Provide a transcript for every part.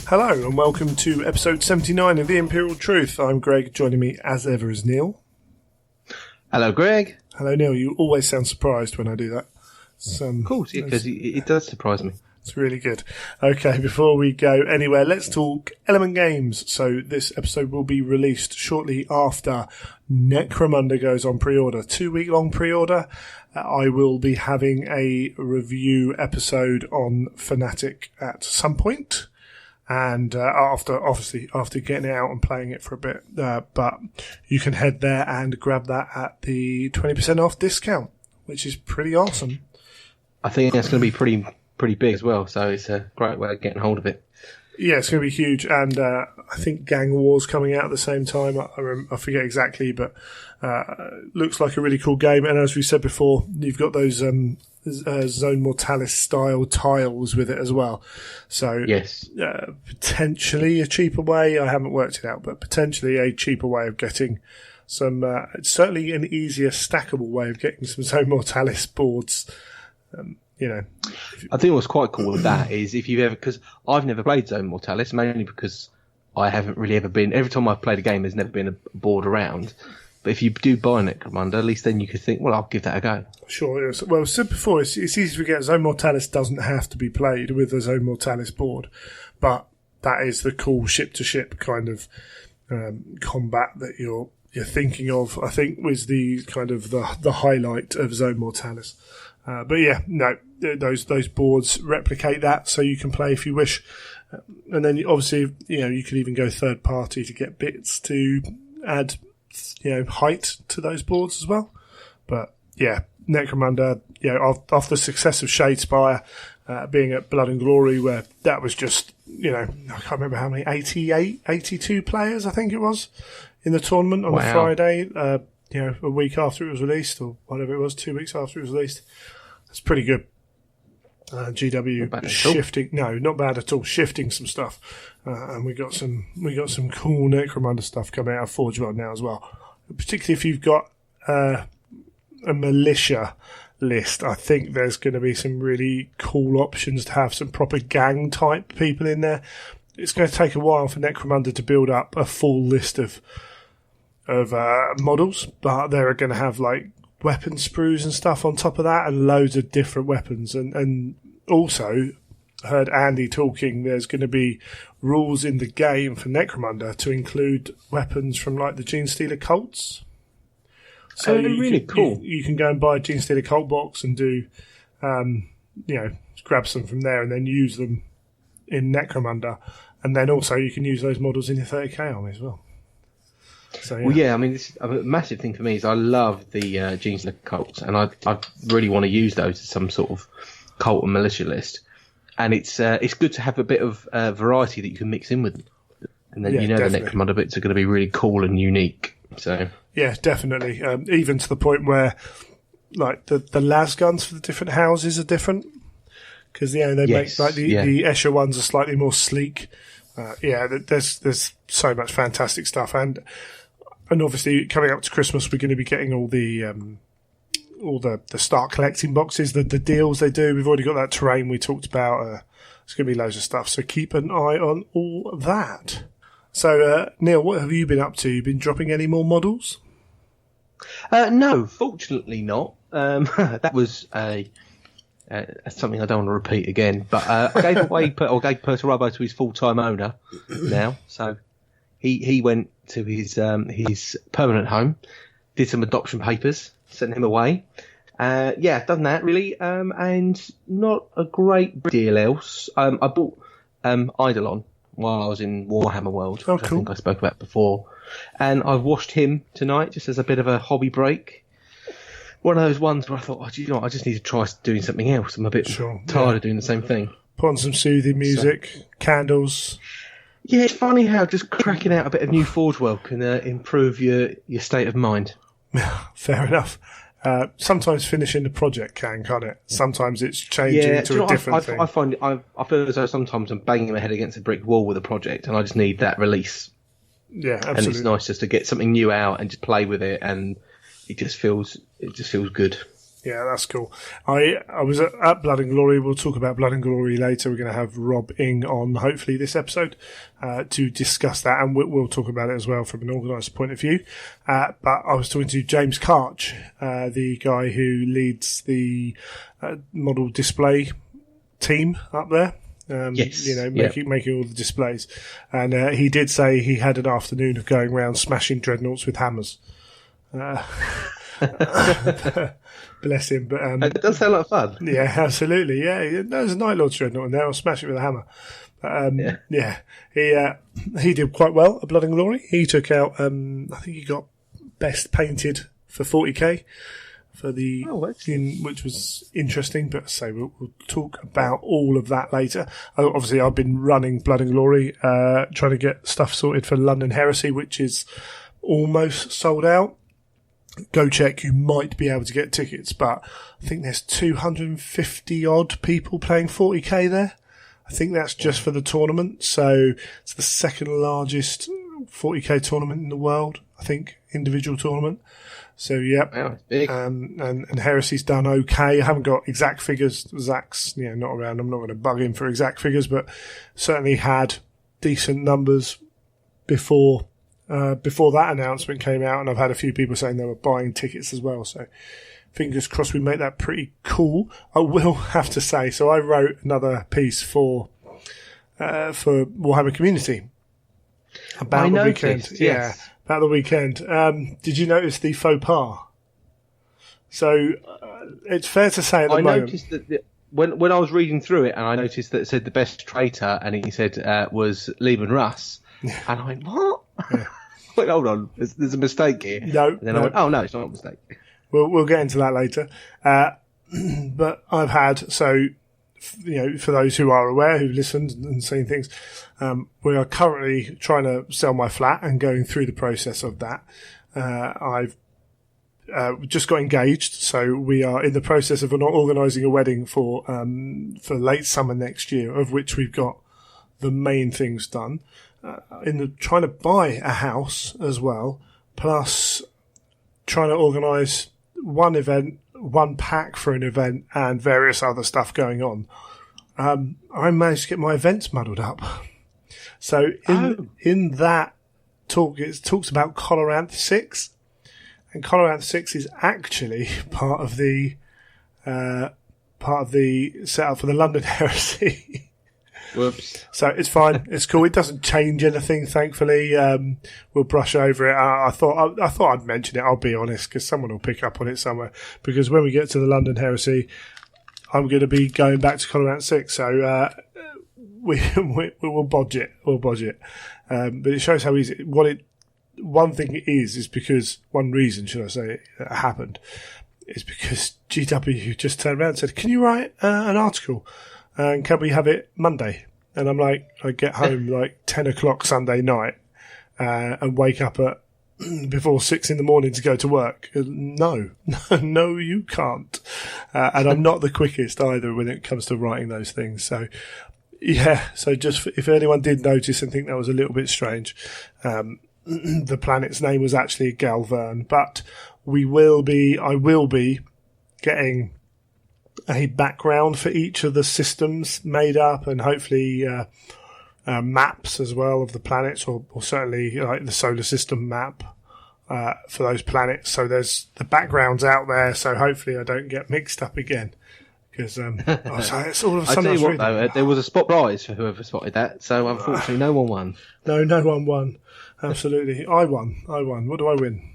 Hello and welcome to episode 79 of The Imperial Truth. I'm Greg, joining me as ever is Neil. Hello, Greg. Hello, Neil. You always sound surprised when I do that. Of course, because it does surprise me. It's really good. Okay, before we go anywhere, let's talk Element Games. So this episode will be released shortly after Necromunda goes on pre-order. 2-week-long pre-order. I will be having a review episode on Fnatic at some point. And after getting it out and playing it for a bit. But you can head there and grab that at the 20% off discount, which is pretty awesome. I think that's going to be pretty big as well, so it's a great way of getting hold of it. Yeah, it's going to be huge. And I think Gang War's coming out at the same time. I forget exactly, but looks like a really cool game. And as we said before, you've got those Zone Mortalis style tiles with it as well. So yes, potentially a cheaper way. I haven't worked it out, but potentially a cheaper way of getting some. Certainly an easier stackable way of getting some Zone Mortalis boards. I think what's quite cool with that is if you've ever, because I've never played Zone Mortalis, mainly because I haven't really ever been. Every time I've played a game, there's never been a board around. But if you do buy Necromunda, at least then you could think, well, I'll give that a go. Sure. Yes. Well, as I said before, it's easy to forget Zone Mortalis doesn't have to be played with a Zone Mortalis board, but that is the cool ship-to-ship kind of combat that you're thinking of. I think was the kind of the highlight of Zone Mortalis. But yeah, no, those boards replicate that, so you can play if you wish. And then obviously, you could even go third party to get bits to add height to those boards as well. But yeah, Necromunda, after the success of Shadespire, being at Blood and Glory, where that was just, I can't remember how many, 82 players, I think it was, in the tournament on the Friday, a week after it was released, or whatever it was, 2 weeks after it was released. It's pretty good. GW shifting, no, not bad at all. Shifting some stuff, and we got some cool Necromunda stuff coming out of Forge World now as well. Particularly if you've got a militia list, I think there's going to be some really cool options to have some proper gang type people in there. It's going to take a while for Necromunda to build up a full list of models, but they're going to have like weapon sprues and stuff on top of that, and loads of different weapons. And also heard Andy talking, there's going to be rules in the game for Necromunda to include weapons from like the Genestealer cults. So really cool. You can go and buy a Genestealer cult box and do, grab some from there and then use them in Necromunda. And then also you can use those models in your 30k army as well. So, yeah. Well, yeah, I mean, a massive thing for me is I love the Genestealer cults, and I really want to use those as some sort of cult and militia list. And it's good to have a bit of variety that you can mix in with them. And then definitely. The Necromunda bits are going to be really cool and unique. So yeah, definitely. Even to the point where like the las guns for the different houses are different, because they make like the Escher ones are slightly more sleek. There's so much fantastic stuff, and obviously coming up to Christmas, we're going to be getting all the start collecting boxes, the deals they do. We've already got that terrain we talked about. There's going to be loads of stuff, so keep an eye on all that. So Neil, what have you been up to? You been dropping any more models? No, fortunately not. That was something I don't want to repeat again. But I gave Perturabo to his full-time owner now, so he went to his permanent home, did some adoption papers, sent him away. Done that really, and not a great deal else. I bought Eidolon while I was in Warhammer World, which I think I spoke about before, and I've washed him tonight just as a bit of a hobby break. One of those ones where I thought, I just need to try doing something else. I'm a bit tired of doing the same thing. Put on some soothing music, candles. Yeah, it's funny how just cracking out a bit of new Forge World can improve your state of mind. Fair enough. Sometimes finishing the project can't it? Sometimes it's changing to a different thing. I feel as though sometimes I'm banging my head against a brick wall with a project, and I just need that release. Yeah, absolutely. And it's nice just to get something new out and just play with it, and it just feels good. Yeah, that's cool. I was at Blood and Glory. We'll talk about Blood and Glory later. We're going to have Rob Ing on, hopefully, this episode to discuss that, and we'll talk about it as well from an organiser point of view. But I was talking to James Karch, the guy who leads the model display team up there. Yes. Making all the displays. And he did say he had an afternoon of going around smashing dreadnoughts with hammers. Bless him, but it does sound like fun. Yeah, absolutely. Yeah, there's a Night Lord's dreadnought in there. I'll smash it with a hammer. He did quite well at Blood and Glory. He took out, I think he got best painted for 40k for the which was interesting. But we'll talk about all of that later. Obviously, I've been running Blood and Glory, trying to get stuff sorted for London Heresy, which is almost sold out. Go check, you might be able to get tickets, but I think there's 250 odd people playing 40k there. I think that's just for the tournament, so it's the second largest 40k tournament in the world, I think, individual tournament. So, yeah. Wow, big. And Heresy's done okay. I haven't got exact figures. Zach's not around. I'm not going to bug him for exact figures, but certainly had decent numbers before that announcement came out, and I've had a few people saying they were buying tickets as well. So fingers crossed we make that pretty cool. I will have to say, so I wrote another piece for Warhammer Community about the weekend. Yes. Yeah, about the weekend. Did you notice the faux pas? So it's fair to say at the moment. I noticed that when I was reading through it, and I noticed that it said the best traitor, and he said was Lehman Russ, and I went, what? Yeah. Wait, hold on, there's a mistake here. No. And then I went, oh no, it's not a mistake. We'll get into that later. But I've had, for those who are aware, who've listened and seen things, we are currently trying to sell my flat and going through the process of that. I've just got engaged, so we are in the process of organising a wedding for late summer next year, of which we've got the main things done. Trying to buy a house as well, plus trying to organise one event, one pack for an event, and various other stuff going on. I managed to get my events muddled up. So in that talk, it talks about Coloranth 6, and Coloranth 6 is actually part of the setup for the London Heresy. Whoops. So it's fine. It's cool. It doesn't change anything, thankfully. We'll brush over it. I thought I'd mention it. I'll be honest, because someone will pick up on it somewhere. Because when we get to the London Heresy, I'm going to be going back to Coloranth 6. So we will bodge it. We'll bodge it. But it shows how easy. One thing it is because one reason, should I say, it happened, is because GW just turned around and said, "Can you write an article? And can we have it Monday?" And I'm like, I get home like 10 o'clock Sunday night and wake up at before 6 in the morning to go to work. No, you can't. And I'm not the quickest either when it comes to writing those things. So, yeah, so just if anyone did notice and think that was a little bit strange, the planet's name was actually Galvern. But I will be getting a background for each of the systems made up, and hopefully maps as well of the planets, or certainly like the solar system map for those planets. So there's the backgrounds out there, so hopefully I don't get mixed up again. Because it's all of a sudden I tell you what, though, there was a spot prize for whoever spotted that, so unfortunately no one won. No one won. Absolutely. I won. What do I win?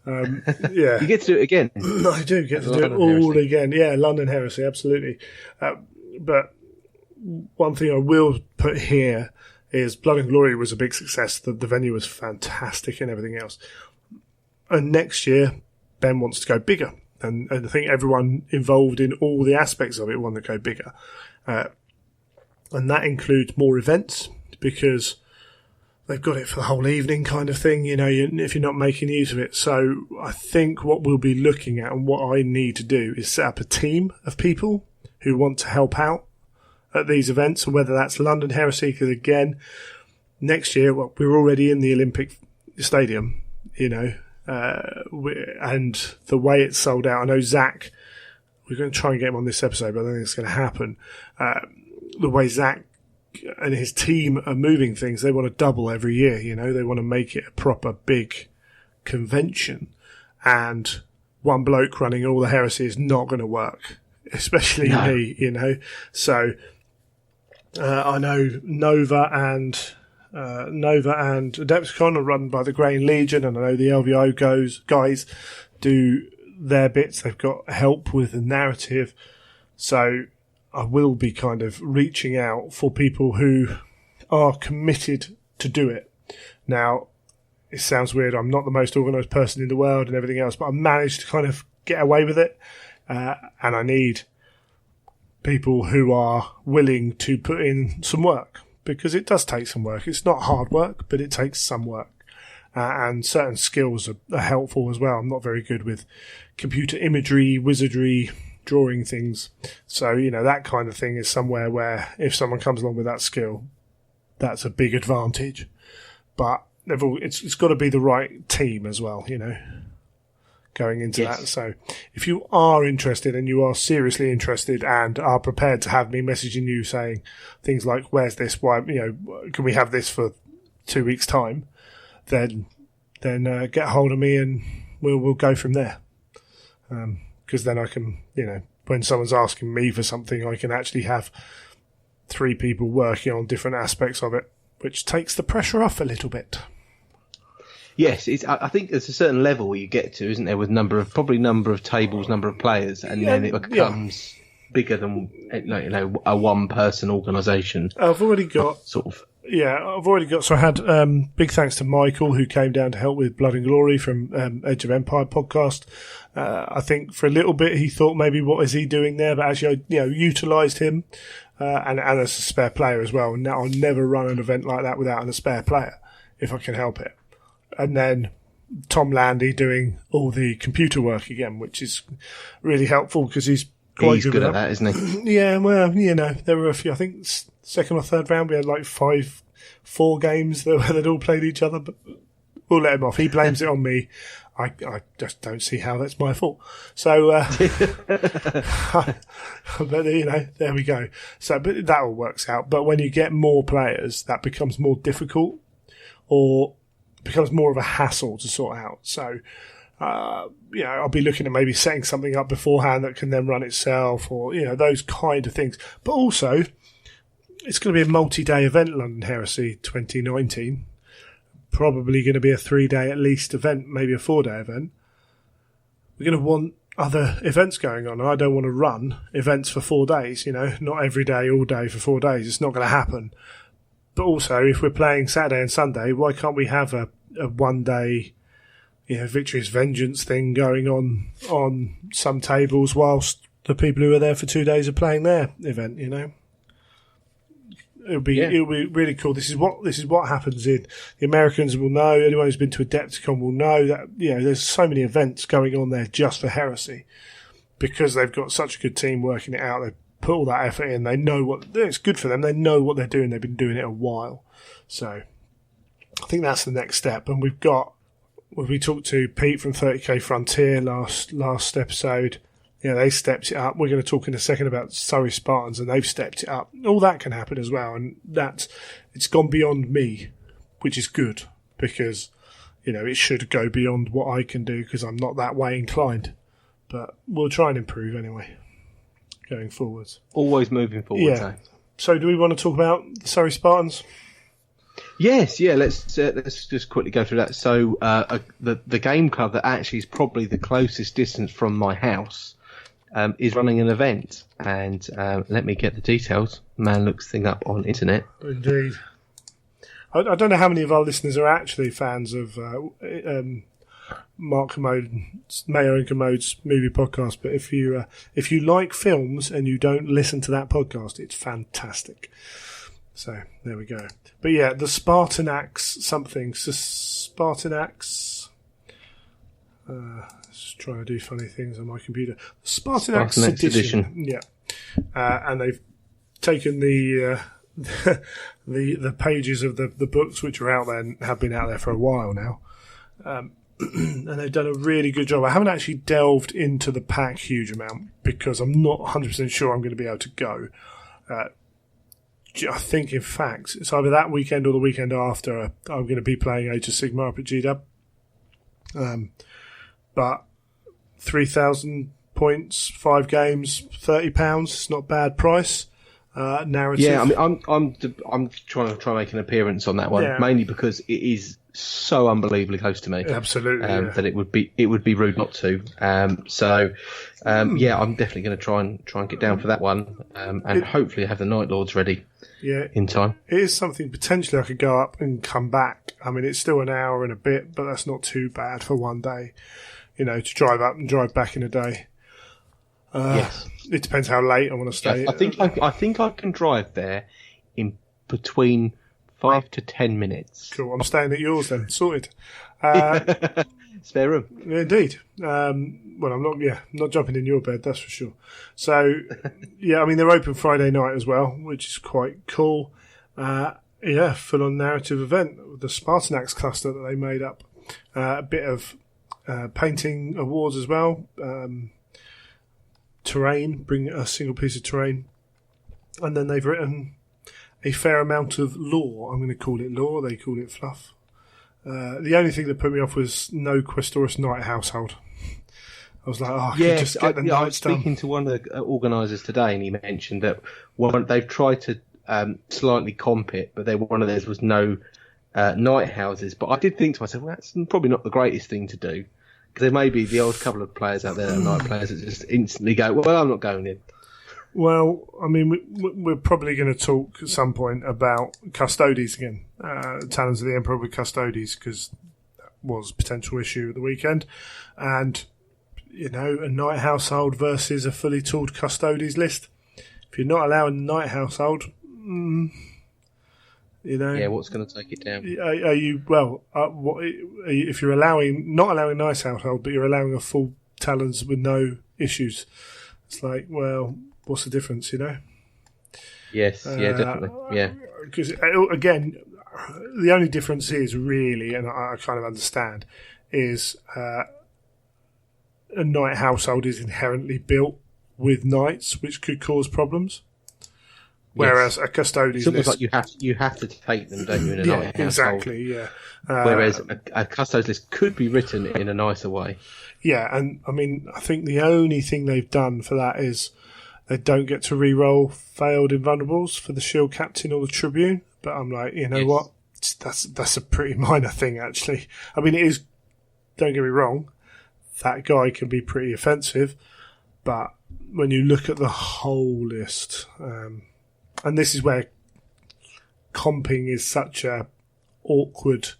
Yeah. You get to do it again. I do get to do it all again. Yeah, London Heresy, absolutely. But one thing I will put here is Blood and Glory was a big success. The venue was fantastic and everything else. And next year, Ben wants to go bigger. And I think everyone involved in all the aspects of it want to go bigger. And that includes more events, because they've got it for the whole evening kind of thing, if you're not making use of it. So I think what we'll be looking at, and what I need to do, is set up a team of people who want to help out at these events, whether that's London Heresy, because again, next year, we're already in the Olympic Stadium, and the way it's sold out. I know Zach we're going to try and get him on this episode, but I don't think it's going to happen. The way Zach and his team are moving things, they want to double every year, they want to make it a proper big convention, and one bloke running all the Heresy is not going to work, especially me, So I know Nova and Adepticon are run by the Grain Legion, and I know the LVO guys do their bits. They've got help with the narrative, so I will be kind of reaching out for people who are committed to do it. Now, it sounds weird. I'm not the most organised person in the world and everything else, but I've managed to kind of get away with it. And I need people who are willing to put in some work, because it does take some work. It's not hard work, but it takes some work. And certain skills are helpful as well. I'm not very good with computer imagery, wizardry, drawing things. So, that kind of thing is somewhere where if someone comes along with that skill, that's a big advantage. But it's got to be the right team as well, going into that. So if you are interested, and you are seriously interested and are prepared to have me messaging you saying things like, where's this? Why, can we have this for 2 weeks' time? Then get hold of me and we'll go from there. Because then I can, when someone's asking me for something, I can actually have 3 people working on different aspects of it, which takes the pressure off a little bit. Yes, I think there's a certain level where you get to, isn't there, with number of tables, number of players, and then it becomes bigger than a one-person organisation. I've already got sort of. Yeah, I've already got. So I had big thanks to Michael, who came down to help with Blood and Glory from Edge of Empire podcast. I think for a little bit he thought maybe what is he doing there, but actually I utilised him and as a spare player as well. And now I'll never run an event like that without a spare player if I can help it. And then Tom Landy doing all the computer work again, which is really helpful because he's quite good at that, isn't he? Yeah, well, there were a few. I think second or third round we had like 4 games that they'd all played each other, but we'll let him off. He blames it on me. I just don't see how that's my fault. So, but there we go. So, but that all works out. But when you get more players, that becomes more difficult, or becomes more of a hassle to sort out. So, I'll be looking at maybe setting something up beforehand that can then run itself, or, those kind of things. But also, it's going to be a multi-day event, London Heresy 2019. Probably going to be a 3-day at least event, maybe a 4-day event. We're going to want other events going on. I don't want to run events for 4 days, not every day, all day for 4 days. It's not going to happen. But also, if we're playing Saturday and Sunday, why can't we have a 1-day, Victorious Vengeance thing going on some tables whilst the people who are there for 2 days are playing their event, It'll be really cool. This is what happens in the Americans will know. Anyone who's been to Adepticon will know that there's so many events going on there just for Heresy, because they've got such a good team working it out. They put all that effort in. They know it's good for them. They know what they're doing. They've been doing it a while. So I think that's the next step. And we talked to Pete from 30k Frontier last episode. They stepped it up. We're going to talk in a second about Surrey Spartans, and they've stepped it up. All that can happen as well, and it's gone beyond me, which is good, because it should go beyond what I can do, because I'm not that way inclined. But we'll try and improve anyway, going forwards. Always moving forward. Yeah. So, do we want to talk about the Surrey Spartans? Yes, yeah. Let's just quickly go through that. So, the game club that actually is probably the closest distance from my house is running an event, and let me get the details. Man looks thing up on internet. Indeed. I don't know how many of our listeners are actually fans of Mark Commode's Mayo and Commode's movie podcast, but if you like films and you don't listen to that podcast, it's fantastic. So there we go. But yeah, the Spartanax something. Spartanax. Just trying to do funny things on my computer. The Spartanax edition. Yeah, and they've taken the pages of the books which are out there and have been out there for a while now, and they've done a really good job. I haven't actually delved into the pack huge amount because I'm not 100% sure I'm going to be able to go. I think, in fact, it's either that weekend or the weekend after I'm going to be playing Age of Sigmar up at GW. But 3,000 points, 5 games, £30. It's not a bad price. Narrative. Yeah, I mean, I'm trying to make an appearance on that one, mainly because it is so unbelievably close to me. Absolutely, that it would be rude not to. I'm definitely going to try and get down for that one, and hopefully have the Night Lords ready. Yeah, in time. It is something potentially I could go up and come back. I mean, it's still an hour and a bit, but that's not too bad for one day. To drive up and drive back in a day. Yes. It depends how late I want to stay. I think I can drive there in between 5 to 10 minutes. Cool. I'm staying at yours then. Sorted. Spare room. Indeed. Well, I'm not jumping in your bed, that's for sure. So, I mean, they're open Friday night as well, which is quite cool. Full-on narrative event with the Spartanax cluster that they made up. A bit of painting awards as well. Terrain, bring a single piece of terrain. And then they've written a fair amount of lore. I'm going to call it lore, they call it fluff. The only thing that put me off was no Questoris Knight household. I was like, I could just get the knights done. I was speaking to one of the organisers today, and he mentioned that they've tried to slightly comp it, but one of theirs was no night houses. But I did think to myself, well, that's probably not the greatest thing to do, because there may be the odd couple of players out there that are night players that just instantly go, well, I'm not going in. Well, I mean, we're probably going to talk at some point about Custodes again, Talons of the Emperor with Custodes, because that was a potential issue at the weekend. And, a night household versus a fully tooled Custodes list. If you're not allowing night household, what's going to take it down? Are you, if you're not allowing night household, but you're allowing a full Talons with no issues, it's like, well, what's the difference, Yes, definitely, yeah. Because, again, the only difference is really, and I kind of understand, is a night household is inherently built with knights, which could cause problems. Whereas a Custodes it's almost like you have to take them, don't you, in a night household? Exactly, yeah. Whereas a Custodes list could be written in a nicer way. Yeah, and I mean, I think the only thing they've done for that is they don't get to re-roll failed invulnerables for the shield captain or the tribune. But I'm like, what? That's a pretty minor thing, actually. I mean, it is. Don't get me wrong, that guy can be pretty offensive, but when you look at the whole list, and this is where comping is such a awkward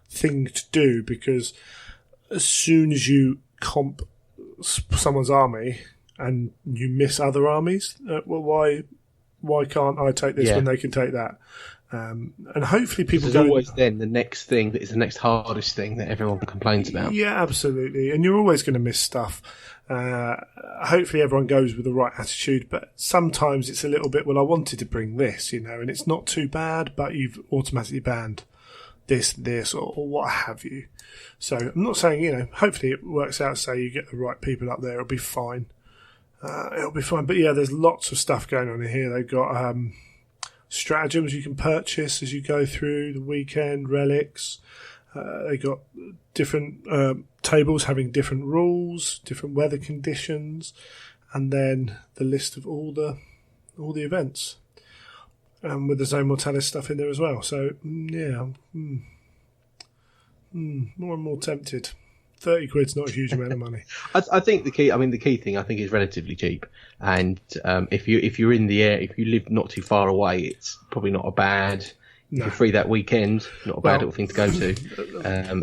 thing to do, because as soon as you comp someone's army and you miss other armies, why can't I take this when they can take that? And hopefully people There's always then the next thing that is the next hardest thing that everyone complains about. Yeah, absolutely. And you're always going to miss stuff. Hopefully everyone goes with the right attitude, but sometimes it's a little bit, well, I wanted to bring this, and it's not too bad, but you've automatically banned this, or what have you. So I'm not saying, hopefully it works out, say you get the right people up there, it'll be fine. But yeah, there's lots of stuff going on in here. They've got stratagems you can purchase as you go through the weekend, relics. They got different tables having different rules, different weather conditions, and then the list of all the events, with the Zone Mortalis stuff in there as well. So more and more tempted. 30 quid's not a huge amount of money. I think the key thing I think is relatively cheap, and if you're in the air, if you live not too far away, it's probably not a bad. If you're free that weekend, not a bad little thing to go to.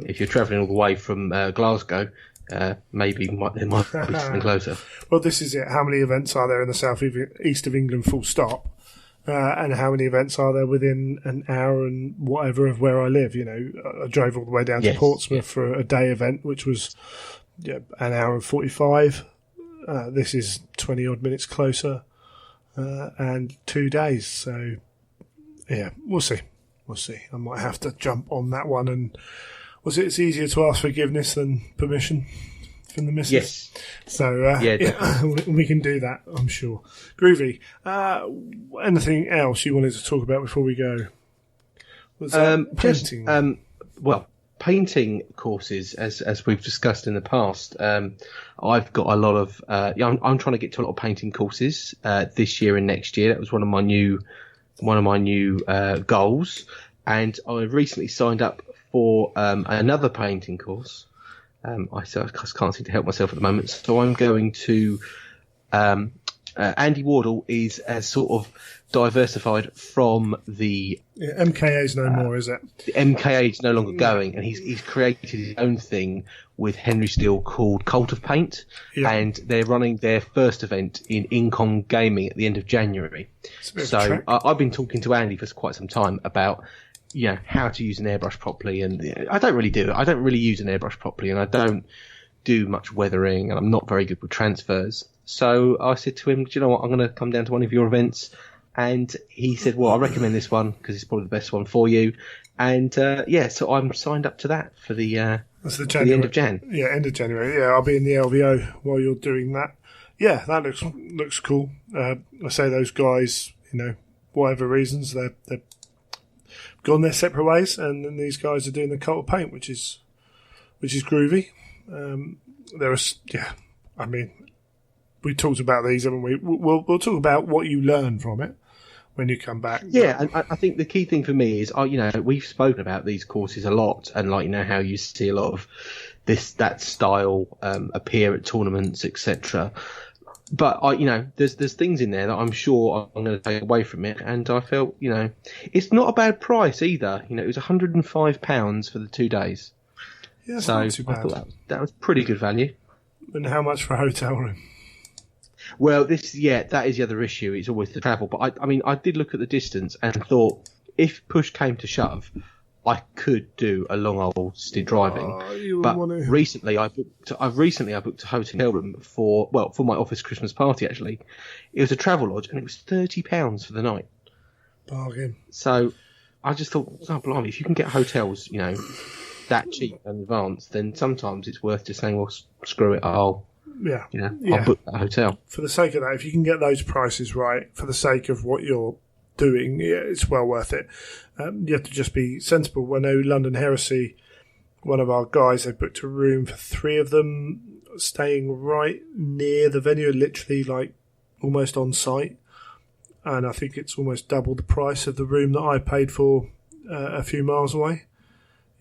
If you're travelling all the way from Glasgow, maybe there might be something closer. Well, this is it. How many events are there in the south east of England, full stop? And how many events are there within an hour and whatever of where I live? I drove all the way down to Portsmouth for a day event, which was an hour and 45. This is 20 odd minutes closer, and 2 days. So, yeah, we'll see. I might have to jump on that one and Was it? It's easier to ask forgiveness than permission from the missus. Yes. So we can do that, I'm sure. Groovy. Anything else you wanted to talk about before we go? Was painting? Painting courses, as we've discussed in the past. I've got a lot of. I'm trying to get to a lot of painting courses this year and next year. That was one of my new goals, and I recently signed up for another painting course. I can't seem to help myself at the moment, so I'm going to. Andy Wardle is as sort of diversified from the MKA's no more, is it? The MKA is no longer going, and he's created his own thing with Henry Steele called Cult of Paint, and they're running their first event in Incom Gaming at the end of January. So I've been talking to Andy for quite some time about how to use an airbrush properly, and I don't really do it. I don't really use an airbrush properly, and I don't do much weathering, and I'm not very good with transfers. So I said to him, do you know what, I'm going to come down to one of your events. And he said, well, I recommend this one because it's probably the best one for you. And so I'm signed up to that for the end of Jan. Yeah, end of January. Yeah, I'll be in the LVO while you're doing that. Yeah, that looks cool. I say those guys, whatever reasons, they've gone their separate ways, and then these guys are doing the Cult of Paint, which is groovy. We talked about these, haven't we? We'll talk about what you learn from it when you come back. Yeah, and I think the key thing for me is, we've spoken about these courses a lot, and how you see a lot of that style appear at tournaments, etc. But there's things in there that I'm sure I'm going to take away from it, and I felt, it's not a bad price either. It was £105 for the 2 days. Yeah, that's not too bad. I thought that was pretty good value. And how much for a hotel room? Well, that is the other issue. It's always the travel. But I did look at the distance and thought, if push came to shove, I could do a long old stint driving. Recently I booked a hotel room for my office Christmas party. Actually, it was a travel lodge, and it was £30 for the night. Bargain. So I just thought, oh blimey, if you can get hotels, that cheap in advance, then sometimes it's worth just saying, well, screw it, I'll book that hotel. For the sake of that, if you can get those prices right, for the sake of what you're doing, it's well worth it. You have to just be sensible. I know London Heresy, one of our guys, they booked a room for 3 of them, staying right near the venue, literally like almost on site. And I think it's almost double the price of the room that I paid for a few miles away.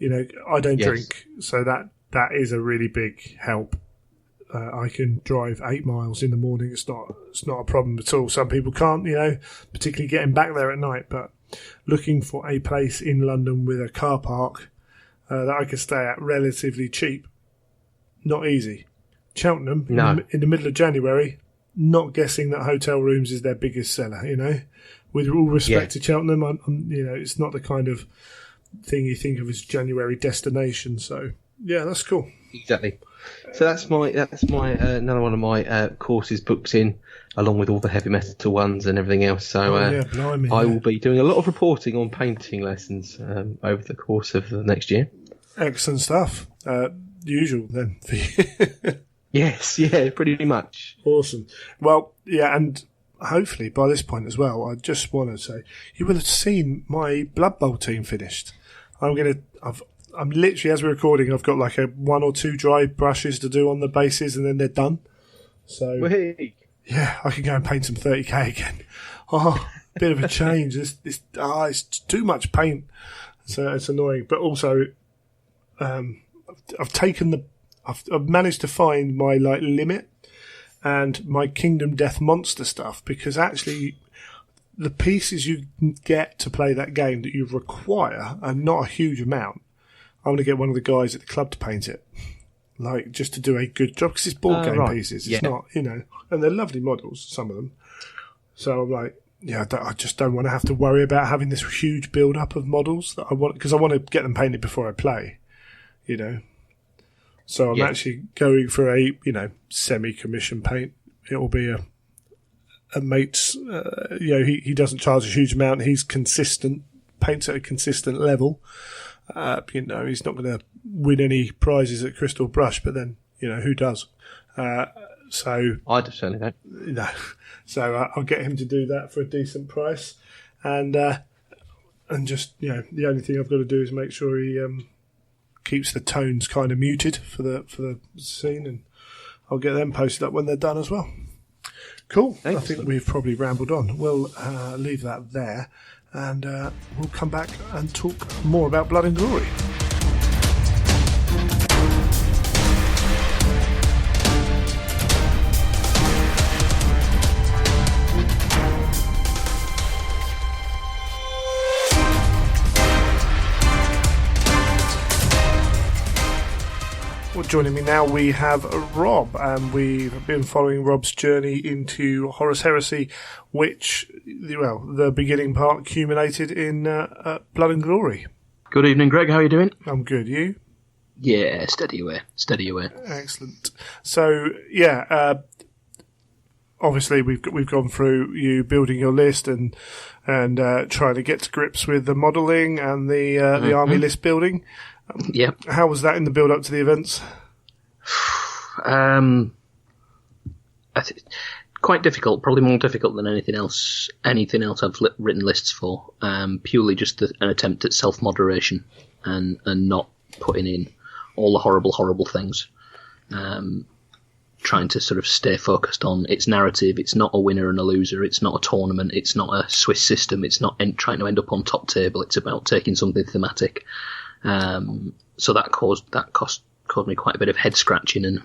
I don't drink, so that is a really big help. I can drive 8 miles in the morning. It's not a problem at all. Some people can't, particularly getting back there at night. But looking for a place in London with a car park that I can stay at relatively cheap, not easy. Cheltenham, in the middle of January, not guessing that hotel rooms is their biggest seller. With all respect to Cheltenham, it's not the kind of thing you think of as January destination. So yeah, that's cool. Exactly. So that's my another one of my courses booked in, along with all the heavy metal ones and everything else. So I will be doing a lot of reporting on painting lessons over the course of the next year. Excellent stuff. Usual then for you. Yes, pretty much. Awesome. Well, and hopefully by this point as well, I just want to say you will have seen my Blood Bowl team finished. I'm literally, as we're recording, I've got like 1 or 2 dry brushes to do on the bases, and then they're done. So yeah, I can go and paint some 30k again. Oh, bit of a change. It's too much paint, so it's annoying. But also, I've managed to find my limit and my Kingdom Death Monster stuff, because actually the pieces you get to play that game that you require are not a huge amount. I'm going to get one of the guys at the club to paint it, just to do a good job, because it's board game pieces. It's not, and they're lovely models, some of them. So I'm like, I just don't want to have to worry about having this huge build-up of models that I want, because I want to get them painted before I play, So I'm actually going for a, semi-commission paint. It will be a mate's, he doesn't charge a huge amount. He's consistent, paints at a consistent level. He's not going to win any prizes at Crystal Brush, but then, who does? So I certainly don't. No. So I'll get him to do that for a decent price. And just, the only thing I've got to do is make sure he keeps the tones kind of muted for the scene, and I'll get them posted up when they're done as well. Cool. Excellent. I think we've probably rambled on. We'll leave that there, and we'll come back and talk more about Blood and Glory. Joining me now, we have Rob, and we've been following Rob's journey into Horus Heresy, which, the beginning part culminated in Blood and Glory. Good evening, Greg. How are you doing? I'm good. You? Yeah, steady away. Excellent. So, obviously we've gone through you building your list and trying to get to grips with the modelling and the army list building. Yep. How was that in the build-up to the events? Quite difficult. Probably more difficult than anything else I've written lists for. Purely just an attempt at self-moderation and not putting in all the horrible things. Trying to sort of stay focused on its narrative. It's not a winner and a loser. It's not a tournament. It's not a Swiss system. It's not trying to end up on top table. It's about taking something thematic. So that caused me quite a bit of head scratching and,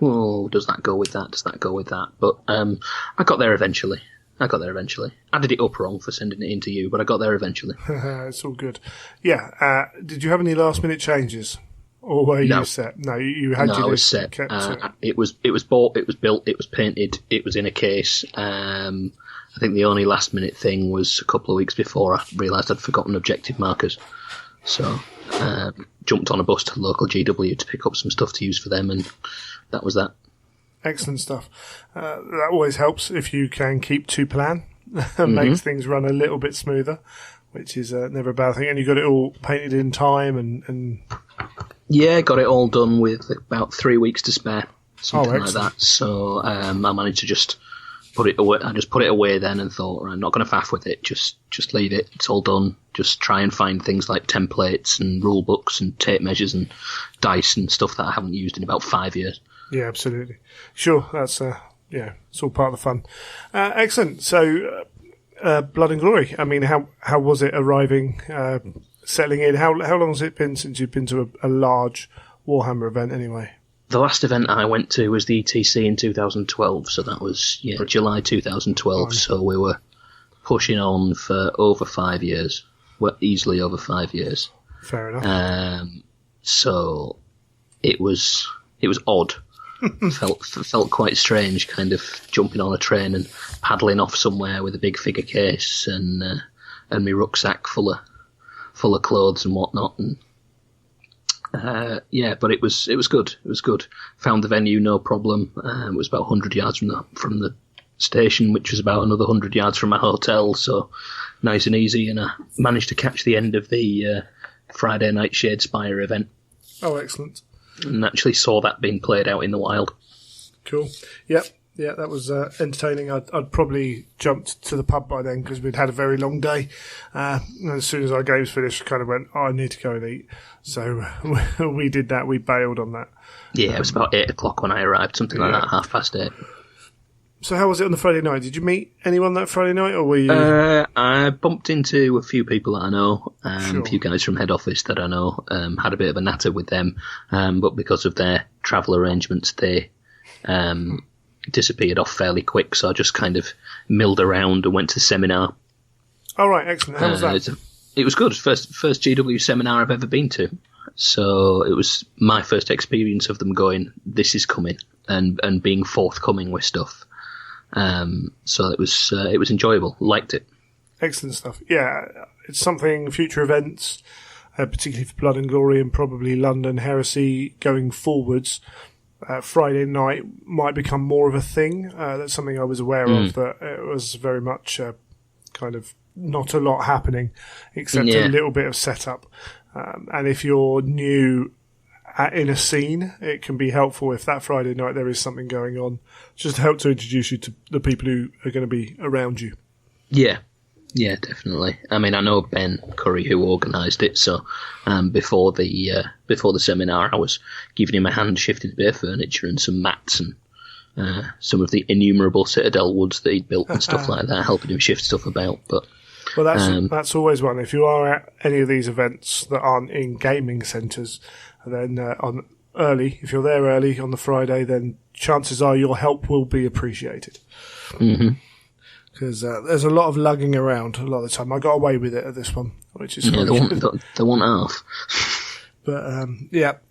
does that go with that? Does that go with that? But I got there eventually. I did it up wrong for sending it in to you, but I got there eventually. It's all good. Yeah. Did you have any last minute changes? Or were you set? No, you had your list. I was set. It was bought, it was built, it was painted, it was in a case. I think the only last minute thing was a couple of weeks before I realised I'd forgotten objective markers. So jumped on a bus to the local GW to pick up some stuff to use for them, and that was that. Excellent stuff. That always helps if you can keep to plan. Makes things run a little bit smoother, which is never a bad thing. And you got it all painted in time and... Yeah, got it all done with about 3 weeks to spare, something like excellent. that. So I managed to just put it away. I just put it away then and thought, I'm not going to faff with it. Just leave it. It's all done. Just try and find things like templates and rule books and tape measures and dice and stuff that I haven't used in about 5 years. Yeah, absolutely. Sure, that's it's all part of the fun. Excellent. So, Blood and Glory. I mean, how was it arriving? Settling in, how long has it been since you've been to a large Warhammer event anyway? The last event I went to was the ETC in 2012, so that was July 2012, so we were pushing on for over 5 years, easily over 5 years. Fair enough. So it was odd. felt quite strange, kind of jumping on a train and paddling off somewhere with a big figure case and my rucksack full of clothes and whatnot, and but it was good. It was good. Found the venue no problem. It was about 100 yards from the station, which was about another 100 yards from my hotel, so nice and easy. And I managed to catch the end of the Friday night Shadespire event. Oh, excellent! And actually saw that being played out in the wild. Cool. Yep. Yeah, that was entertaining. I'd probably jumped to the pub by then because we'd had a very long day. And as soon as our games finished, kind of went, I need to go and eat. So we did that. We bailed on that. Yeah, it was about 8 o'clock when I arrived, something like that, 8:30. So how was it on the Friday night? Did you meet anyone that Friday night, or were you... I bumped into a few people that I know, Sure. A few guys from head office that I know, had a bit of a natter with them, but because of their travel arrangements, they... disappeared off fairly quick, so I just kind of milled around and went to the seminar. Oh, right, excellent. How was that? It was good. First GW seminar I've ever been to. So it was my first experience of them going, this is coming, and being forthcoming with stuff. So it was enjoyable. Liked it. Excellent stuff. Yeah, it's something, future events, particularly for Blood and Glory and probably London Heresy going forwards, Friday night might become more of a thing. That's something I was aware of, that it was very much kind of not a lot happening except a little bit of setup. And if you're new in a scene, it can be helpful if that Friday night there is something going on, just to help to introduce you to the people who are going to be around you. Yeah, definitely. I mean, I know Ben Curry who organised it, so before the seminar, I was giving him a hand shifting a bit of furniture and some mats and some of the innumerable Citadel woods that he'd built and stuff like that, helping him shift stuff about. But that's always one. If you are at any of these events that aren't in gaming centres, then if you're there early on the Friday, then chances are your help will be appreciated. Mm-hmm. Because there's a lot of lugging around a lot of the time. I got away with it at this one, which is they want half. But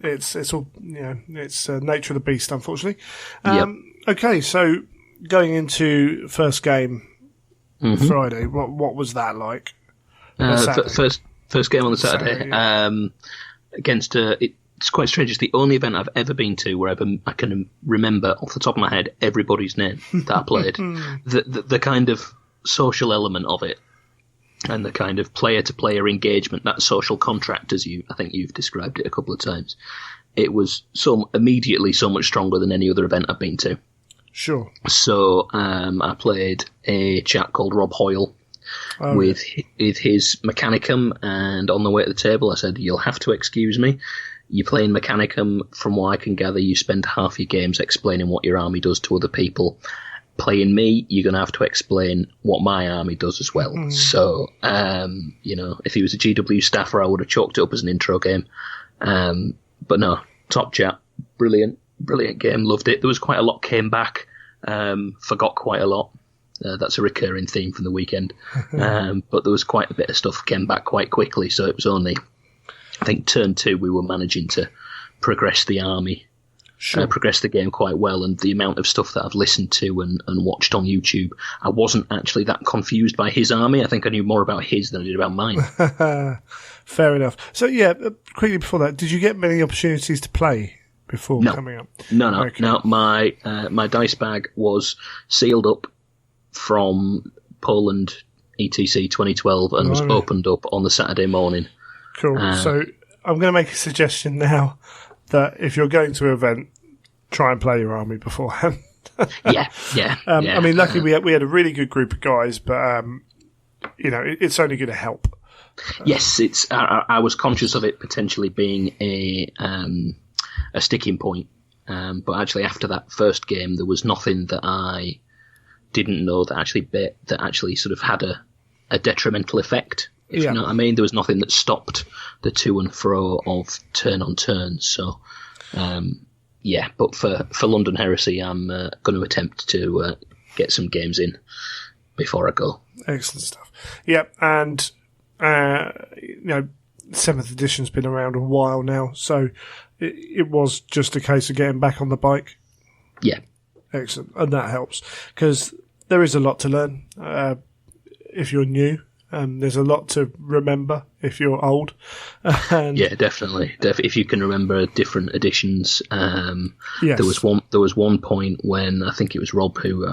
it's all it's nature of the beast, unfortunately. Okay, so going into first game Friday, what was that like? First game on the Saturday, against it's quite strange. It's the only event I've ever been to where I can remember off the top of my head everybody's name that I played. the kind of social element of it, and the kind of player-to-player engagement, that social contract, as I think you've described it a couple of times. It was immediately so much stronger than any other event I've been to. Sure. So I played a chap called Rob Hoyle with his Mechanicum, and on the way to the table I said, "You'll have to excuse me. You're playing Mechanicum, from what I can gather, you spend half your games explaining what your army does to other people. Playing me, you're going to have to explain what my army does as well." So, if he was a GW staffer, I would have chalked it up as an intro game. But no, top chap, brilliant game, loved it. There was quite a lot came back, forgot quite a lot. That's a recurring theme from the weekend. But there was quite a bit of stuff came back quite quickly, so it was only, I think, turn 2 we were managing to progress the army. Sure. Progressed the game quite well, and the amount of stuff that I've listened to and watched on YouTube, I wasn't actually that confused by his army. I think I knew more about his than I did about mine. Fair enough. So, quickly before that, did you get many opportunities to play before coming up? No. Okay. No, my dice bag was sealed up from Poland ETC 2012 and was opened up on the Saturday morning. Cool. So I'm going to make a suggestion now that if you're going to an event, try and play your army beforehand. Yeah. I mean, luckily we had a really good group of guys, but it's only going to help. Yes, I was conscious of it potentially being a sticking point, but actually after that first game, there was nothing that I didn't know that actually sort of had a detrimental effect. If you know what I mean, there was nothing that stopped the to and fro of turn on turn. So, but for London Heresy, I'm going to attempt to get some games in before I go. Excellent stuff. Yep, and 7th edition's been around a while now, so it was just a case of getting back on the bike. Yeah. Excellent, and that helps, because there is a lot to learn if you're new. There's a lot to remember if you're old. Yeah, definitely. If you can remember different editions. Yes. There was one point when I think it was Rob who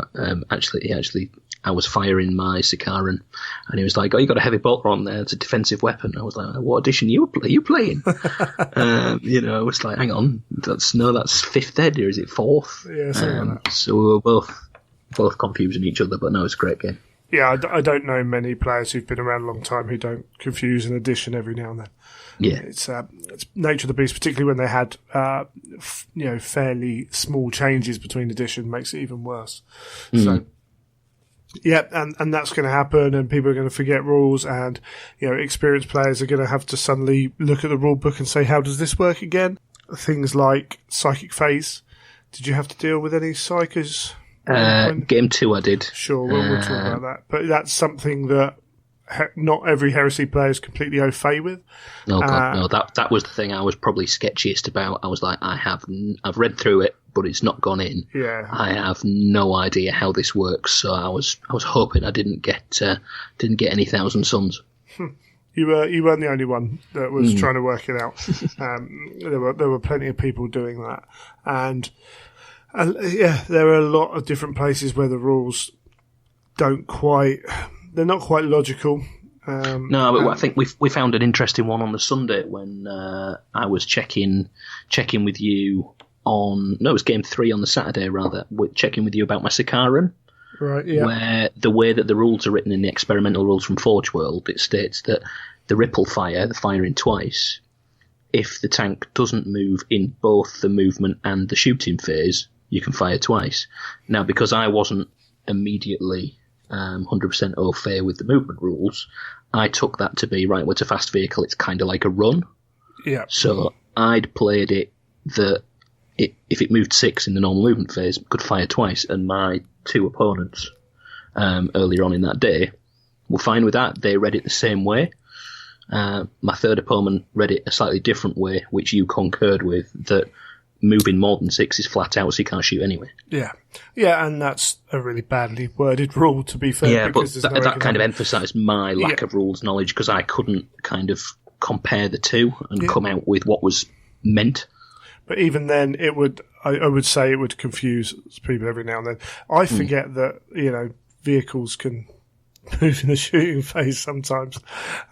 actually I was firing my Sikaran, and he was like, "Oh, you got a heavy bolter on there. It's a defensive weapon." I was like, "What edition are you playing?" I was like, "Hang on, that's 5th ed, or is it 4th?" Yeah, something like that. So we were both confusing each other, but no, it's a great game. Yeah, I don't know many players who've been around a long time who don't confuse an edition every now and then. Yeah, it's nature of the beast, particularly when they had fairly small changes between edition, makes it even worse. So. Yeah, and that's going to happen, and people are going to forget rules, and experienced players are going to have to suddenly look at the rule book and say, "How does this work again?" Things like psychic phase. Did you have to deal with any psychers? Game 2 I did. Sure, we'll talk about that. But that's something that not every Heresy player is completely au fait with. Oh God, no! That was the thing I was probably sketchiest about. I was like, I've read through it, but it's not gone in. Yeah. I have no idea how this works, so I was hoping I didn't get any Thousand Suns. You weren't the only one that was trying to work it out. There were plenty of people doing that, and there are a lot of different places where the rules they're not quite logical, No, but I think we found an interesting one on the Sunday when I was checking with you on. No, it was game 3 on the Saturday rather. Checking with you about my Sikaran. Right. Yeah. Where the way that the rules are written in the experimental rules from Forge World, it states that the ripple fire, the firing twice, if the tank doesn't move in both the movement and the shooting phase, you can fire twice. Now, because I wasn't immediately 100% au fait with the movement rules, I took that to be, right, well, it's a fast vehicle, it's kind of like a run. Yeah. So I'd played it that if it moved 6 in the normal movement phase, it could fire twice, and my 2 opponents earlier on in that day were fine with that. They read it the same way. My 3rd opponent read it a slightly different way, which you concurred with, that moving more than 6 is flat out, so you can't shoot anyway. Yeah. Yeah, and that's a really badly worded rule, to be fair. Yeah, but that kind of emphasised my lack of rules knowledge, because I couldn't kind of compare the two and come out with what was meant. But even then, I would say it would confuse people every now and then. I forget that, vehicles can move in the shooting phase sometimes.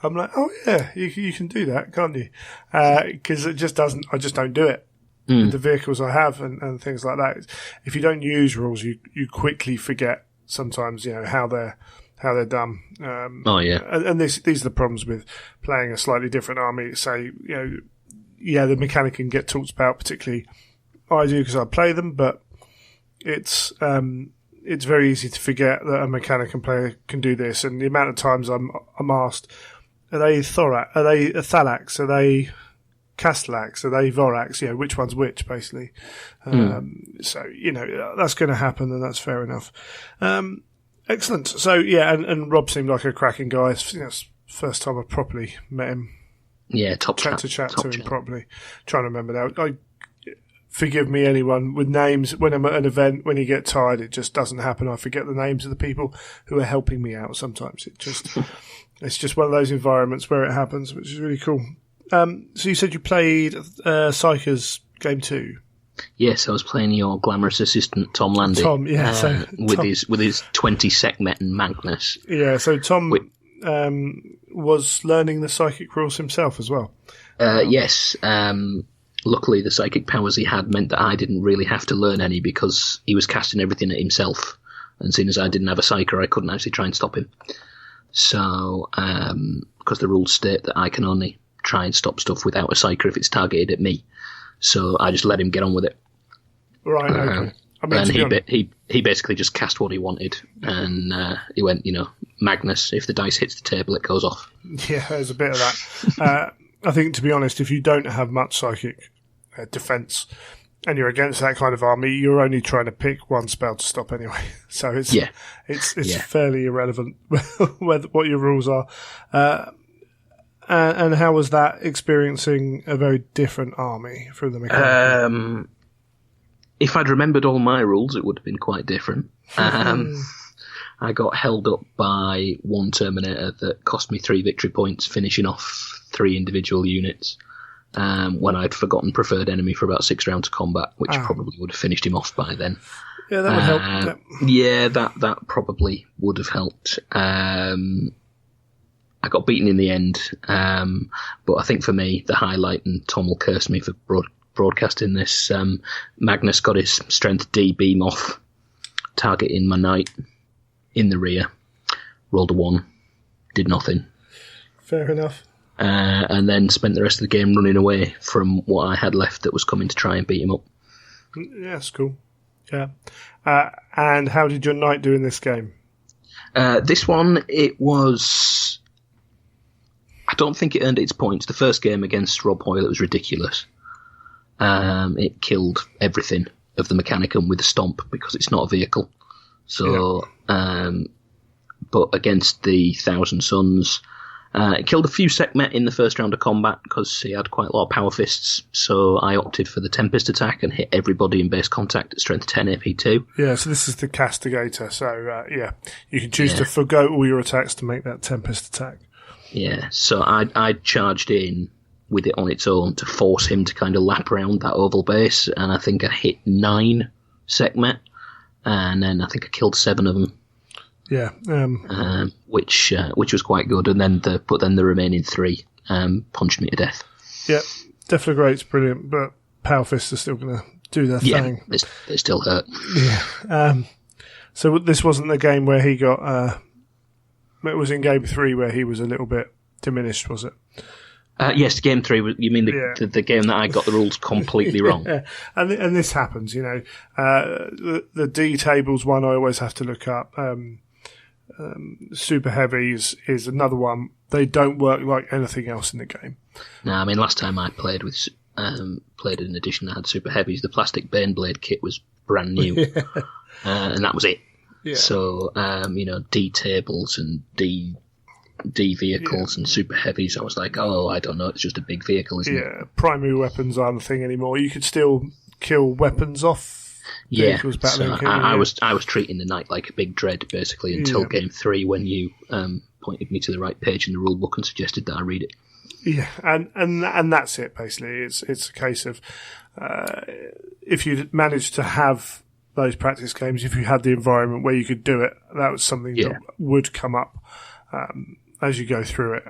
I'm like, oh yeah, you can do that, can't you? Because I just don't do it. With the vehicles I have and things like that. If you don't use rules, you quickly forget sometimes, how they're done. And these are the problems with playing a slightly different army. Say, the mechanic can get talked about, particularly I do because I play them, but it's very easy to forget that a mechanic and player can do this. And the amount of times I'm asked, are they Thorax? Are they Thalax? Are they Castellax? Are they Vorax? Which one's which, basically. So, that's going to happen, and that's fair enough. Excellent. So, and Rob seemed like a cracking guy. It's first time I properly met him. Yeah, top chat chat. To him properly. Trying to remember now. Forgive me, anyone with names. When I'm at an event, when you get tired, it just doesn't happen. I forget the names of the people who are helping me out. Sometimes it's just one of those environments where it happens, which is really cool. So you said you played Psychers Game 2. Yes, I was playing your glamorous assistant Tom Landy. Tom, yeah, with his 20 Sekhmet and Magnus. Yeah, so Tom was learning the psychic rules himself as well. Yes. Luckily, the psychic powers he had meant that I didn't really have to learn any, because he was casting everything at himself. And seeing as I didn't have a psyker, I couldn't actually try and stop him. So, because the rules state that I can only try and stop stuff without a psyker if it's targeted at me. So I just let him get on with it. Right, okay. And he basically just cast what he wanted, and he went, Magnus, if the dice hits the table, it goes off. Yeah, there's a bit of that. I think, to be honest, if you don't have much psychic defense and you're against that kind of army, you're only trying to pick one spell to stop anyway. So it's fairly irrelevant what your rules are. And how was that, experiencing a very different army from the mechanical? If I'd remembered all my rules, it would have been quite different. I got held up by one Terminator that cost me 3 victory points, finishing off 3 individual units, when I'd forgotten preferred enemy for about 6 rounds of combat, which probably would have finished him off by then. Yeah, that would help. Yeah, that probably would have helped. I got beaten in the end, but I think for me, the highlight, and Tom will curse me for broadcasting this, Magnus got his strength D beam off, targeting my knight in the rear, rolled a 1, did nothing. Fair enough. And then spent the rest of the game running away from what I had left that was coming to try and beat him up. Yeah, that's cool. Yeah. And how did your knight do in this game? This one, it was... I don't think it earned its points. The first game against Rob Hoyle, it was ridiculous. It killed everything of the Mechanicum with a stomp, because it's not a vehicle. So, but against the Thousand Suns, it killed a few Sekhmet in the first round of combat, because he had quite a lot of power fists. So I opted for the Tempest attack and hit everybody in base contact at strength 10 AP2. Yeah, so this is the Castigator. So, you can choose to forgo all your attacks to make that Tempest attack. Yeah, so I charged in with it on its own to force him to kind of lap around that oval base, and I think I hit 9 Sekhmet, and then I think I killed 7 of them. Yeah. Which was quite good. And then the remaining 3 punched me to death. Yeah, Deflagrate's brilliant, but Power Fists are still going to do their thing. They still hurt. Yeah. So this wasn't the game where he got... it was in Game 3 where he was a little bit diminished, was it? Yes, Game 3. You mean the game that I got the rules completely wrong? Yeah. And this happens, the D tables one I always have to look up. Super Heavies is another one. They don't work like anything else in the game. No, I mean, last time I played with played an edition that had Super Heavies, the plastic Baneblade kit was brand new, and that was it. Yeah. So, D tables and D vehicles and Super Heavies, I was like, oh, I don't know, it's just a big vehicle, isn't it? Yeah, primary weapons aren't a thing anymore. You could still kill weapons off. So I was treating the knight like a big dread, basically, until Game 3 when you pointed me to the right page in the rule book and suggested that I read it. Yeah, and that's it, basically. It's a case of if you managed to have those practice games, if you had the environment where you could do it, that was something that would come up as you go through it.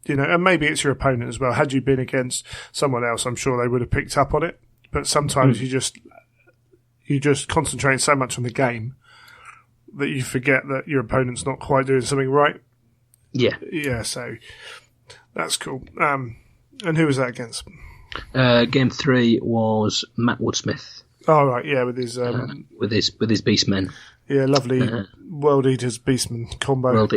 And maybe it's your opponent as well. Had you been against someone else, I'm sure they would have picked up on it. But sometimes you just concentrate so much on the game that you forget that your opponent's not quite doing something right. Yeah. Yeah, so that's cool. And who was that against? Game 3 was Matt Woodsmith. Oh, right, yeah, with his Beastmen. Yeah, lovely World Eaters Beastmen combo.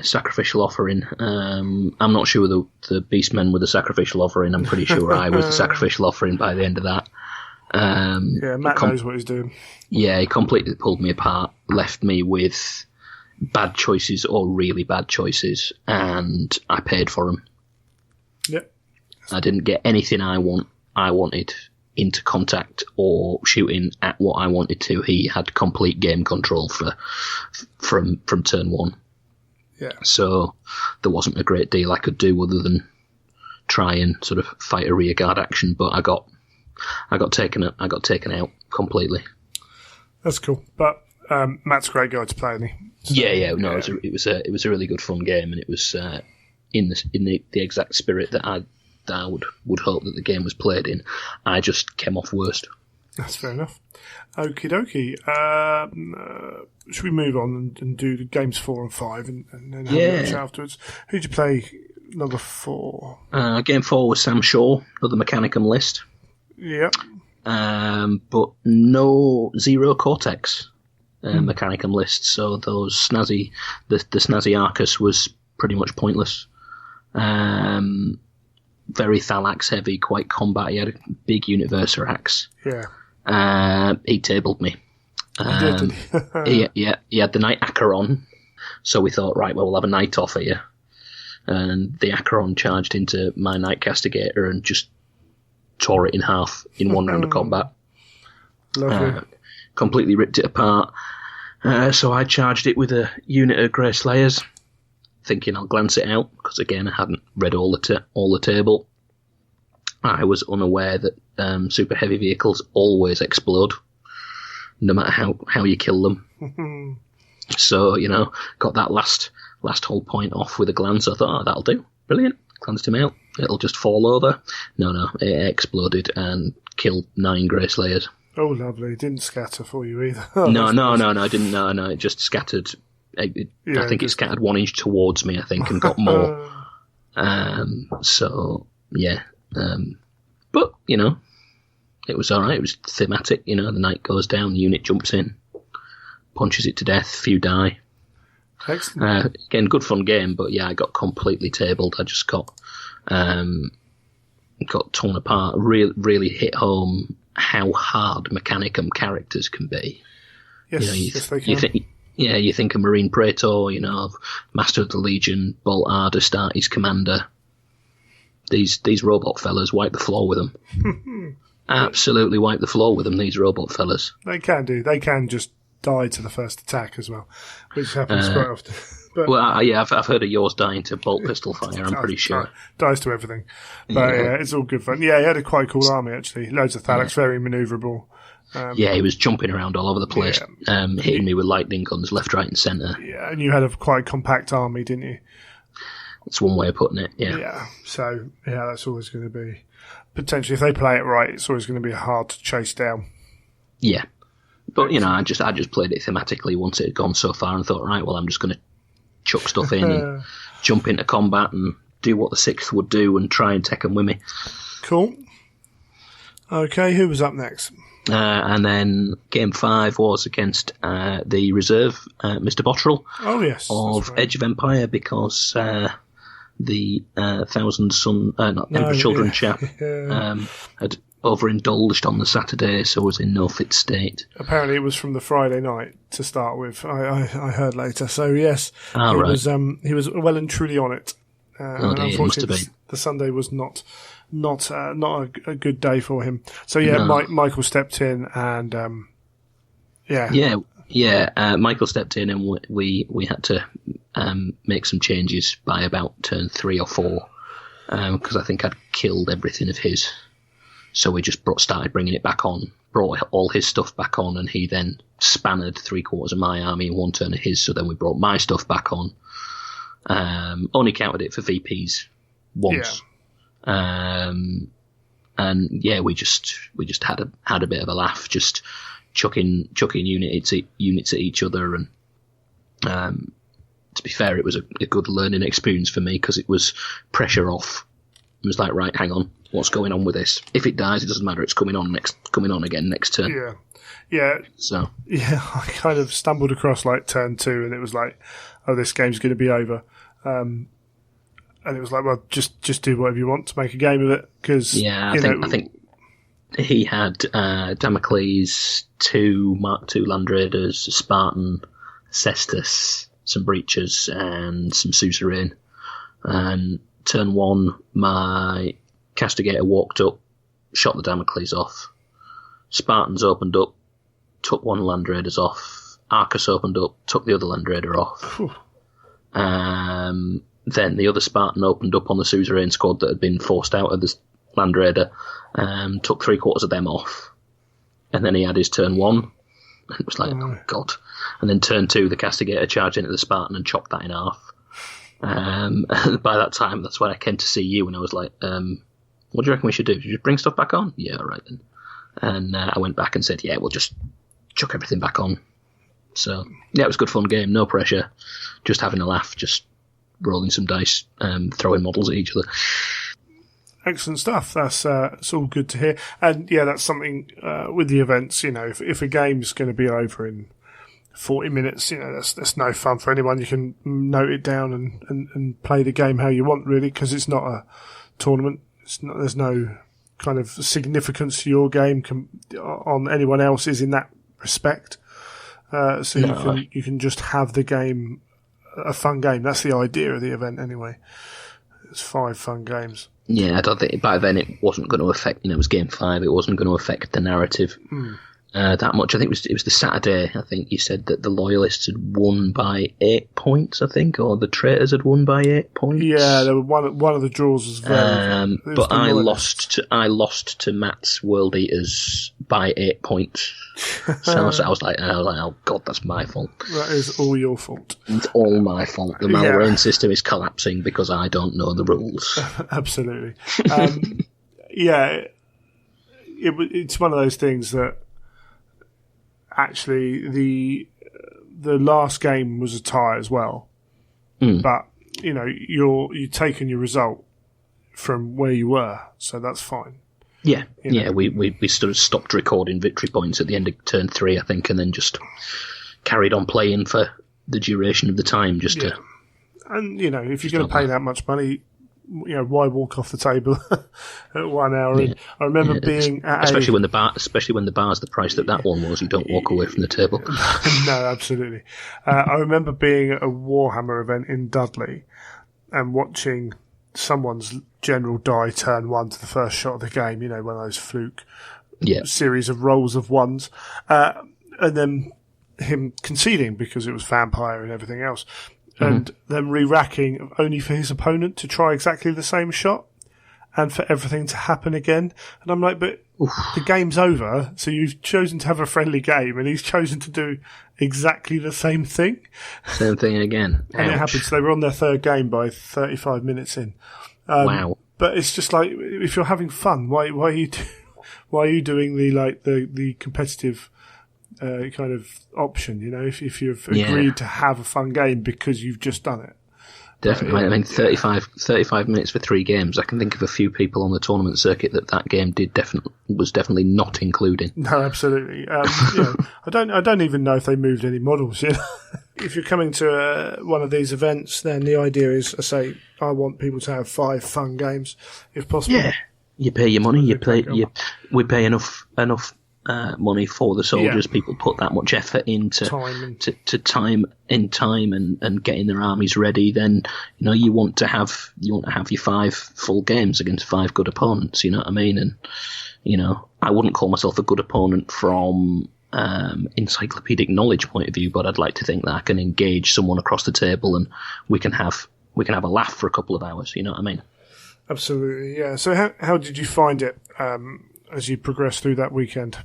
Sacrificial offering. I'm not sure the Beastmen were the sacrificial offering. I'm pretty sure I was the sacrificial offering by the end of that. Matt knows what he's doing. Yeah, he completely pulled me apart, left me with bad choices or really bad choices, and I paid for them. Yep. I didn't get anything I wanted into contact or shooting at what I wanted to. He had complete game control from turn 1. Yeah. So there wasn't a great deal I could do other than try and sort of fight a rearguard action, but I got taken out completely. That's cool. But Matt's a great guy to play, isn't he? So, it was a really good fun game, and it was in the exact spirit that I would hope that the game was played in. I just came off worst. That's fair enough. Okie dokie. Should we move on and do the games 4 and 5 and then have a match afterwards? Who'd you play number 4? Game 4 was Sam Shaw, another Mechanicum list. Yep. But no Zero Cortex Mechanicum list, so the snazzy Arcus was pretty much pointless. Very Thalax heavy, quite combat. He had a big Universer axe. Yeah. He tabled me. He had the Knight Acheron, so we thought, right, well, we'll have a Knight off here. And the Acheron charged into my Knight Castigator and just tore it in half in one round of combat. Lovely. Completely ripped it apart. So I charged it with a unit of Grey Slayers, thinking I'll glance it out, because again I hadn't read all the table. I was unaware that super heavy vehicles always explode, no matter how you kill them. So, got that last whole point off with a glance. I thought, that'll do. Brilliant. Glanced him out. It'll just fall over. No, it exploded and killed 9 Grey Slayers. Oh, lovely. It didn't scatter for you either. No, I didn't. No, it just scattered. I think it scattered 1 inch towards me, I think, and got more. But, it was alright. It was thematic. The knight goes down, the unit jumps in, punches it to death, few die. Excellent. Again, good fun game, but I got completely tabled. I just got torn apart. Really hit home how hard Mechanicum characters can be. Yes, they can. You think of Marine Praetor, Master of the Legion, Bolt Astartes Commander. These robot fellas wipe the floor with them. Absolutely wipe the floor with them, these robot fellas. They can do. They can just die to the first attack as well, which happens quite often. But, I've heard of yours dying to bolt pistol fire, I'm pretty sure. Dies to everything. But it's all good fun. Yeah, he had a quite cool army, actually. Loads of Thalax, very manoeuvrable. Yeah, he was jumping around all over the place, hitting me with lightning guns left, right, and centre. Yeah, and you had a quite compact army, didn't you? That's one way of putting it. Yeah. Yeah. So that's always going to be potentially, if they play it right, it's always going to be hard to chase down. Yeah, but I just played it thematically once it had gone so far, and thought, right, well, I'm just going to chuck stuff in and jump into combat and do what the 6th would do and try and take them with me. Cool. Okay, who was up next? And then game 5 was against the reserve, Mr. Bottrell. Oh, yes. Of Edge of Empire, because the Thousand Son, Emperor Children chap had overindulged on the Saturday, so was in no fit state. Apparently it was from the Friday night to start with, I heard later. So, yes, he was well and truly on it. Unfortunately, the Sunday was not a good day for him. So Michael stepped in and Michael stepped in and we had to make some changes by about turn 3 or 4 because I think I'd killed everything of his. So we just started bringing it back on, brought all his stuff back on, and he then spanned 3/4 of my army in one turn of his. So then we brought my stuff back on. Only counted it for VPs once. Yeah. We just had a bit of a laugh, just chucking units at each other, and to be fair, it was a good learning experience for me because it was pressure off. It was like, right, hang on, what's going on with this? If it dies, it doesn't matter. It's coming on again next turn. Yeah. So I kind of stumbled across like turn 2, and it was like, oh, this game's going to be over. And it was like, well, just do whatever you want to make a game of it. Because I think he had Damocles, 2 Mark II Land Raiders, a Spartan, Cestus, some Breaches, and some Suzerain. And turn 1, my Castigator walked up, shot the Damocles off. Spartans opened up, took 1 Land Raiders off. Arcus opened up, took the other Land Raider off. Then the other Spartan opened up on the Suzerain squad that had been forced out of the Land Raider, took 3/4 of them off. And then he had his turn 1, and it was like, oh God. And then turn 2, the Castigator charged into the Spartan and chopped that in half. And by that time, that's when I came to see you, and I was like, what do you reckon we should do? Should you bring stuff back on? Yeah, all right then. And I went back and said, yeah, we'll just chuck everything back on. So, yeah, it was a good fun game, no pressure, just having a laugh, just rolling some dice, throwing models at each other. Excellent stuff. That's it's all good to hear. And yeah, that's something with the events, if a game's going to be over in 40 minutes, that's no fun for anyone. You can note it down and play the game how you want, really, because it's not a tournament. There's no kind of significance to your game on anyone else's in that respect. You can just have the game, a fun game. That's the idea of the event anyway. It's 5 fun games. Yeah, I don't think by then it wasn't going to affect, it was game 5, it wasn't going to affect the narrative that much. I think it was the Saturday, I think you said that the Loyalists had won by 8 points, I think, or the Traitors had won by 8 points. Yeah, there were one of the draws was very... but I lost to Matt's World Eaters by 8 points. So I was like, oh God, that's my fault. That is all your fault. It's all my fault. The Malrain system is collapsing because I don't know the rules. Absolutely. It's one of those things that actually the last game was a tie as well. But you've taken your result from where you were, so that's fine. Yeah, we sort of stopped recording victory points at the end of turn 3, I think, and then just carried on playing for the duration of the time. And if you're going to pay that much money, why walk off the table at 1 hour? Yeah. I remember being at especially when the bar's the price that one was. You don't walk away from the table. No, absolutely. I remember being at a Warhammer event in Dudley and watching someone's general die turn 1 to the first shot of the game. One of those fluke series of rolls of 1s, and then him conceding because it was vampire and everything else. And then re-racking only for his opponent to try exactly the same shot. and for everything to happen again. And I'm like, but the game's over, so you've chosen to have a friendly game, and he's chosen to do exactly the same thing. Same thing again. And it happens. They were on their third game by 35 minutes in. Wow. But it's just like, if you're having fun, why are you doing the competitive kind of option? You know, if you've agreed to have a fun game because you've just done it. Definitely. I mean, 35 minutes for 3 games. I can think of a few people on the tournament circuit that game was definitely not including. No, absolutely. I don't even know if they moved any models. You know? If you're coming to one of these events, then the idea is, I want people to have 5 fun games, if possible. Yeah, you pay your money. We pay enough money for the soldiers. Yeah. People put that much effort into time and getting their armies ready. Then you want to have your 5 full games against 5 good opponents. You know what I mean? And I wouldn't call myself a good opponent from encyclopedic knowledge point of view, but I'd like to think that I can engage someone across the table and we can have a laugh for a couple of hours. You know what I mean? Absolutely. Yeah. So how did you find it as you progressed through that weekend?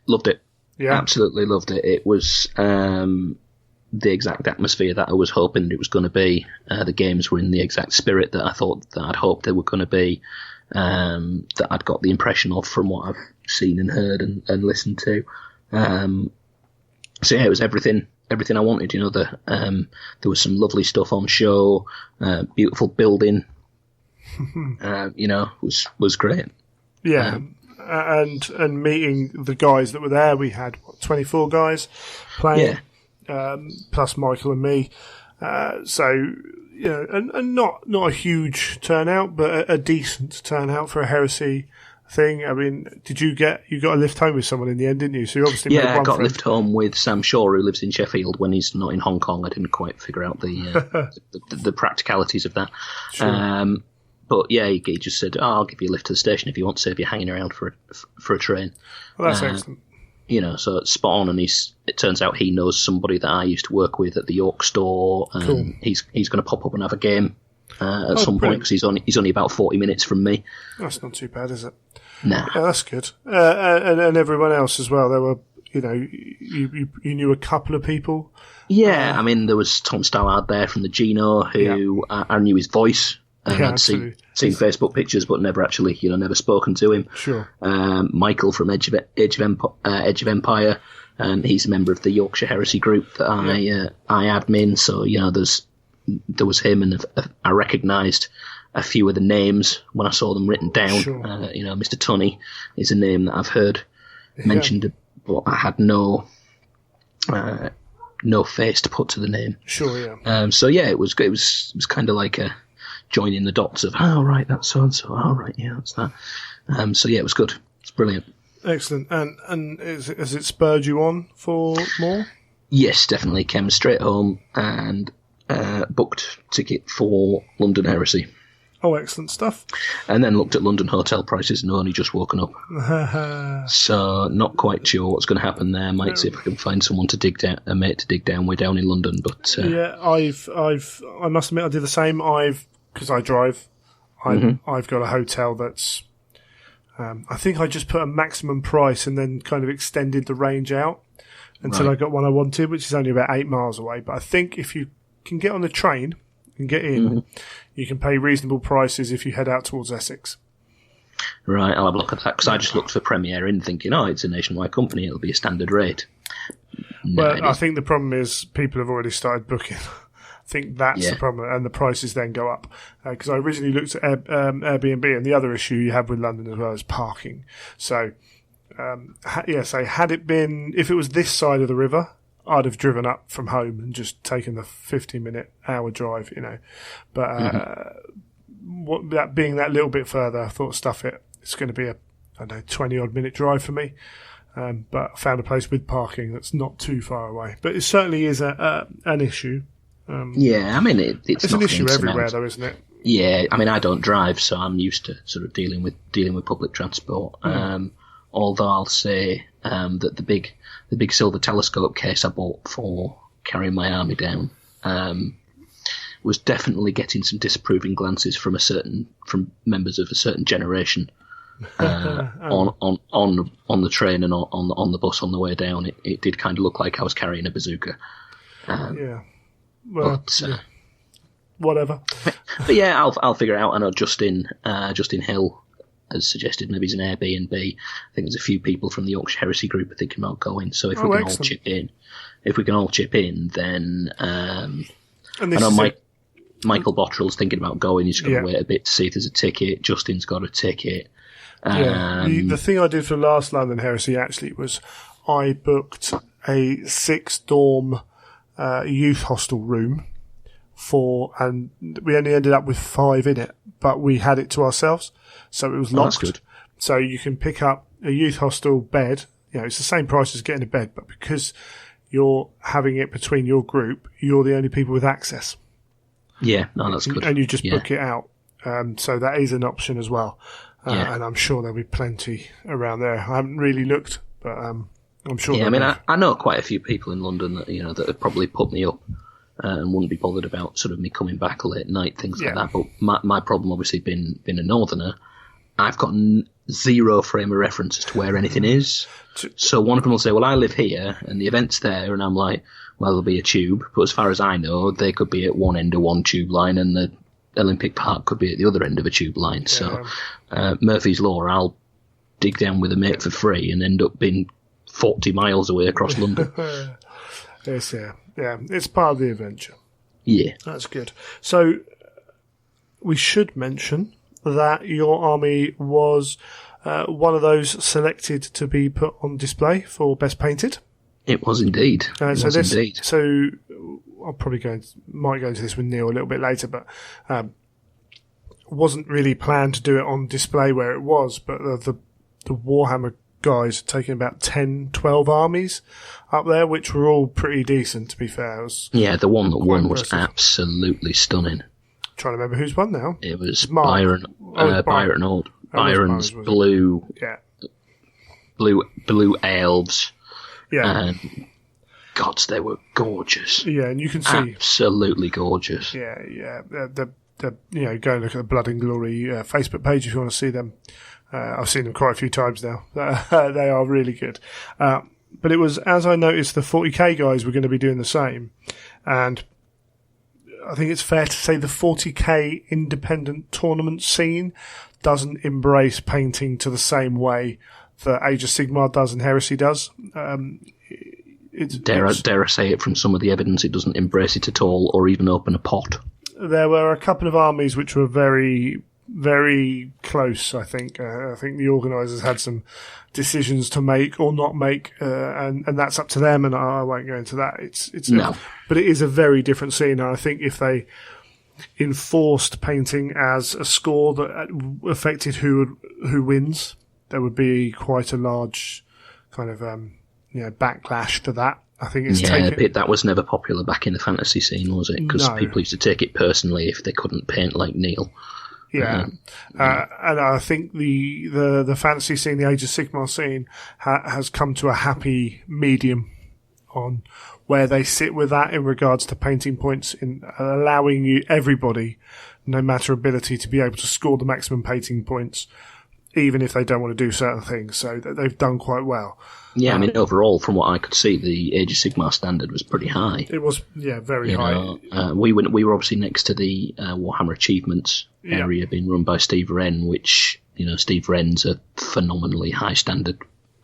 Loved it. Yeah. Absolutely loved it. It was the exact atmosphere that I was hoping it was going to be. The games were in the exact spirit that I thought that I'd hoped they were going to be. That I'd got the impression of from what I've seen and heard and listened to. So yeah, it was everything I wanted. There was some lovely stuff on show. Beautiful building. Was great. Yeah. And meeting the guys that were there, we had 24 guys playing, plus Michael and me. And not a huge turnout, but a decent turnout for a Heresy thing. I mean, you got a lift home with someone in the end, didn't you? So you obviously made one I got friend. Lift home with Sam Shaw, who lives in Sheffield when he's not in Hong Kong. I didn't quite figure out the practicalities of that. Sure. But yeah, he just said, "I'll give you a lift to the station if you want to, if you're hanging around for a train." Well, that's excellent. So it's spot on, and it turns out he knows somebody that I used to work with at the York store, and cool. he's going to pop up and have a game at some point because he's only about 40 minutes from me. That's not too bad, is it? No. Yeah, that's good. And everyone else as well. There were, you knew a couple of people. Yeah, I mean, there was Tom Stallard there from the Geno, who I knew his voice. I'd seen Facebook pictures, but never actually, never spoken to him. Sure. Michael from Edge of Empire, he's a member of the Yorkshire Heresy group that I admin. So there was him, and I recognised a few of the names when I saw them written down. Sure. Mr. Tunney is a name that I've heard mentioned, but I had no face to put to the name. Sure. Yeah. So yeah, it was kind of like a joining the dots of, oh, right, that's so-and-so. Oh, right, yeah, that's that. So, yeah, it was good. It's brilliant. Excellent. And has it spurred you on for more? Yes, definitely. Came straight home and booked ticket for London Heresy. Oh, excellent stuff. And then looked at London hotel prices and only just woken up. So, not quite sure what's going to happen there. Might see if I can find someone to dig down, a mate to dig down. We're down in London, but... Yeah, I must admit I did the same. Because I drive, I've got a hotel that's... I think I just put a maximum price and then kind of extended the range out until I got one I wanted, which is only about 8 miles away. But I think if you can get on the train and get in, you can pay reasonable prices if you head out towards Essex. Right, I'll have a look at that, because I just looked for Premier Inn thinking, it's a nationwide company, it'll be a standard rate. No, I think the problem is people have already started booking. I think that's the problem, and the prices then go up. Because I originally looked at Airbnb, and the other issue you have with London as well is parking. So, had it been, if it was this side of the river, I'd have driven up from home and just taken the 15-minute hour drive, But that being that little bit further, I thought, stuff it. It's going to be a 20-odd minute drive for me. But I found a place with parking that's not too far away. But it certainly is an issue. I mean, it's an issue everywhere, though, isn't it? Yeah, I mean, I don't drive, so I'm used to sort of dealing with public transport. Although I'll say that the big silver telescope case I bought for carrying my army down, was definitely getting some disapproving glances from members of a certain generation on the train and on the bus on the way down. It did kind of look like I was carrying a bazooka. Whatever. But yeah, I'll figure it out. I know Justin Hill has suggested maybe it's an Airbnb. I think there's a few people from the Yorkshire Heresy group are thinking about going. So if we can all chip in, then I know Michael Bottrell's thinking about going. He's going to wait a bit to see if there's a ticket. Justin's got a ticket. The thing I did for last London Heresy actually was I booked a 6-dorm youth hostel room and we only ended up with 5 in it, but we had it to ourselves, so it was locked. That's good. So you can pick up a youth hostel bed. It's the same price as getting a bed, but because you're having it between your group, you're the only people with access. Yeah, no, that's good. And you just book it out. So that is an option as well. And I'm sure there'll be plenty around there. I haven't really looked, but I'm sure. Yeah, I mean, I know quite a few people in London that that have probably put me up and wouldn't be bothered about sort of me coming back late night, things like that. But my problem, obviously, being a northerner, I've got zero frame of reference as to where anything is. So one of them will say, "Well, I live here, and the event's there," and I'm like, "Well, there'll be a tube." But as far as I know, they could be at one end of one tube line, and the Olympic Park could be at the other end of a tube line. So Murphy's Law, I'll dig down with a mate for free and end up being 40 miles away across London. Yes, it's part of the adventure. Yeah. That's good. So we should mention that your army was one of those selected to be put on display for Best Painted. It was indeed. So I'll probably might go into this with Neil a little bit later, but wasn't really planned to do it on display where it was, but the Warhammer guys had taken about 10, 12 armies up there, which were all pretty decent, to be fair. The one that won was absolutely stunning. I'm trying to remember who's won now. It was Byron Old. Byron's blue elves. Yeah. And gods, they were gorgeous. Yeah, and you can see absolutely gorgeous. Yeah. The go and look at the Blood and Glory Facebook page if you want to see them. I've seen them quite a few times now. They are really good. But it was, as I noticed, the 40k guys were going to be doing the same, and I think it's fair to say the 40k independent tournament scene doesn't embrace painting to the same way that Age of Sigmar does and Heresy does. Dare I say it, from some of the evidence, it doesn't embrace it at all, or even open a pot. There were a couple of armies which were very, very close, I think. I think the organisers had some decisions to make or not make, and that's up to them, and I won't go into that. But it is a very different scene, and I think if they enforced painting as a score that affected who wins, there would be quite a large kind of backlash to that. I think it's that was never popular back in the fantasy scene, was it? Because people used to take it personally if they couldn't paint like Neil. Yeah, and I think the fantasy scene, the Age of Sigmar scene, has come to a happy medium on where they sit with that in regards to painting points, in allowing everybody, no matter ability, to be able to score the maximum painting points, even if they don't want to do certain things. So they've done quite well. Yeah, I mean, overall, from what I could see, the Age of Sigmar standard was pretty high. It was, very high. We were obviously next to the Warhammer Achievements area being run by Steve Wren, which, Steve Wren's a phenomenally high standard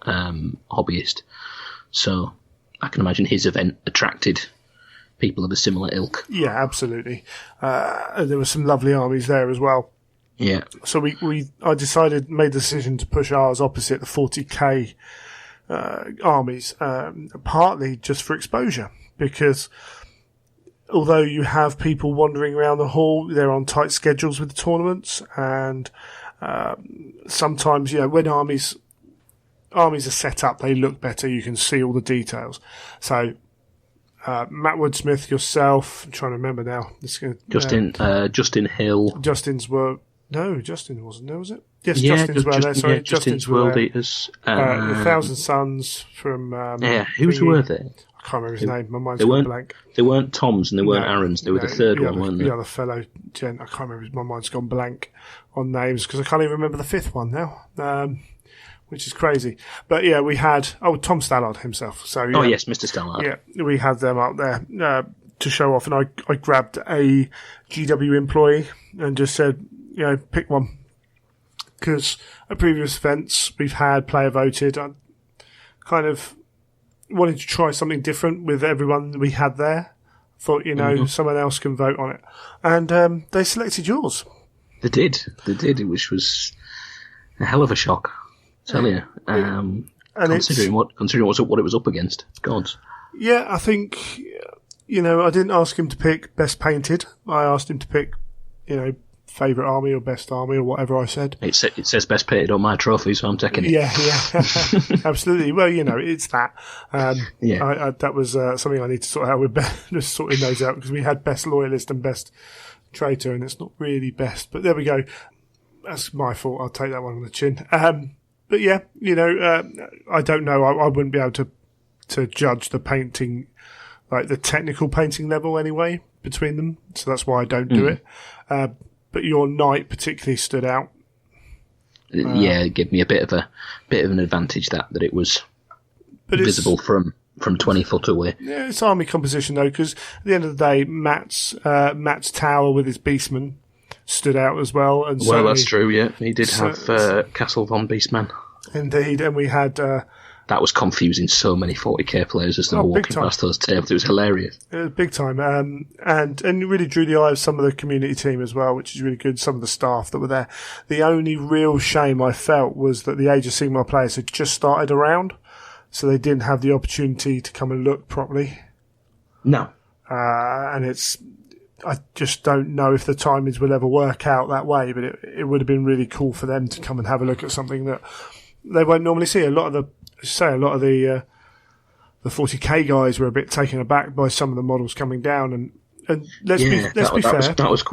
hobbyist. So I can imagine his event attracted people of a similar ilk. Yeah, absolutely. There were some lovely armies there as well. Yeah. So made the decision to push ours opposite the 40k armies, partly just for exposure, because although you have people wandering around the hall, they're on tight schedules with the tournaments, and sometimes, when armies are set up, they look better. You can see all the details. So Matt Woodsmith, yourself, I'm trying to remember now. Justin Hill. Justin wasn't there, was it? Yes, Justin's were there. Sorry, Justin's World Eaters. The Thousand Suns from. Who's were there? I can't remember his name. My mind's they gone blank. They weren't Tom's and they weren't Aaron's. They were the third one, weren't they? The other fellow gent. I can't remember. My mind's gone blank on names because I can't even remember the fifth one now. Which is crazy. But yeah, we had Tom Stallard himself. So yeah, oh yes, Mr. Stallard. Yeah, we had them up there to show off, and I grabbed a GW employee and just said, pick one. Because at previous events we've had player voted. I kind of wanted to try something different with everyone we had there. Thought, someone else can vote on it. And they selected yours. They did, which was a hell of a shock. Tell you, considering what it was up against. God. Yeah, I think I didn't ask him to pick best painted. I asked him to pick, favourite army or best army or whatever I said. It says best painted on my trophy, so I'm taking it. Yeah, absolutely. Well, it's that. That was something I need to sort out with Ben, just sorting those out because we had best loyalist and best traitor, and it's not really best. But there we go. That's my fault. I'll take that one on the chin. But yeah, I don't know. I wouldn't be able to judge the painting, like the technical painting level anyway, between them. So that's why I don't do it. But your knight particularly stood out. It gave me a bit of an advantage that it was visible from 20 foot away. Yeah, it's army composition though, because at the end of the day, Matt's tower with his beastmen stood out as well. And well, that's true. Yeah, he did have Castle von Beastman. Indeed, and we had. That was confusing so many 40k players as they were walking past those tables. It was hilarious. It was big time, and it really drew the eye of some of the community team as well, which is really good. Some of the staff that were there. The only real shame I felt was that the Age of Sigmar players had just started a round, so they didn't have the opportunity to come and look properly. No, and I just don't know if the timings will ever work out that way, but it would have been really cool for them to come and have a look at something that they won't normally see. A lot of the 40k guys were a bit taken aback by some of the models coming down, and let's be fair. That was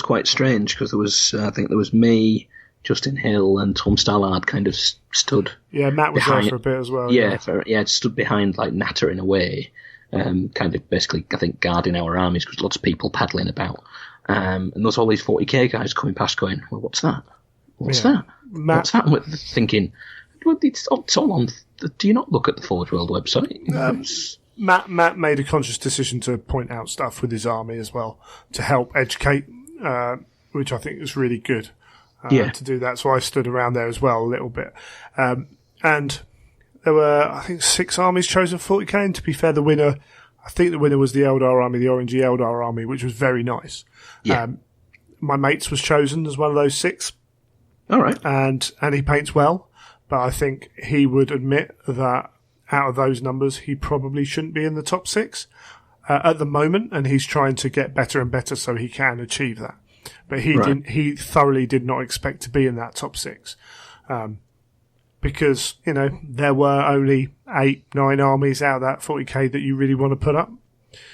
quite strange because I think there was me, Justin Hill, and Tom Stallard kind of stood. Yeah, Matt was there for a bit as well. Stood behind like Natter in a way, kind of basically I think guarding our armies because lots of people paddling about, and there's all these 40k guys coming past going, well, what's that? What's that? What's that? We're thinking, well, it's all on. Do you not look at the Forge World website? Matt made a conscious decision to point out stuff with his army as well to help educate, which I think is really good to do that. So I stood around there as well a little bit. And there were, I think, 6 armies chosen for 40k. And to be fair, I think the winner was the Eldar army, the Orangey Eldar army, which was very nice. Yeah. My mate's was chosen as one of those 6. All right. And he paints well. But I think he would admit that out of those numbers, he probably shouldn't be in the top 6 at the moment, and he's trying to get better and better so he can achieve that. But he thoroughly did not expect to be in that top 6 because there were only 8-9 armies out of that 40k that you really want to put up.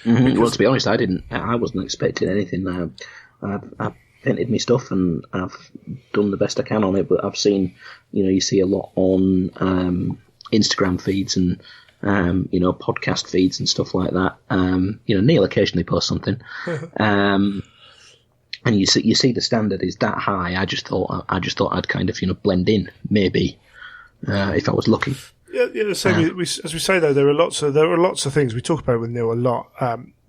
Mm-hmm. Well, to be honest, I wasn't expecting anything. I painted my stuff and I've done the best I can on it, but I've seen, you see a lot on Instagram feeds and podcast feeds and stuff like that. Neil occasionally posts something, and you see the standard is that high. I just thought I'd kind of blend in maybe if I was lucky. Yeah. So as we say though, there are lots of things we talk about with Neil a lot.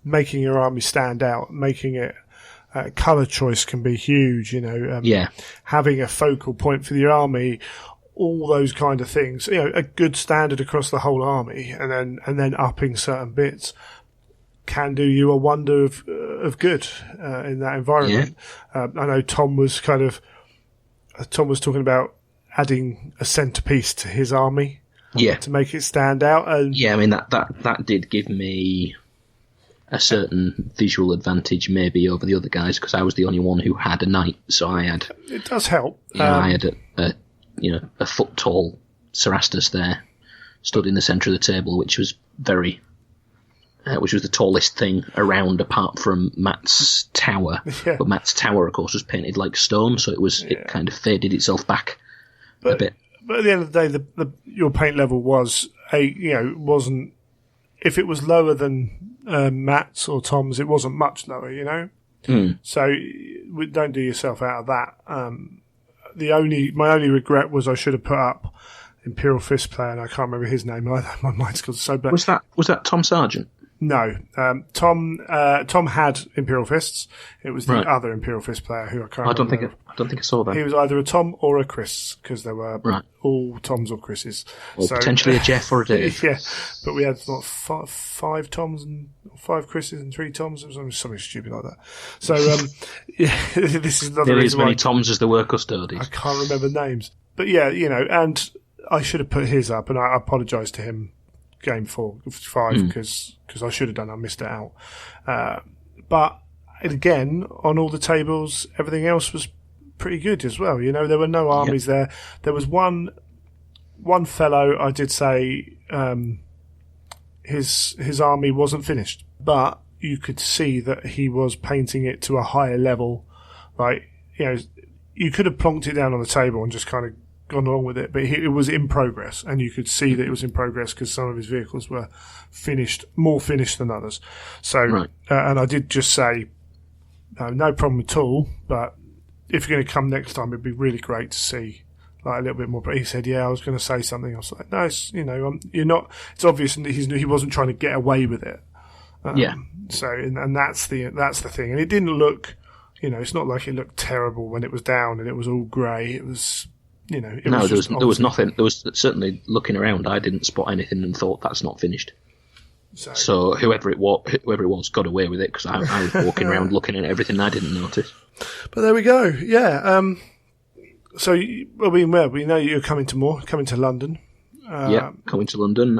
Making your army stand out, making it. Colour choice can be huge, having a focal point for your army, all those kind of things. A good standard across the whole army, and then upping certain bits can do you a wonder of good in that environment. Yeah. I know Tom was talking about adding a centerpiece to his army, to make it stand out. And I mean that did give me a certain visual advantage maybe over the other guys because I was the only one who had a knight, so I had. It does help. I had a foot tall Cerastus there, stood in the centre of the table, which was which was the tallest thing around apart from Matt's tower. Yeah. But Matt's tower, of course, was painted like stone, so it kind of faded itself back a bit. But at the end of the day, your paint level was wasn't if it was lower than Matt's or Tom's, it wasn't much lower, you know. So don't do yourself out of that. My only regret was I should have put up Imperial Fist player, and I can't remember his name either. My mind's gone so bad. Was that Tom Sargent? No, Tom had Imperial Fists. It was the other Imperial Fist player who I can't. I don't think I saw that. He was either a Tom or a Chris, because there were all Toms or Chris's. Or potentially a Jeff or a Dave. Yeah, but we had five Toms and 5 Chris's and 3 Toms. It was something stupid like that. So this is another. There is many Toms as there were custodians. I can't remember names, but yeah, and I should have put his up, and I apologise to him. Game 5 because I should have done. I missed it out. But again, on all the tables, everything else was pretty good as well. You know, there were no armies there. There was one fellow. I did say his army wasn't finished, but you could see that he was painting it to a higher level. Like, you know, you could have plonked it down on the table and just kind of gone along with it, but it was in progress, and you could see that it was in progress because some of his vehicles were more finished than others. So, and I did just say, no problem at all, but if you're going to come next time, it'd be really great to see like a little bit more. But he said, yeah, I was going to say something. I was like, no, you're not. It's obvious that he wasn't trying to get away with it. So, and that's the thing. And it didn't look, it's not like it looked terrible when it was down and it was all grey. It was. There was nothing. There was certainly, looking around, I didn't spot anything and thought that's not finished. So whoever it was got away with it, because I was walking around looking at everything I didn't notice. But there we go. Yeah. So we know you're coming to London. Coming to London.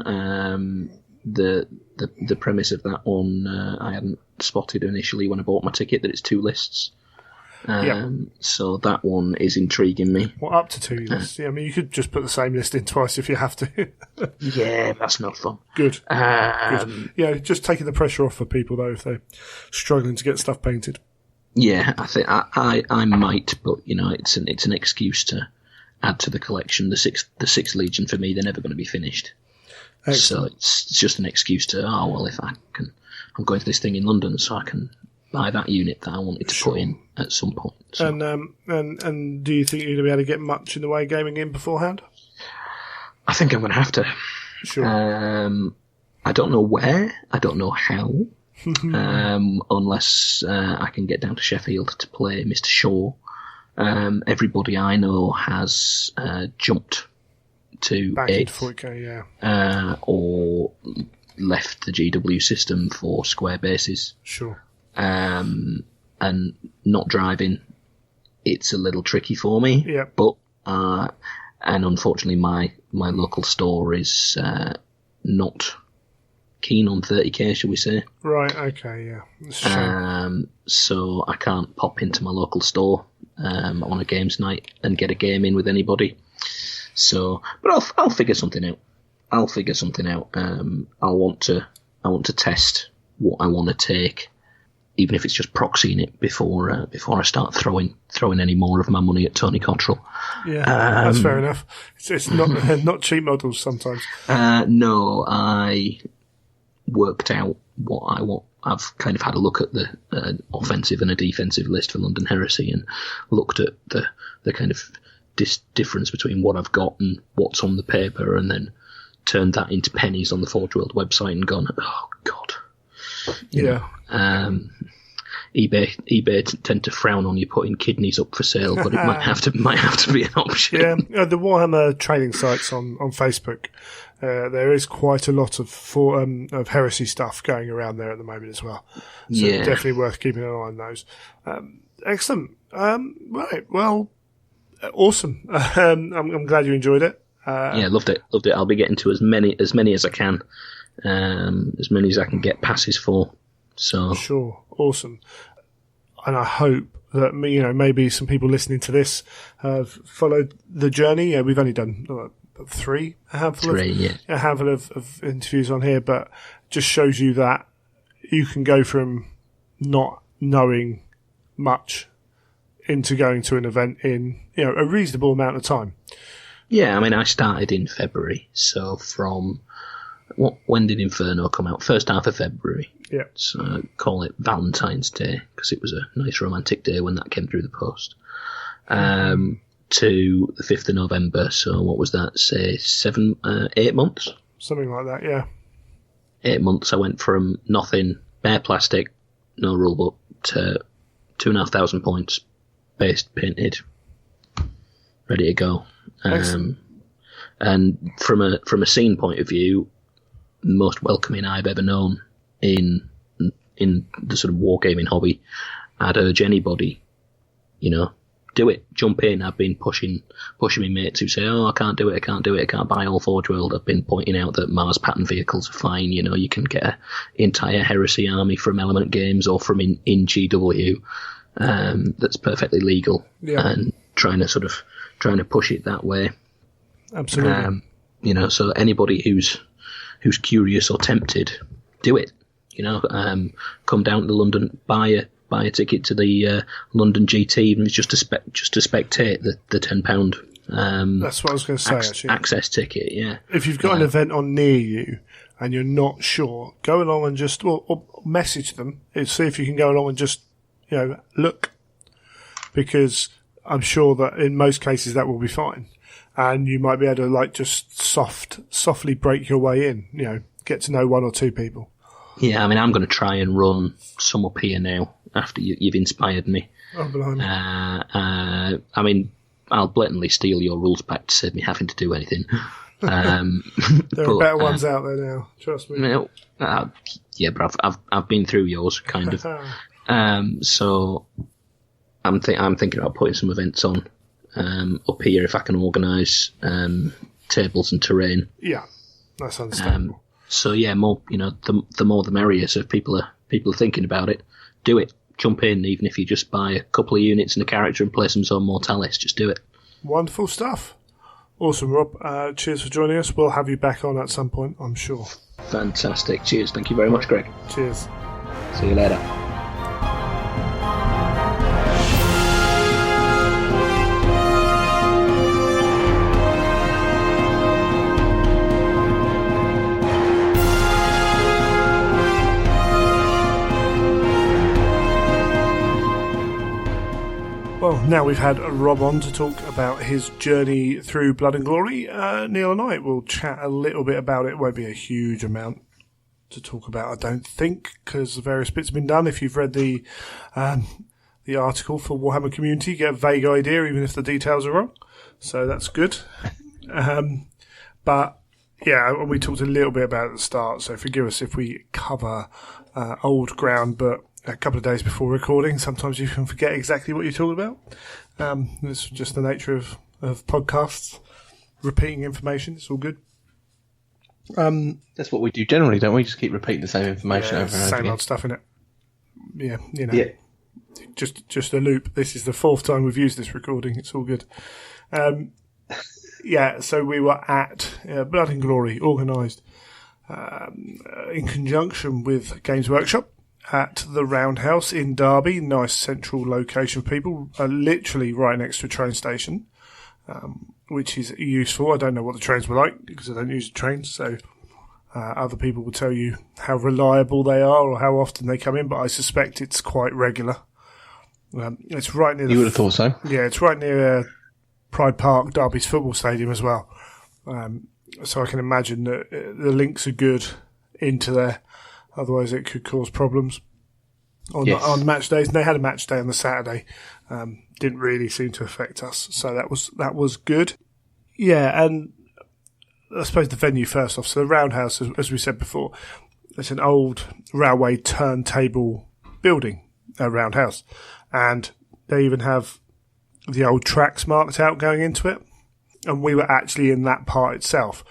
The premise of that one I hadn't spotted initially when I bought my ticket, that it's 2 lists. So that one is intriguing me. Well, up to 2 lists. I mean, you could just put the same list in twice if you have to. Yeah, that's not fun. Good. Good. Yeah, just taking the pressure off for people though if they're struggling to get stuff painted. Yeah, I think I might, but it's an excuse to add to the collection. The sixth Legion for me, they're never going to be finished. Excellent. So it's just an excuse to if I'm going to this thing in London, so I can buy that unit that I wanted to put in at some point. So. And do you think you're going to be able to get much in the way of gaming in beforehand? I think I'm going to have to. Sure. I don't know where. I don't know how. Unless I can get down to Sheffield to play Mr. Shaw. Everybody I know has jumped to back 8th, into 40k, yeah. Or left the GW system for square bases. Sure. And not driving, it's a little tricky for me. Yeah. But and unfortunately, my local store is not keen on 30k, shall we say? Right. Okay. Yeah. That's a shame. So I can't pop into my local store on a games night and get a game in with anybody. So, but I'll figure something out. I want to test what I want to take, even if it's just proxying it before I start throwing any more of my money at Tony Cottrell. Yeah, that's fair enough. It's not cheap models sometimes. No, I worked out what I want. I've kind of had a look at the offensive and a defensive list for London Heresy and looked at the kind of difference between what I've got and what's on the paper, and then turned that into pennies on the Forge World website and gone, oh God. You know, eBay tend to frown on you putting kidneys up for sale, but it might have to be an option. Yeah, the Warhammer trading sites on Facebook, there is quite a lot of Heresy stuff going around there at the moment as well. So definitely worth keeping an eye on those. Excellent. Right, well, awesome. I'm glad you enjoyed it. Loved it. I'll be getting to as many as I can, as many as I can get passes for. So sure, awesome. And I hope that maybe some people listening to this have followed the journey. Yeah, we've only done a handful of interviews on here, but just shows you that you can go from not knowing much into going to an event in a reasonable amount of time. Yeah, I mean, I started in February, so from when did Inferno come out? First half of February. Yeah. So call it Valentine's Day, because it was a nice romantic day when that came through the post. To the 5th of November. So what was that? Say 8 months? Something like that, yeah. 8 months. I went from nothing, bare plastic, no rulebook, to 2,500 points, based, painted, ready to go. And from a scene point of view, the most welcoming I've ever known in the sort of wargaming hobby. I'd urge anybody, do it, jump in. I've been pushing my mates who say, I can't do it, I can't buy all Forge World. I've been pointing out that Mars pattern vehicles are fine. You can get an entire Heresy army from Element Games or from in GW that's perfectly legal, and trying to push it that way. Absolutely. So anybody who's curious or tempted, do it. Come down to London, buy a ticket to the London GT, even if it's just to spectate the £10. That's what I was going to say. Actually, access ticket. Yeah. If you've got an event on near you and you're not sure, go along and just or message them and see if you can go along and just look, because I'm sure that in most cases that will be fine, and you might be able to just softly break your way in. Get to know one or two people. Yeah, I mean, I'm going to try and run some up here now after you've inspired me. Oh, blimey. I mean, I'll blatantly steal your rules pack to save me having to do anything. There are better ones out there now, trust me. Yeah, but I've been through yours, kind of. So I'm thinking about putting some events on up here if I can organise tables and terrain. Yeah, that's understandable. So yeah, more the more the merrier. So if people are thinking about it, do it. Jump in, even if you just buy a couple of units and a character and play some Zone Mortalis. Just do it. Wonderful stuff. Awesome, Rob. Cheers for joining us. We'll have you back on at some point, I'm sure. Fantastic. Cheers. Thank you very much, Greg. Cheers. See you later. Well, now we've had Rob on to talk about his journey through Blood and Glory. Neil and I will chat a little bit about it. It won't be a huge amount to talk about, I don't think, because the various bits have been done. If you've read the article for Warhammer Community, you get a vague idea, even if the details are wrong. So that's good. But yeah, we talked a little bit about it at the start, so forgive us if we cover old ground, but a couple of days before recording, sometimes you can forget exactly what you're talking about. It's just the nature of podcasts, repeating information. It's all good. That's what we do generally, don't we? Just keep repeating the same information over and over same again. old stuff in it. Yeah, Yeah. Just a loop. This is the 4th time we've used this recording. It's all good. So we were at Blood and Glory, organised in conjunction with Games Workshop at the Roundhouse in Derby. Nice central location for people, literally right next to a train station, which is useful. I don't know what the trains were like because I don't use the trains, so other people will tell you how reliable they are or how often they come in, but I suspect it's quite regular. It's right near. You would have thought so. Yeah, it's right near Pride Park, Derby's football stadium as well. So I can imagine that the links are good into there. Otherwise, it could cause problems on match days. And they had a match day on the Saturday. Didn't really seem to affect us, so that was good. Yeah, and I suppose the venue first off. So the Roundhouse, as we said before, it's an old railway turntable building, a roundhouse, and they even have the old tracks marked out going into it. And we were actually in that part itself.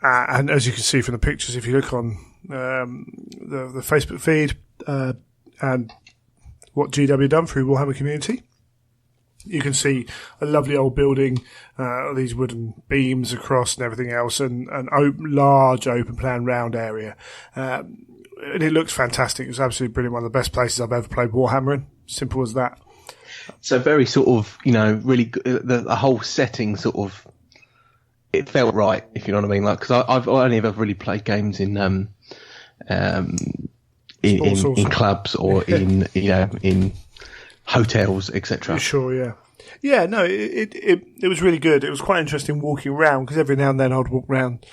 And as you can see from the pictures, if you look on the Facebook feed and what GW done through Warhammer Community, you can see a lovely old building, these wooden beams across and everything else, and an large open plan round area. And it looks fantastic. It was absolutely brilliant. One of the best places I've ever played Warhammer in. Simple as that. So very sort of, really good, the whole setting sort of it felt right, if you know what I mean. Like, because I've only ever really played games in clubs or in hotels, etc. Sure, yeah. Yeah, no, it was really good. It was quite interesting walking around, because every now and then I'd walk around,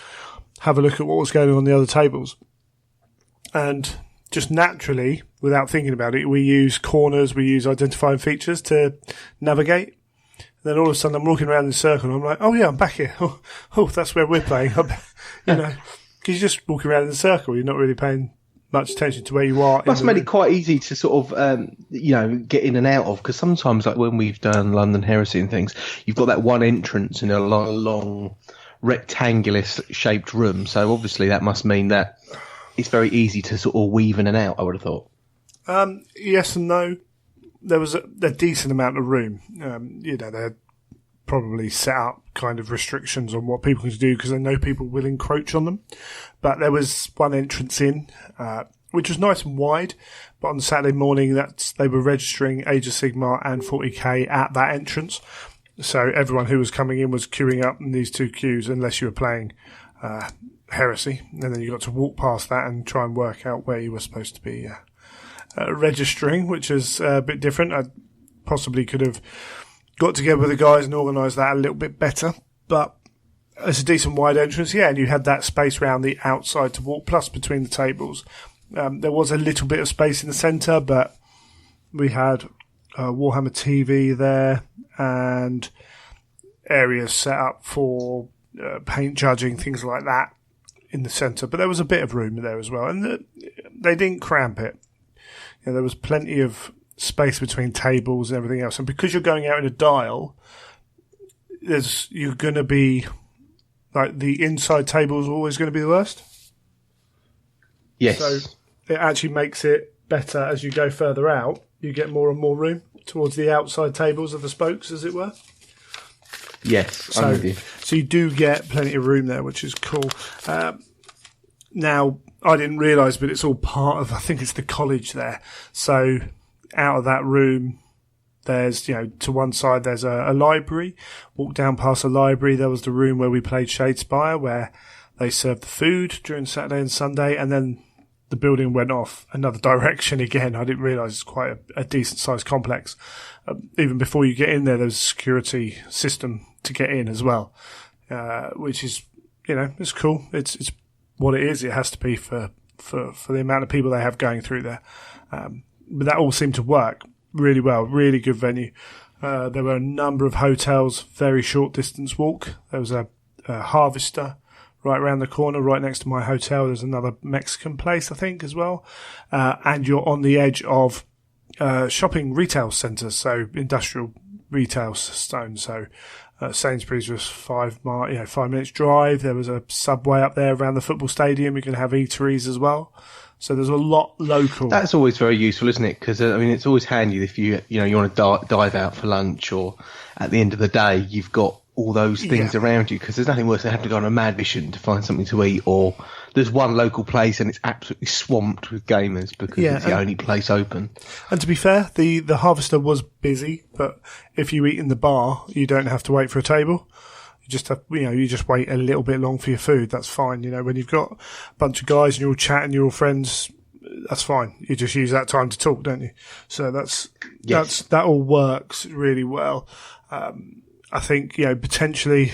have a look at what was going on the other tables. And just naturally, without thinking about it, we use corners, we use identifying features to navigate. And then all of a sudden I'm walking around in a circle and I'm like, oh yeah, I'm back here. Oh, that's where we're playing. Because you're just walking around in a circle. You're not really paying much attention to where you are. That's made it quite easy to sort of, get in and out of, because sometimes, like when we've done London Heresy and things, you've got that one entrance in a long rectangular shaped room. So obviously that must mean that it's very easy to sort of weave in and out, I would have thought. Yes and no. There was a decent amount of room. They had probably set up kind of restrictions on what people can do, because they know people will encroach on them. But there was one entrance in, which was nice and wide. But on Saturday morning, they were registering Age of Sigmar and 40k at that entrance. So everyone who was coming in was queuing up in these two queues, unless you were playing Heresy. And then you got to walk past that and try and work out where you were supposed to be registering, which is a bit different. I possibly could have got together with the guys and organised that a little bit better, but it's a decent wide entrance, yeah, and you had that space round the outside to walk, plus between the tables. There was a little bit of space in the centre, but we had Warhammer TV there and areas set up for paint judging, things like that in the centre, but there was a bit of room there as well, and they didn't cramp it. There was plenty of space between tables and everything else. And because you're going out in a dial, you're going to be, like, the inside table is always going to be the worst. Yes. So it actually makes it better as you go further out. You get more and more room towards the outside tables of the spokes, as it were. Yes, I'm with you. So you do get plenty of room there, which is cool. Now, I didn't realise, but it's all part of, I think it's the college there. So out of that room, there's, to one side there's a library. Walk down past the library, there was the room where we played Shadespire, where they served the food during Saturday and Sunday, and then the building went off another direction again. I didn't realise it's quite a decent-sized complex. Even before you get in there, there's a security system to get in as well, which is, it's cool. It's what it is. It has to be for the amount of people they have going through there. But that all seemed to work really well. Really good venue. There were a number of hotels, very short distance walk. There was a Harvester right around the corner, right next to my hotel. There's another Mexican place, I think, as well. And you're on the edge of shopping retail centres, so industrial retail zone. So Sainsbury's was 5 minutes drive. There was a Subway up there around the football stadium. You can have eateries as well. So there's a lot local. That's always very useful, isn't it? Because it's always handy if you want to dive out for lunch, or at the end of the day you've got all those things around you. Because there's nothing worse than having to go on a mad mission to find something to eat, or there's one local place and it's absolutely swamped with gamers because it's the only place open. And to be fair, the Harvester was busy, but if you eat in the bar, you don't have to wait for a table. You just have, you just wait a little bit long for your food. That's fine. When you've got a bunch of guys and you're all chatting, you're all friends, that's fine. You just use that time to talk, don't you? So that all works really well. I think, potentially,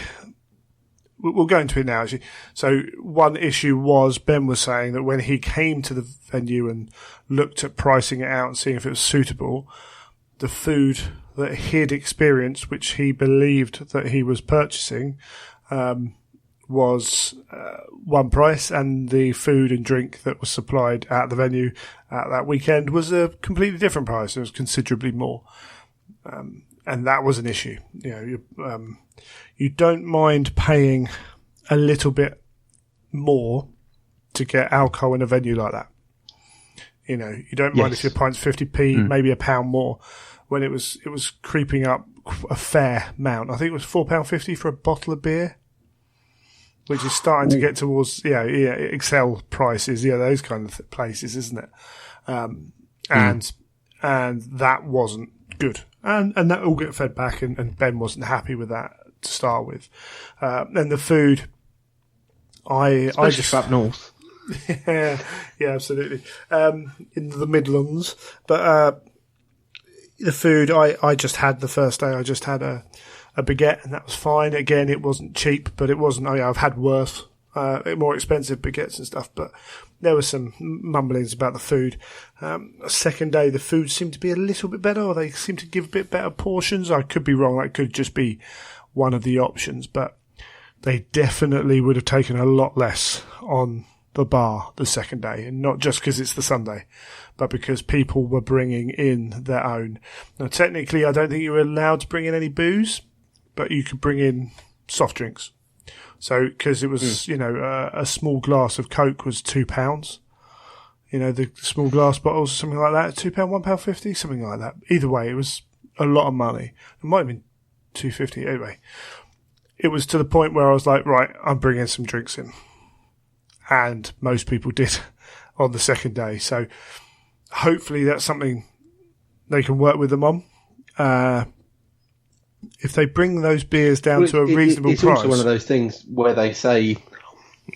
we'll go into it now, actually. So one issue was, Ben was saying that when he came to the venue and looked at pricing it out and seeing if it was suitable, the food that he'd experienced, which he believed that he was purchasing, was one price, and the food and drink that was supplied at the venue at that weekend was a completely different price. It was considerably more. And that was an issue. You don't mind paying a little bit more to get alcohol in a venue like that. You don't mind if your pint's 50p, maybe a pound more. When it was creeping up a fair amount. I think it was £4.50 for a bottle of beer, which is starting to get towards Excel prices, those kind of places, isn't it? And that wasn't good. And that all got fed back, and Ben wasn't happy with that to start with. And the food, I just up north. yeah, absolutely. In the Midlands, but the food I just had the first day. I just had a baguette, and that was fine. Again, it wasn't cheap, but it wasn't. I've had worse, more expensive baguettes and stuff, but there were some mumblings about the food. Second day, the food seemed to be a little bit better, or they seemed to give a bit better portions. I could be wrong. That could just be one of the options, but they definitely would have taken a lot less on the bar the second day, and not just because it's the Sunday, but because people were bringing in their own. Now, technically, I don't think you were allowed to bring in any booze, but you could bring in soft drinks. So, because it was, a small glass of Coke was £2. The small glass bottles, something like that, £2, £1.50, something like that. Either way, it was a lot of money. It might have been £2.50 anyway. It was to the point where I was like, right, I'm bringing some drinks in. And most people did on the second day. So hopefully that's something they can work with them on. If they bring those beers down to a reasonable price. It's also one of those things where they say,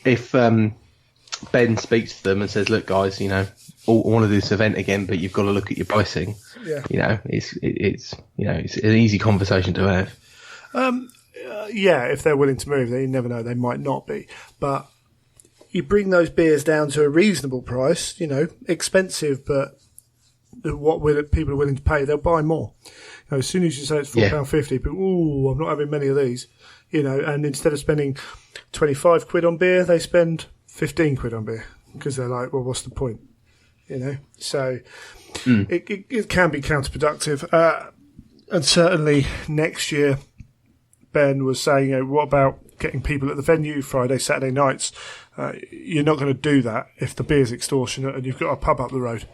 if Ben speaks to them and says, look, guys, I want to do this event again, but you've got to look at your pricing. Yeah. It's an easy conversation to have. If they're willing to move, you never know, they might not be. But you bring those beers down to a reasonable price, expensive, but what people are willing to pay, they'll buy more. As soon as you say it's £4.50, people, I'm not having many of these, and instead of spending 25 quid on beer, they spend 15 quid on beer because they're like, well, what's the point? So it can be counterproductive. And certainly next year, Ben was saying, what about getting people at the venue Friday, Saturday nights? You're not going to do that if the beer's extortionate and you've got a pub up the road.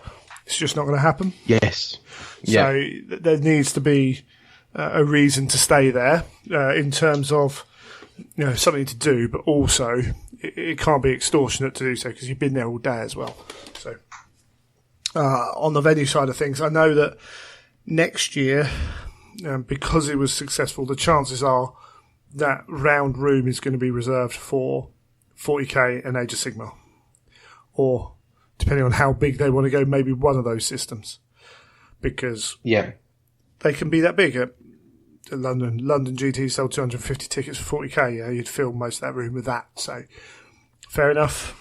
It's just not going to happen. Yes. So there needs to be a reason to stay there in terms of something to do, but also it can't be extortionate to do so because you've been there all day as well. So on the venue side of things, I know that next year, because it was successful, the chances are that round room is going to be reserved for 40k and Age of Sigmar, or depending on how big they want to go, maybe one of those systems, because they can be that big. At London GT sold 250 tickets for 40k. Yeah, you'd fill most of that room with that. So fair enough.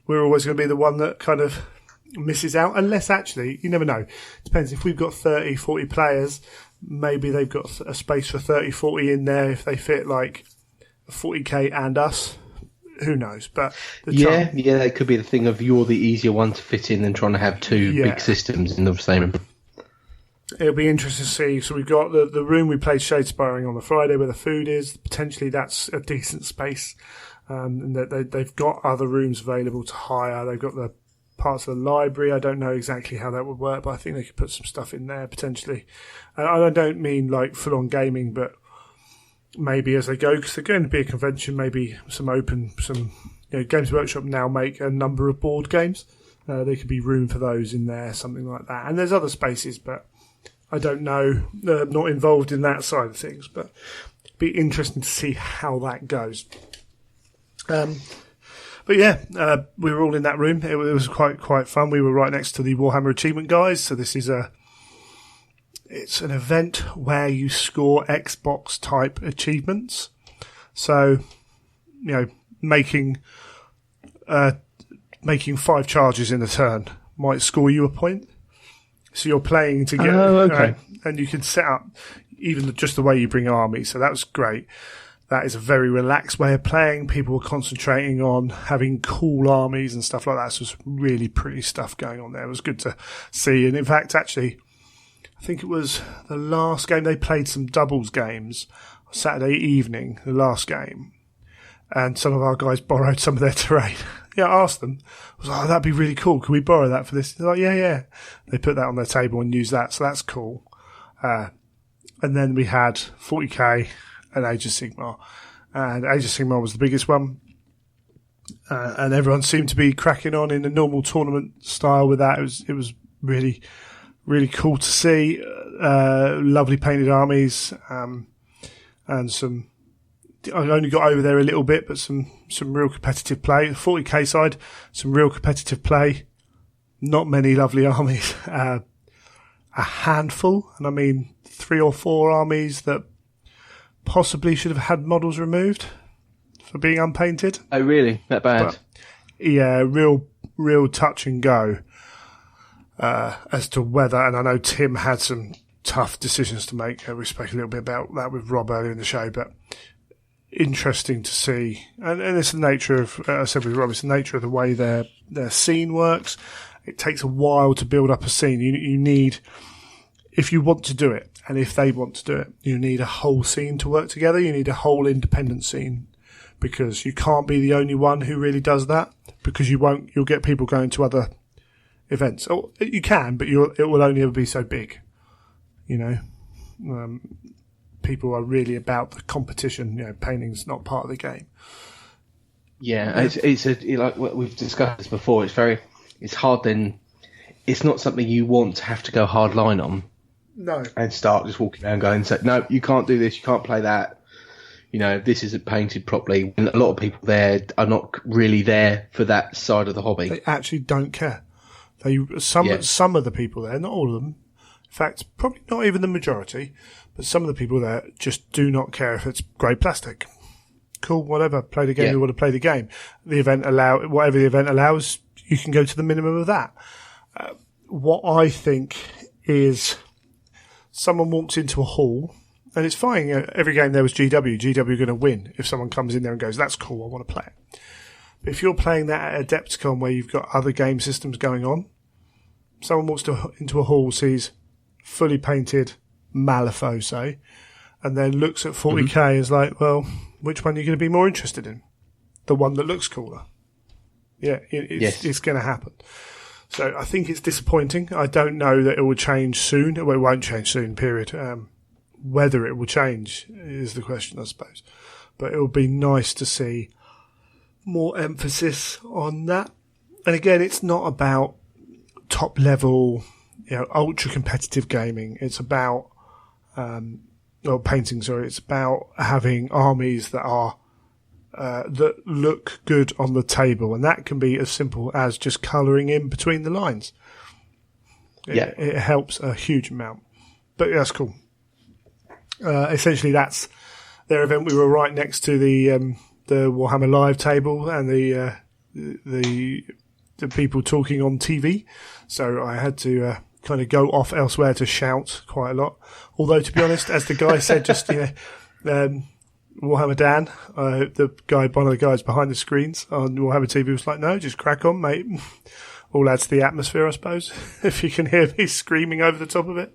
We're always going to be the one that kind of misses out, unless actually, you never know. Depends if we've got 30, 40 players. Maybe they've got a space for 30, 40 in there if they fit like 40k and us. Who knows? But that could be the thing of you're the easier one to fit in than trying to have two big systems in the same room. It'll be interesting to see. So we've got the room we played Shadespiring on the Friday where the food is. Potentially that's a decent space. And they've got other rooms available to hire. They've got the parts of the library. I don't know exactly how that would work, but I think they could put some stuff in there potentially. And I don't mean like full-on gaming, but maybe as they go, because they're going to be a convention, maybe Games Workshop now make a number of board games. There could be room for those in there, something like that. And there's other spaces, but I don't know. I'm not involved in that side of things, but it'd be interesting to see how that goes. But we were all in that room. It was quite fun. We were right next to the Warhammer Achievement guys, so this is it's an event where you score Xbox type achievements. So, making 5 charges in a turn might score you a point. So you're playing to get, and you can set up even just the way you bring armies. So that was great. That is a very relaxed way of playing. People were concentrating on having cool armies and stuff like that. So it was really pretty stuff going on there. It was good to see. And in fact, actually, I think it was the last game they played some doubles games Saturday evening, the last game. And some of our guys borrowed some of their terrain. I asked them. I was like, that'd be really cool. Can we borrow that for this? They're like, yeah. They put that on their table and used that. So that's cool. And then we had 40k and Age of Sigmar. And Age of Sigmar was the biggest one. And everyone seemed to be cracking on in a normal tournament style with that. It was really, really cool to see. Lovely painted armies. And some I only got over there a little bit, but some real competitive play. The 40k side, some real competitive play. Not many lovely armies. A handful, and I mean 3 or 4 armies that possibly should have had models removed for being unpainted. Oh, really? That bad? But, yeah, real touch and go as to whether, and I know Tim had some tough decisions to make. We spoke a little bit about that with Rob earlier in the show, but interesting to see. And it's the nature of, I said with Rob, it's the nature of the way their scene works. It takes a while to build up a scene. You need, if you want to do it, and if they want to do it, you need a whole scene to work together. You need a whole independent scene, because you can't be the only one who really does that, because you'll get people going to other events. Or you can, but it will only ever be so big. You know, people are really about the competition. You know, painting's not part of the game. Yeah, it's like we've discussed this before. It's hard. Then it's not something you want to have to go hard line on. No. And start just walking around going, so, no, you can't do this. You can't play that. You know, this isn't painted properly. And a lot of people there are not really there for that side of the hobby. They actually don't care. Some of the people there, not all of them. In fact, probably not even the majority, but some of the people there just do not care if it's grey plastic. Cool, whatever. Play the game. You want to play the game. Whatever the event allows, you can go to the minimum of that. What I think is, someone walks into a hall, and it's fine. Every game there was GW. GW are going to win if someone comes in there and goes, "That's cool. I want to play it." But if you're playing that at Adepticon where you've got other game systems going on, someone walks into a hall, sees fully painted Malifaux, say, and then looks at 40k and is like, well, which one are you going to be more interested in? The one that looks cooler. Yeah, it's going to happen. So I think it's disappointing. I don't know that it will change soon. Well, it won't change soon, period. Whether it will change is the question, I suppose. But it will be nice to see more emphasis on that. And again, it's not about top level, ultra competitive gaming. It's about, painting, sorry. It's about having armies that are, that look good on the table. And that can be as simple as just colouring in between the lines. It helps a huge amount. But that's cool. Essentially that's their event. We were right next to the Warhammer Live table and the people talking on TV. So I had to kind of go off elsewhere to shout quite a lot. Although, to be honest, as the guy said, just, Warhammer Dan, one of the guys behind the screens on Warhammer TV was like, no, just crack on, mate. All adds to the atmosphere, I suppose, if you can hear me screaming over the top of it.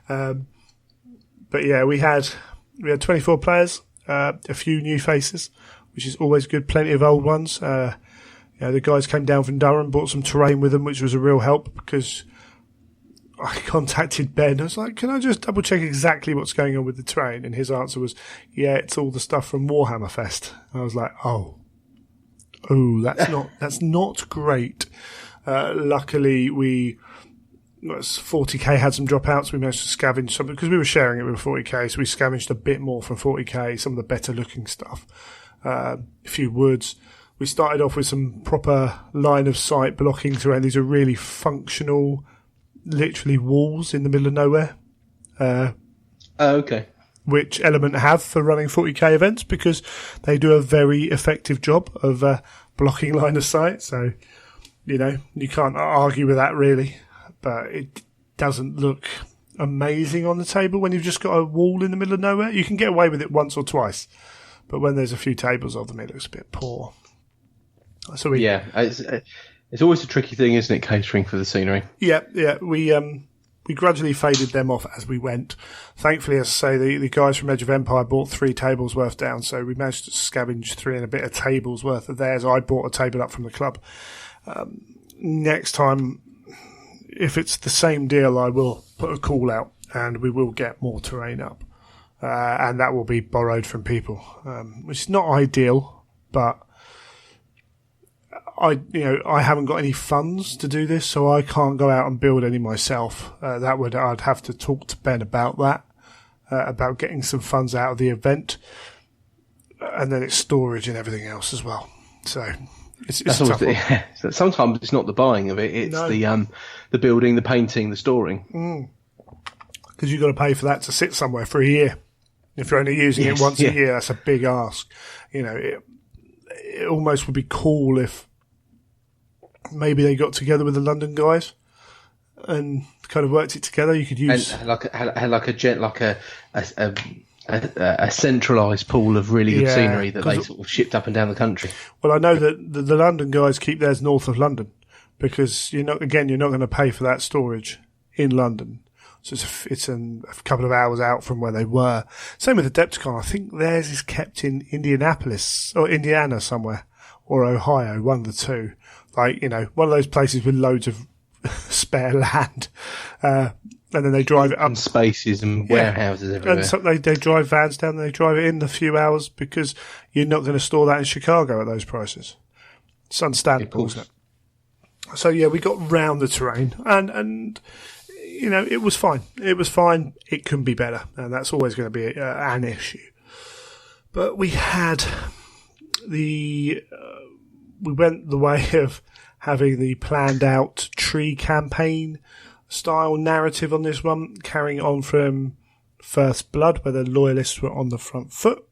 But yeah, we had 24 players, a few new faces, which is always good. Plenty of old ones. The guys came down from Durham, brought some terrain with them, which was a real help, because I contacted Ben. I was like, can I just double check exactly what's going on with the terrain? And his answer was, yeah, it's all the stuff from Warhammer Fest. I was like, oh, that's not great. Luckily 40k had some dropouts. We managed to scavenge some, because we were sharing it with 40k, so we scavenged a bit more from 40k, some of the better looking stuff. A few woods. We started off with some proper line of sight blocking terrain. These are really functional, literally walls in the middle of nowhere. Okay. Which Element have for running 40k events, because they do a very effective job of blocking line of sight. So, you can't argue with that really. But it doesn't look amazing on the table when you've just got a wall in the middle of nowhere. You can get away with it once or twice, but when there's a few tables of them, it looks a bit poor. So it's always a tricky thing, isn't it, catering for the scenery? Yeah. We gradually faded them off as we went. Thankfully, as I say, the guys from Edge of Empire bought 3 tables worth down, so we managed to scavenge 3 and a bit of tables worth of theirs. I bought a table up from the club. Next time, if it's the same deal, I will put a call out and we will get more terrain up. And that will be borrowed from people, which is not ideal, but I haven't got any funds to do this, so I can't go out and build any myself. I'd have to talk to Ben about that, about getting some funds out of the event. and then it's storage and everything else as well. So it's That's a always tough one. So sometimes it's not the buying of it; it's the building, the painting, the storing. Because you've got to pay for that to sit somewhere for a year. If you're only using it once a year, that's a big ask. You know, it almost would be cool if maybe they got together with the London guys and kind of worked it together. You could use and a centralised pool of really good scenery that they sort of shipped up and down the country. Well, I know that the London guys keep theirs north of London because you're not going to pay for that storage in London. So it's a couple of hours out from where they were. Same with Adepticon. I think theirs is kept in Indianapolis or Indiana somewhere, or Ohio, one of the two. Like, you know, one of those places with loads of spare land. And then they drive it up. And spaces and warehouses everywhere. And so they drive vans down and they drive it in a few hours because you're not going to store that in Chicago at those prices. It's understandable, isn't it? So, yeah, we got round the terrain and you know, it was fine. It was fine. It can be better, and that's always going to be an issue. But we had we went the way of having the planned out tree campaign style narrative on this one, carrying on from First Blood, where the loyalists were on the front foot,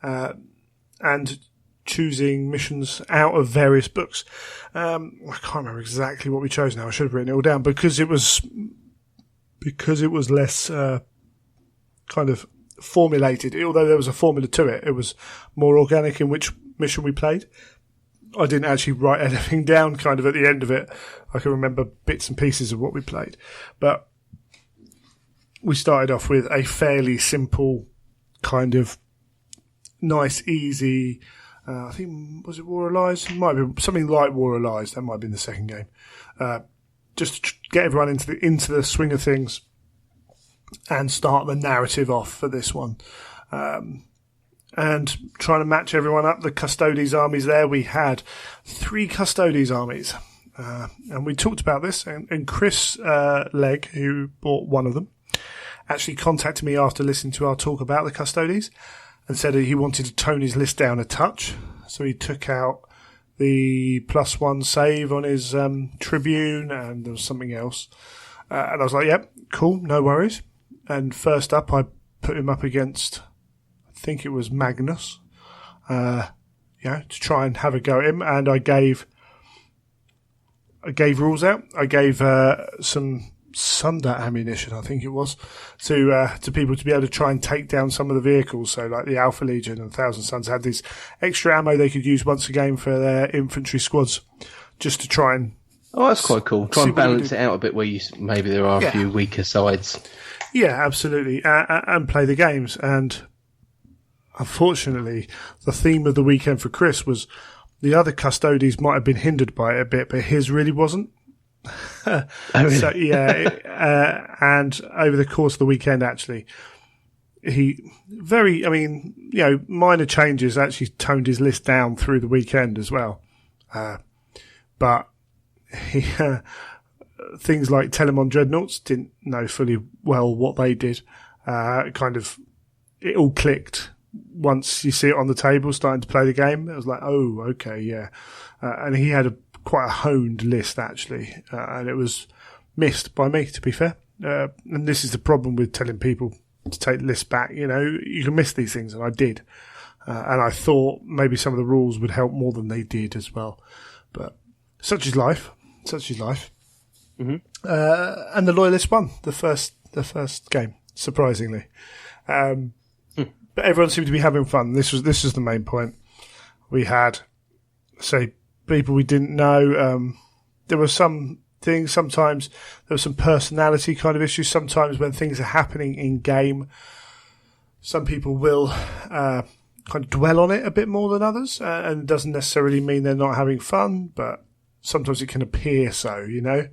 and choosing missions out of various books. I can't remember exactly what we chose now. I should have written it all down because it was less kind of formulated. Although there was a formula to it, it was more organic in which mission we played. I didn't actually write anything down kind of at the end of it. I can remember bits and pieces of what we played. But we started off with a fairly simple kind of nice, easy, I think, was it War of Lies? It might have been something like War of Lies. That might have been the second game. Just to get everyone into the swing of things and start the narrative off for this one. And trying to match everyone up, the Custodes armies there. We had 3 Custodes armies. And we talked about this, and Chris Legg, who bought one of them, actually contacted me after listening to our talk about the Custodes and said that he wanted to tone his list down a touch. So he took out the +1 save on his Tribune, and there was something else. And I was like, yep, cool, no worries. And first up, I put him up against, I think it was Magnus, to try and have a go at him. And I gave rules out. I gave some Sunder ammunition, I think it was, to people to be able to try and take down some of the vehicles. So like the Alpha Legion and Thousand Suns had this extra ammo they could use once a game for their infantry squads, just to try and... Oh, that's quite cool. Try and balance it out a bit where maybe there are a few weaker sides. Yeah, absolutely. And play the games. And unfortunately, the theme of the weekend for Chris was the other Custodes might have been hindered by it a bit, but his really wasn't. Oh, really? So and over the course of the weekend, actually, minor changes actually toned his list down through the weekend as well. But he things like Telemon Dreadnoughts didn't know fully well what they did. It all clicked once you see it on the table starting to play the game. It was like, oh, okay, yeah. And he had quite a honed list, actually, and it was missed by me, to be fair. And this is the problem with telling people to take lists back. You know, you can miss these things, and I did. And I thought maybe some of the rules would help more than they did as well. But such is life. Mm-hmm. And the Loyalists won the first game, surprisingly. But everyone seemed to be having fun. This was the main point. We had, say, people we didn't know. There were some things, sometimes there was some personality kind of issues. Sometimes when things are happening in game, some people will kind of dwell on it a bit more than others, and it doesn't necessarily mean they're not having fun, but sometimes it can appear so, you know.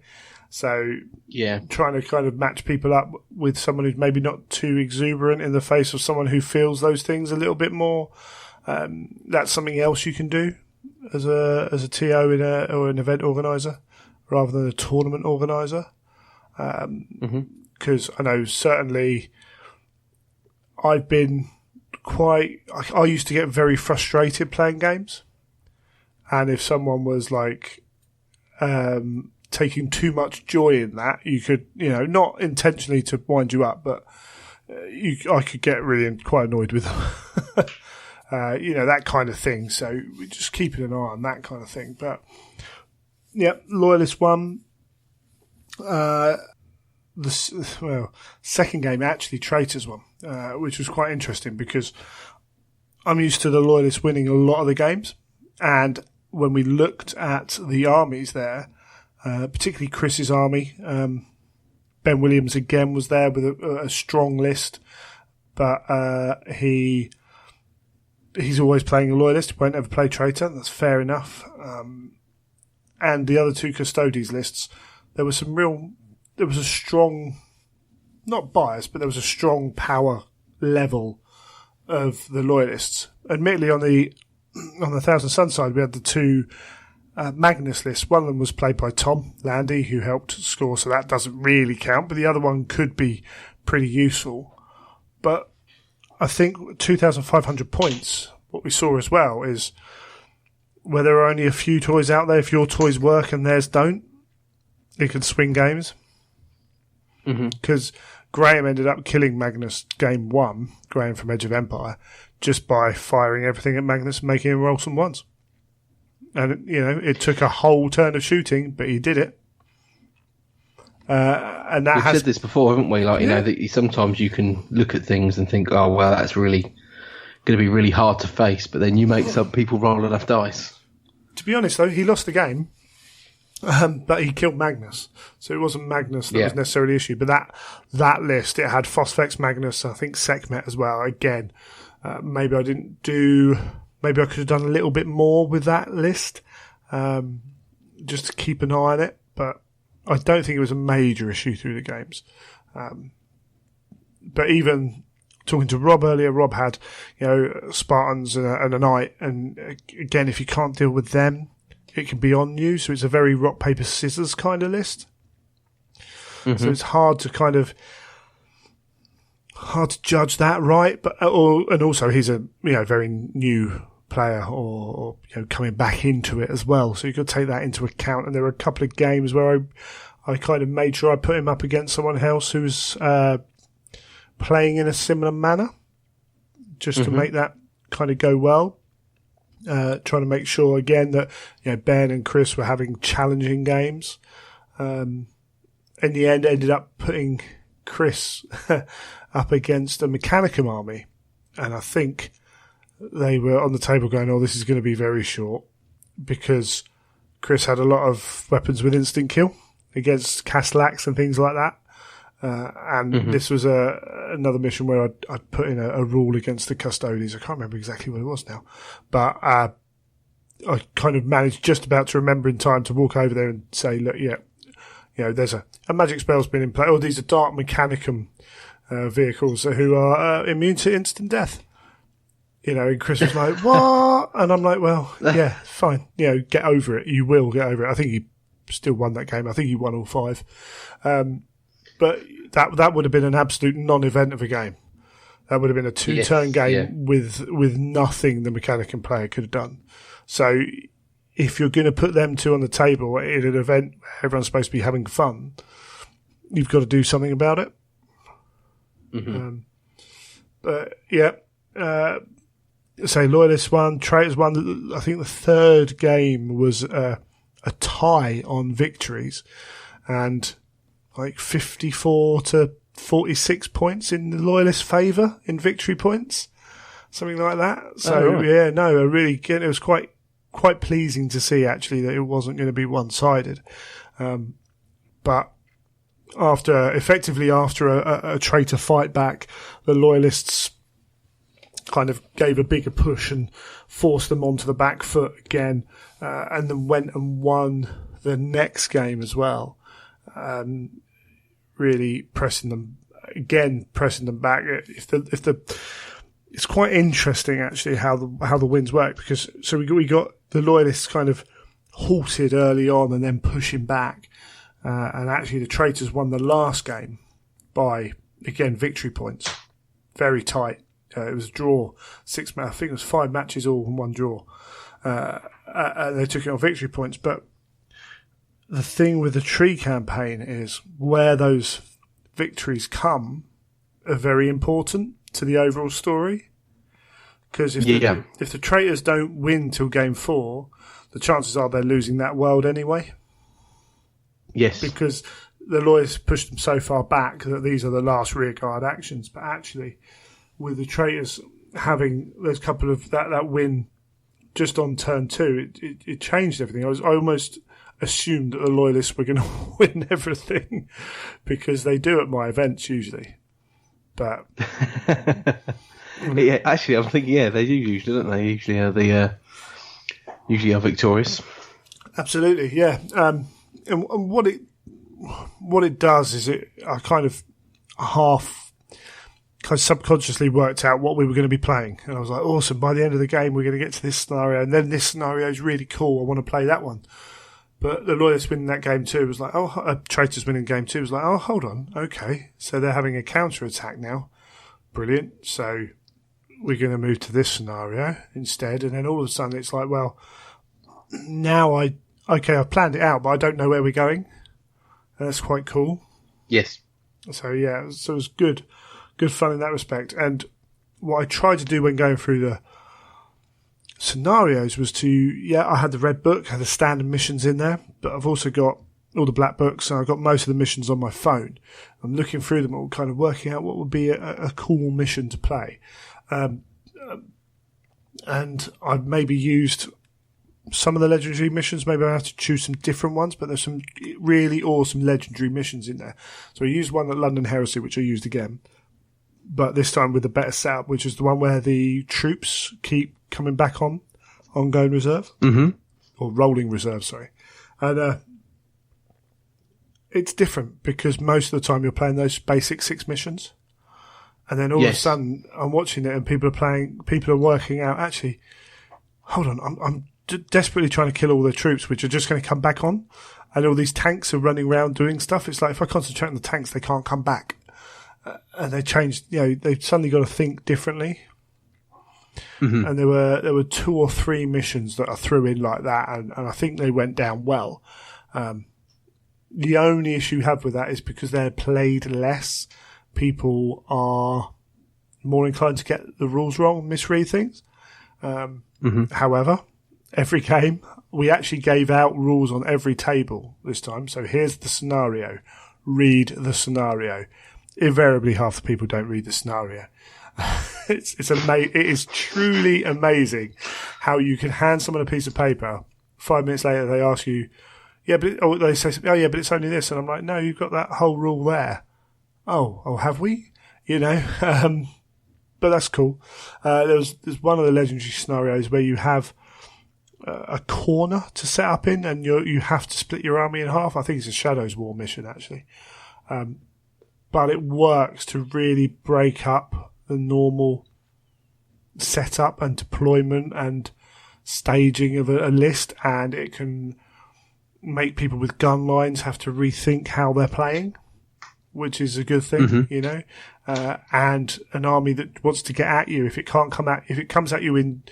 So yeah, trying to kind of match people up with someone who's maybe not too exuberant in the face of someone who feels those things a little bit more. That's something else you can do as a TO or an event organizer, rather than a tournament organizer. Because I know certainly I've been I used to get very frustrated playing games, and if someone was like taking too much joy in that, you could, not intentionally to wind you up, but I could get really quite annoyed with them. That kind of thing. So we're just keeping an eye on that kind of thing. But yeah, Loyalist won. Second game actually Traitors won, which was quite interesting because I'm used to the Loyalists winning a lot of the games, and when we looked at the armies there, particularly Chris's army, Ben Williams again was there with a strong list, but he's always playing a Loyalist, won't ever play Traitor. That's fair enough. And the other two Custodes lists, there was a strong, not bias, but there was a strong power level of the Loyalists. Admittedly, on the Thousand Sun side, we had the two Magnus lists. One of them was played by Tom Landy, who helped score, so that doesn't really count, but the other one could be pretty useful. But I think 2,500 points, what we saw as well, is where there are only a few toys out there, if your toys work and theirs don't, it can swing games. Because Graham ended up killing Magnus game 1, Graham from Edge of Empire, just by firing everything at Magnus and making him roll some ones. And, it took a whole turn of shooting, but he did it. And that We've said this before, haven't we? Like, that sometimes you can look at things and think, oh, well, that's really going to be really hard to face, but then you make some people roll enough dice. To be honest, though, he lost the game. But he killed Magnus, so it wasn't Magnus that was necessarily the issue. But that list, it had Phosphex, Magnus, I think Sekhmet as well. Again, maybe I could have done a little bit more with that list, just to keep an eye on it. But I don't think it was a major issue through the games. But even talking to Rob earlier, Rob had Spartans and a Knight, and again, if you can't deal with them, it can be on you, so it's a very rock, paper, scissors kind of list. So it's hard to judge that, right? But and also he's a very new player or coming back into it as well, so you've got to take that into account. And there were a couple of games where I kind of made sure I put him up against someone else who's playing in a similar manner, just to make that kind of go well. Trying to make sure again that Ben and Chris were having challenging games. In the end, ended up putting Chris up against a Mechanicum army, and I think they were on the table going, "Oh, this is going to be very short," because Chris had a lot of weapons with instant kill against Caslax and things like that. And this was another mission where I'd put in a rule against the Custodes. I can't remember exactly what it was now, but I kind of managed just about to remember in time to walk over there and say, look, there's a magic spell's been in play. Oh, these are Dark Mechanicum vehicles who are immune to instant death. And Chris was like, what? And I'm like, well, yeah, fine. Get over it. You will get over it. I think he still won that game. I think he won all 5. But that would have been an absolute non-event of a game. That would have been a 2-turn game with nothing the Mechanicum player could have done. So if you're going to put them two on the table in an event where everyone's supposed to be having fun, you've got to do something about it. So Loyalists won, Traitors won. I think the third game was a tie on victories, and like 54 to 46 points in the Loyalist favour in victory points, something like that. So it was quite pleasing to see actually that it wasn't going to be one-sided. But after a traitor fight back, the Loyalists kind of gave a bigger push and forced them onto the back foot again, and then went and won the next game as well. Really pressing them back. It's quite interesting actually how the wins work, because we got the Loyalists kind of halted early on and then pushing back, and actually the Traitors won the last game by again victory points, very tight. It was a draw. I think it was 5 matches all and 1 draw. They took it on victory points. But the thing with the tree campaign is where those victories come are very important to the overall story. Because if the traitors don't win till game 4, the chances are they're losing that world anyway. Yes. Because the lawyers pushed them so far back that these are the last rearguard actions. But actually, with the traitors having those couple of that win just on turn 2, it changed everything. I almost assumed that the loyalists were going to win everything because they do at my events usually. But yeah, actually, I'm thinking, they do usually, don't they? Usually are victorious. Absolutely, yeah. And what it does is I kind of subconsciously worked out what we were going to be playing, and I was like, awesome. By the end of the game, we're going to get to this scenario, and then this scenario is really cool. I want to play that one. But the loyalists winning that game too was like, traitors winning game 2 was like, oh, hold on, okay, so they're having a counter attack now. Brilliant. So we're going to move to this scenario instead, and then all of a sudden it's like, well, now I've planned it out, but I don't know where we're going. And that's quite cool. Yes. So yeah, so it was good fun in that respect. And what I tried to do when going through the scenarios was I had the red book, had the standard missions in there, but I've also got all the black books, and I've got most of the missions on my phone. I'm looking through them all, kind of working out what would be a cool mission to play. And I've maybe used some of the legendary missions. Maybe I have to choose some different ones, but there's some really awesome legendary missions in there. So I used one at London Heresy, which I used again, but this time with a better setup, which is the one where the troops keep coming back on ongoing reserve, or rolling reserve, sorry. And it's different because most of the time you're playing those basic 6 missions. And then all of a sudden, I'm watching it and people are working out, actually, hold on, I'm desperately trying to kill all the troops, which are just going to come back on. And all these tanks are running around doing stuff. It's like, if I concentrate on the tanks, they can't come back. And they changed, they've suddenly got to think differently. And there were 2 or 3 missions that I threw in like that, and I think they went down well. The only issue you have with that is because they're played less, people are more inclined to get the rules wrong, misread things. However, every game, we actually gave out rules on every table this time. So here's the scenario. Read the scenario. Invariably, half the people don't read the scenario. It is truly amazing how you can hand someone a piece of paper. 5 minutes later, they ask you, they say, but it's only this. And I'm like, no, you've got that whole rule there. Oh, have we? But that's cool. There's one of the legendary scenarios where you have a corner to set up in, and you have to split your army in half. I think it's a Shadows War mission, actually. But it works to really break up the normal setup and deployment and staging of a list, and it can make people with gun lines have to rethink how they're playing, which is a good thing, and an army that wants to get at you, if it comes at you in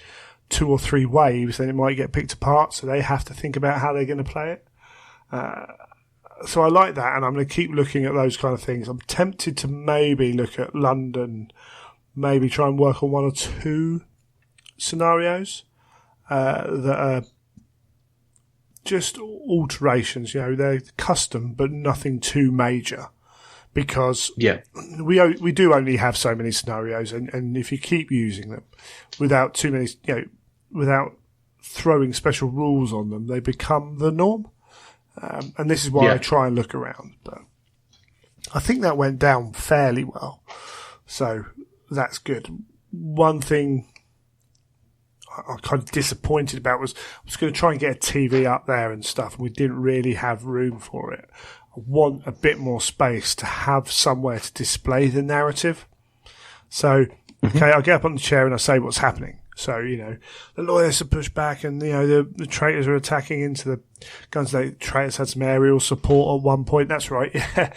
2 or 3 waves, then it might get picked apart, so they have to think about how they're going to play it. So I like that, and I'm going to keep looking at those kind of things. I'm tempted to maybe look at London, maybe try and work on 1 or 2 scenarios that are just alterations. They're custom, but nothing too major. Because we do only have so many scenarios, and if you keep using them without too many, without throwing special rules on them, they become the norm. And this is why I try and look around. But I think that went down fairly well, so that's good. One thing I'm kind of disappointed about was I was going to try and get a TV up there and stuff, and we didn't really have room for it. I want a bit more space to have somewhere to display the narrative. So, I'll get up on the chair and I say what's happening. So, the lawyers are pushed back, and, the traitors are attacking into the guns. The traitors had some aerial support at one point. That's right. Yeah.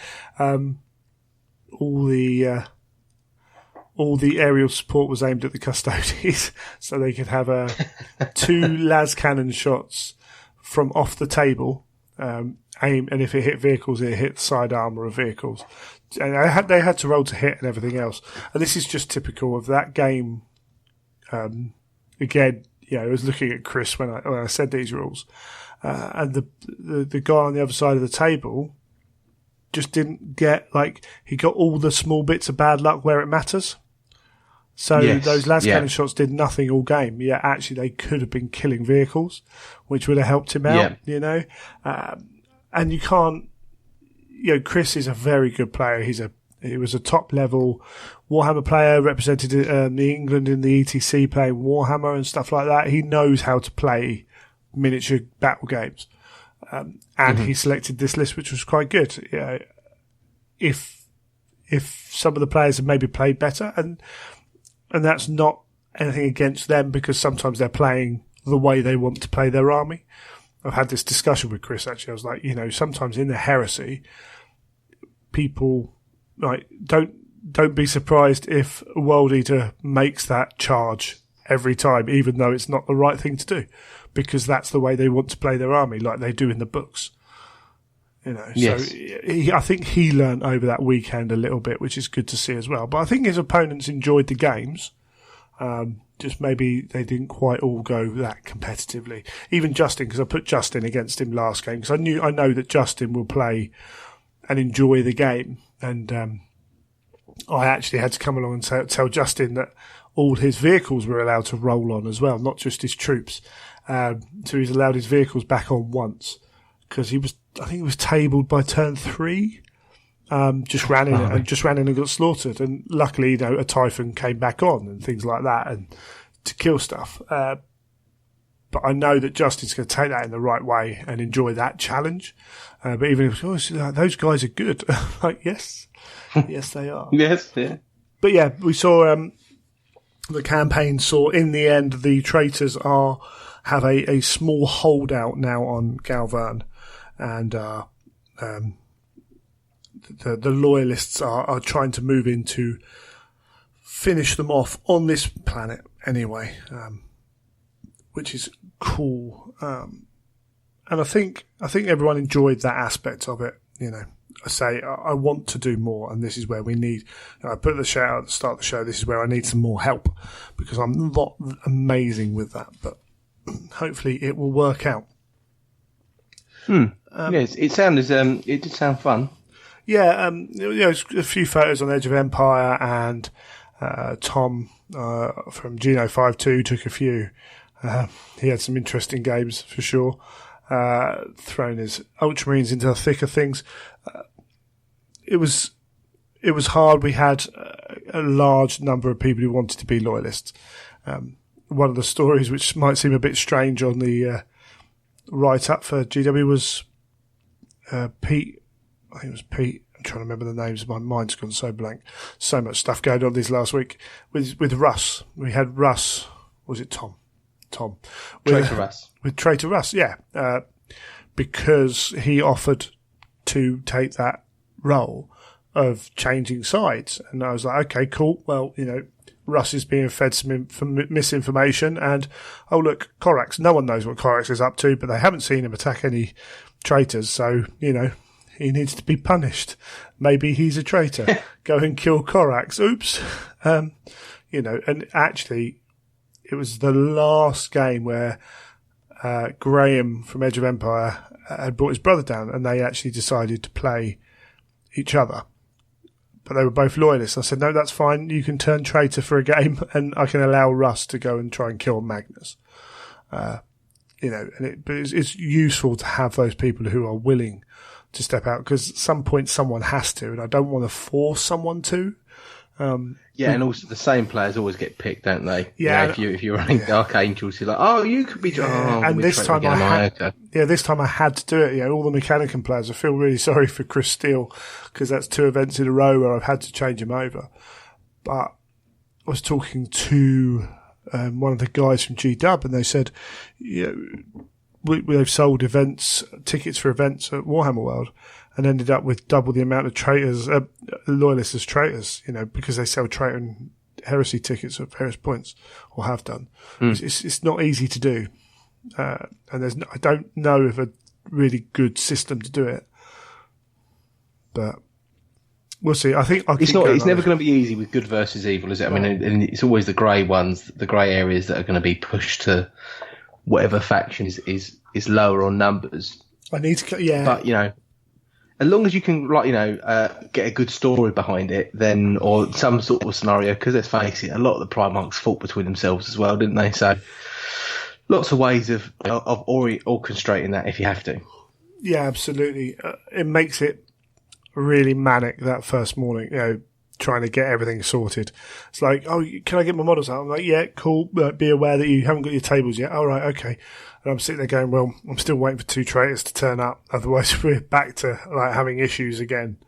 All all the aerial support was aimed at the custodies, so they could have 2 las cannon shots from off the table, aim, and if it hit vehicles, it hit the side armour of vehicles. And they had to roll to hit and everything else. And this is just typical of that game. Again, I was looking at Chris when I said these rules, and the guy on the other side of the table just didn't get, he got all the small bits of bad luck where it matters. So those las cannon shots did nothing all game. Yeah, actually they could have been killing vehicles, which would have helped him out, and you can't, Chris is a very good player. He was a top level Warhammer player, represented England in the ETC playing Warhammer and stuff like that. He knows how to play miniature battle games. And he selected this list, which was quite good. If some of the players have maybe played better, and that's not anything against them, because sometimes they're playing the way they want to play their army. I've had this discussion with Chris, actually. I was like, sometimes in the Heresy, people don't be surprised if a World Eater makes that charge every time, even though it's not the right thing to do, because that's the way they want to play their army, like they do in the books. Yes. So I think he learned over that weekend a little bit, which is good to see as well. But I think his opponents enjoyed the games. Just maybe they didn't quite all go that competitively. Even Justin, because I put Justin against him last game, because I know that Justin will play and enjoy the game. And I actually had to come along and tell Justin that all his vehicles were allowed to roll on as well, not just his troops. So he's allowed his vehicles back on once, because I think he was tabled by turn 3. Just ran in and got slaughtered. And luckily, a Typhon came back on and things like that, and to kill stuff. But I know that Justin's going to take that in the right way and enjoy that challenge. But even if those guys are good, yes, yes they are. Yes, yeah. But yeah, we saw the campaign saw in the end the traitors have a small holdout now on Galvern, and the loyalists are trying to move in to finish them off on this planet anyway, which is cool. And I think everyone enjoyed that aspect of it. I say I want to do more, and this is where we need. I put the shout out at the start of the show. This is where I need some more help, because I'm not amazing with that, but hopefully it will work out. Yes, it did sound fun. Yeah, a few photos on Edge of Empire, and Tom from Geno52 took a few. He had some interesting games for sure. Thrown his Ultramarines into the thick of things. It was hard. We had a large number of people who wanted to be loyalists. One of the stories, which might seem a bit strange on the write-up for GW, was Pete. I think it was Pete. I'm trying to remember the names. My mind's gone so blank. So much stuff going on this last week. With Russ. We had Russ. Was it Tom? Traitor Russ. With Traitor Russ, yeah. Because he offered to take that role of changing sides. And I was like, okay, cool. Well, Russ is being fed some misinformation. And, oh, look, Corax. No one knows what Corax is up to, but they haven't seen him attack any traitors. So, he needs to be punished. Maybe he's a traitor. Go and kill Corax. Oops. And actually, it was the last game where Graham from Edge of Empire had brought his brother down, and they actually decided to play each other. But they were both loyalists. I said, no, that's fine. You can turn traitor for a game, and I can allow Russ to go and try and kill Magnus. But it's useful to have those people who are willing to step out, because at some point someone has to, and I don't want to force someone to. And also the same players always get picked, don't they? Yeah. If you're running Dark Angels, you're like, oh, you could be. Yeah. And this time I had to do it. All the Mechanicum players. I feel really sorry for Chris Steele, because that's 2 events in a row where I've had to change him over. But I was talking to one of the guys from GW, and they said, they've sold tickets for events at Warhammer World, and ended up with double the amount of traitors, loyalists as traitors, because they sell traitor Heresy tickets at various points, or have done. It's not easy to do, and I don't know of a really good system to do it, but we'll see. I think it's never going to be easy with good versus evil, is it? I mean, and it's always the grey ones, the grey areas that are going to be pushed to whatever faction is lower on numbers. I need to, yeah. But as long as you can, get a good story behind it, then, or some sort of scenario, because let's face it, a lot of the Primarchs fought between themselves as well, didn't they? So, lots of ways of orchestrating that if you have to. Yeah, absolutely. It makes it really manic that first morning, trying to get everything sorted. It's like, oh, can I get my models out? I'm like, yeah, cool, but be aware that you haven't got your tables yet. All right, okay. And I'm sitting there going, well, I'm still waiting for 2 traitors to turn up. Otherwise, we're back to having issues again.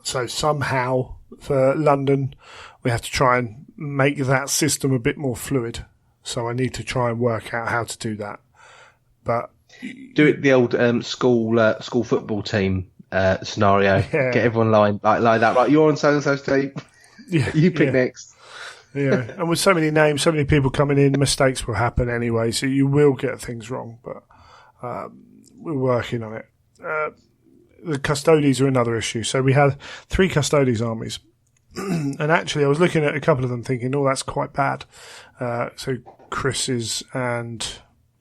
So somehow for London, we have to try and make that system a bit more fluid. So I need to try and work out how to do that. But do it the old school football team scenario. Yeah. Get everyone lined like that. Right, you're on so and so's team. Yeah, you pick next. Yeah, and with so many names, so many people coming in, mistakes will happen anyway, so you will get things wrong, but we're working on it. The Custodes are another issue. So we had 3 Custodes armies, and actually I was looking at a couple of them thinking, oh, that's quite bad. So Chris's and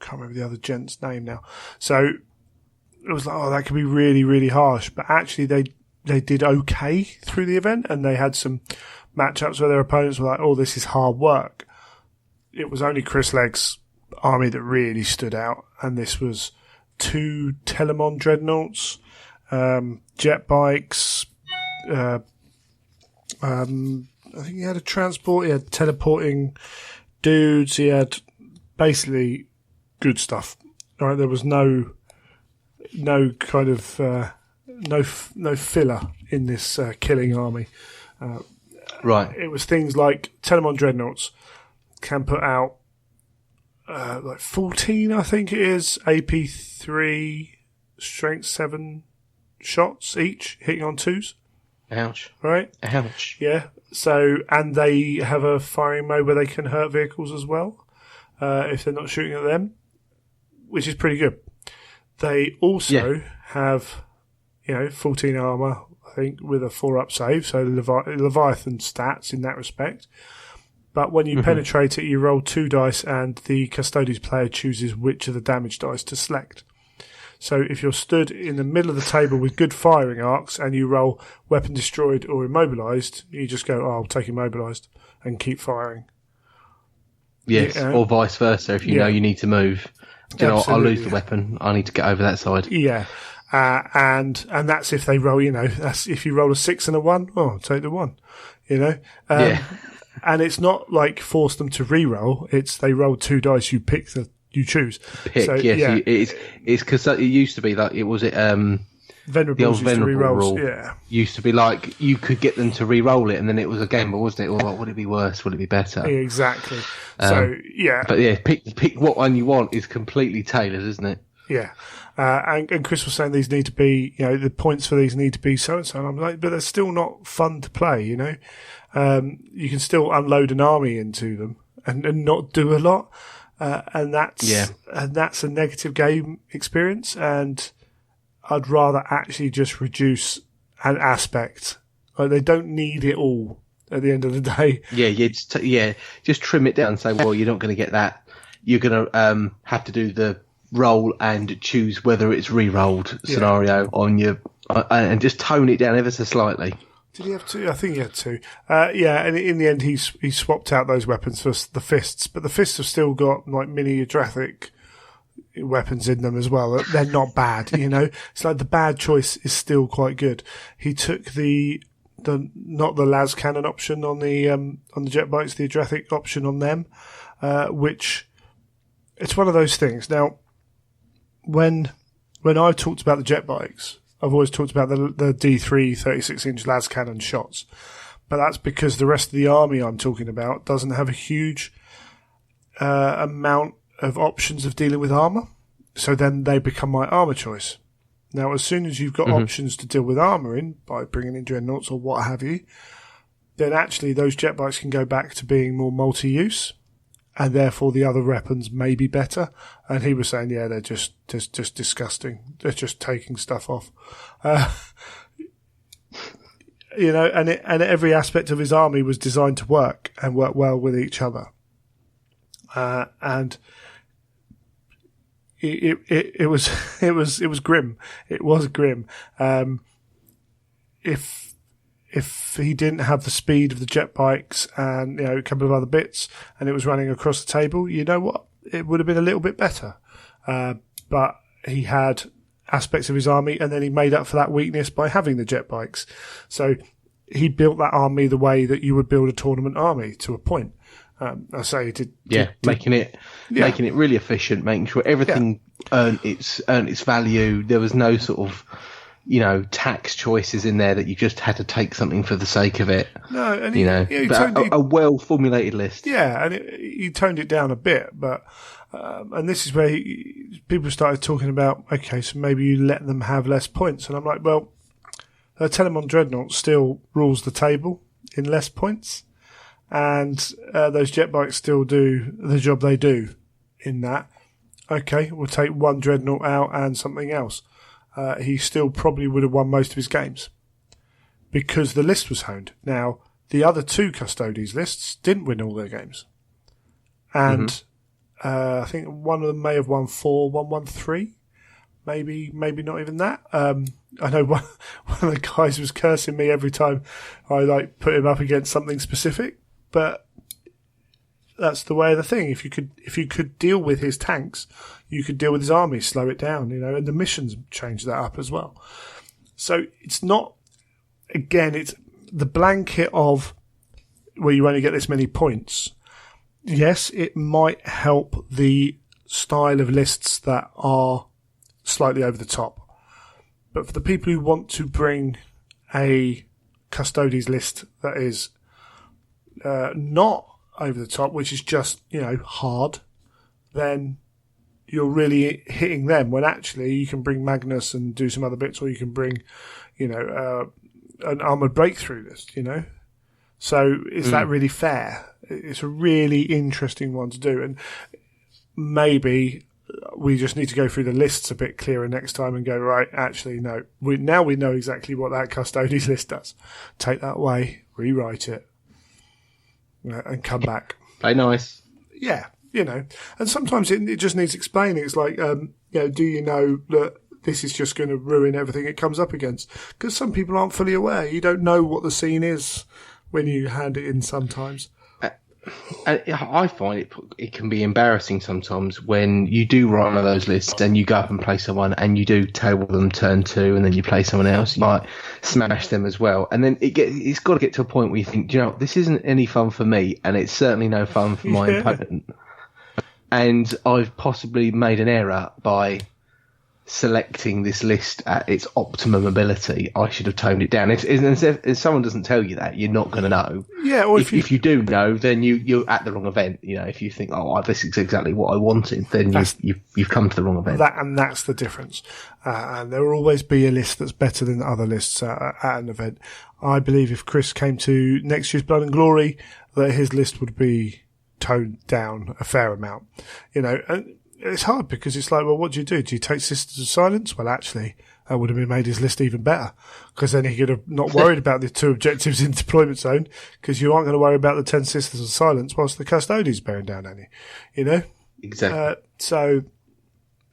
I can't remember the other gent's name now. So it was like, oh, that could be really, really harsh, but actually they did okay through the event, and they had some matchups where their opponents were like, oh, this is hard work. It was only Chris Legg's army that really stood out, and this was 2 Telemon dreadnoughts, jet bikes, I think he had a transport, he had teleporting dudes, he had basically good stuff. All right, there was no kind of no filler in this killing army. Right. It was things like Telemon dreadnoughts can put out 14, I think it is, AP3, strength 7 shots each, hitting on 2s. Ouch. Right? Ouch. Yeah. So, and they have a firing mode where they can hurt vehicles as well, if they're not shooting at them, which is pretty good. They also have, 14 armor, I think, with a 4-up save, so Leviathan stats in that respect. But when you penetrate it, you roll 2 dice, and the Custodes player chooses which of the damage dice to select. So if you're stood in the middle of the table with good firing arcs, and you roll weapon destroyed or immobilized, you just go, oh, I'll take immobilized, and keep firing. Yes, or vice versa, if you know you need to move. Do you know what, I'll lose the weapon, I need to get over that side. Yeah. And that's if they roll, that's if you roll a 6 and a 1, oh, take the 1, And it's not like force them to re-roll, it's they roll 2 dice, you choose. Pick, so, yes, it's because it used to be like, Venerables used to re-roll, rule used to be like, you could get them to re-roll it, and then it was a gamble, wasn't it? Or like, would it be worse, would it be better? Exactly. So, But yeah, pick what one you want is completely tailored, isn't it? Yeah. And Chris was saying these need to be, the points for these need to be so and so. And I'm like, but they're still not fun to play, You can still unload an army into them and not do a lot. And that's a negative game experience. And I'd rather actually just reduce an aspect. Like, they don't need it all at the end of the day. Just trim it down and say, well, you're not going to get that. You're going to have to do the roll and choose whether it's re-rolled scenario on your, and just tone it down ever so slightly. Did he have 2? I think he had 2. And in the end, he swapped out those weapons for the fists, but the fists have still got like mini Adrathic weapons in them as well. They're not bad, It's like the bad choice is still quite good. He took the not the las cannon option on the jet bikes, the Adrathic option on them, which it's one of those things. Now, when I've talked about the jet bikes, I've always talked about the D3 36-inch las cannon shots, but that's because the rest of the army I'm talking about doesn't have a huge amount of options of dealing with armor. So then they become my armor choice. Now, as soon as you've got options to deal with armor in by bringing in dreadnoughts or what have you, then actually those jet bikes can go back to being more multi-use, and therefore the other weapons may be better. And he was saying, yeah, they're just disgusting. They're just taking stuff off. And every aspect of his army was designed to work and work well with each other. And it was grim. It was grim. If he didn't have the speed of the jet bikes and a couple of other bits, and it was running across the table, you know what? It would have been a little bit better. But he had aspects of his army, and then he made up for that weakness by having the jet bikes. So he built that army the way that you would build a tournament army to a point. I say he did. Making it really efficient, making sure everything earned its value. There was no sort of tax choices in there that you just had to take something for the sake of it. No, and a well formulated list. Yeah, and he toned it down a bit, but and this is where people started talking about, okay, so maybe you let them have less points, and I'm like, well, Telemon Dreadnought still rules the table in less points, and those jet bikes still do the job they do in that. Okay, we'll take one Dreadnought out and something else. He still probably would have won most of his games because the list was honed. Now, the other two Custodes lists didn't win all their games. And I think one of them may have won 4, one won 3. Maybe not even that. I know one of the guys was cursing me every time I put him up against something specific, but that's the way of the thing. If you could deal with his tanks, you could deal with his army, slow it down, and the missions change that up as well. So it's not, again, it's the blanket of where you only get this many points. Yes, it might help the style of lists that are slightly over the top. But for the people who want to bring a Custodes list that is not over the top, which is just, hard, then you're really hitting them, when actually you can bring Magnus and do some other bits, or you can bring, an armoured breakthrough list, So is that really fair? It's a really interesting one to do, and maybe we just need to go through the lists a bit clearer next time and go, right, actually, no. We know exactly what that Custodes list does. Take that away, rewrite it, and come back. Play nice. Yeah, and sometimes it just needs explaining. It's like, do you know that this is just going to ruin everything it comes up against? Because some people aren't fully aware. You don't know what the scene is when you hand it in sometimes. I find it can be embarrassing sometimes when you do write one of those lists and you go up and play someone and you do table them turn 2 and then you play someone else. You might smash them as well. And then it's got to get to a point where you think, this isn't any fun for me, and it's certainly no fun for my opponent. And I've possibly made an error by selecting this list at its optimum ability. I should have toned it down. If someone doesn't tell you that, you're not going to know. Yeah, or if you do know, then you're at the wrong event. If you think, this is exactly what I wanted, then you've come to the wrong event. That's the difference. And there will always be a list that's better than other lists at an event. I believe if Chris came to next year's Blood and Glory, that his list would be toned down a fair amount. And it's hard because it's like, well, what do? Do you take Sisters of Silence? Well, actually, that would have made his list even better, because then he could have not worried about the 2 objectives in deployment zone, because you aren't going to worry about the 10 Sisters of Silence whilst the Custodes bearing down any, Exactly. So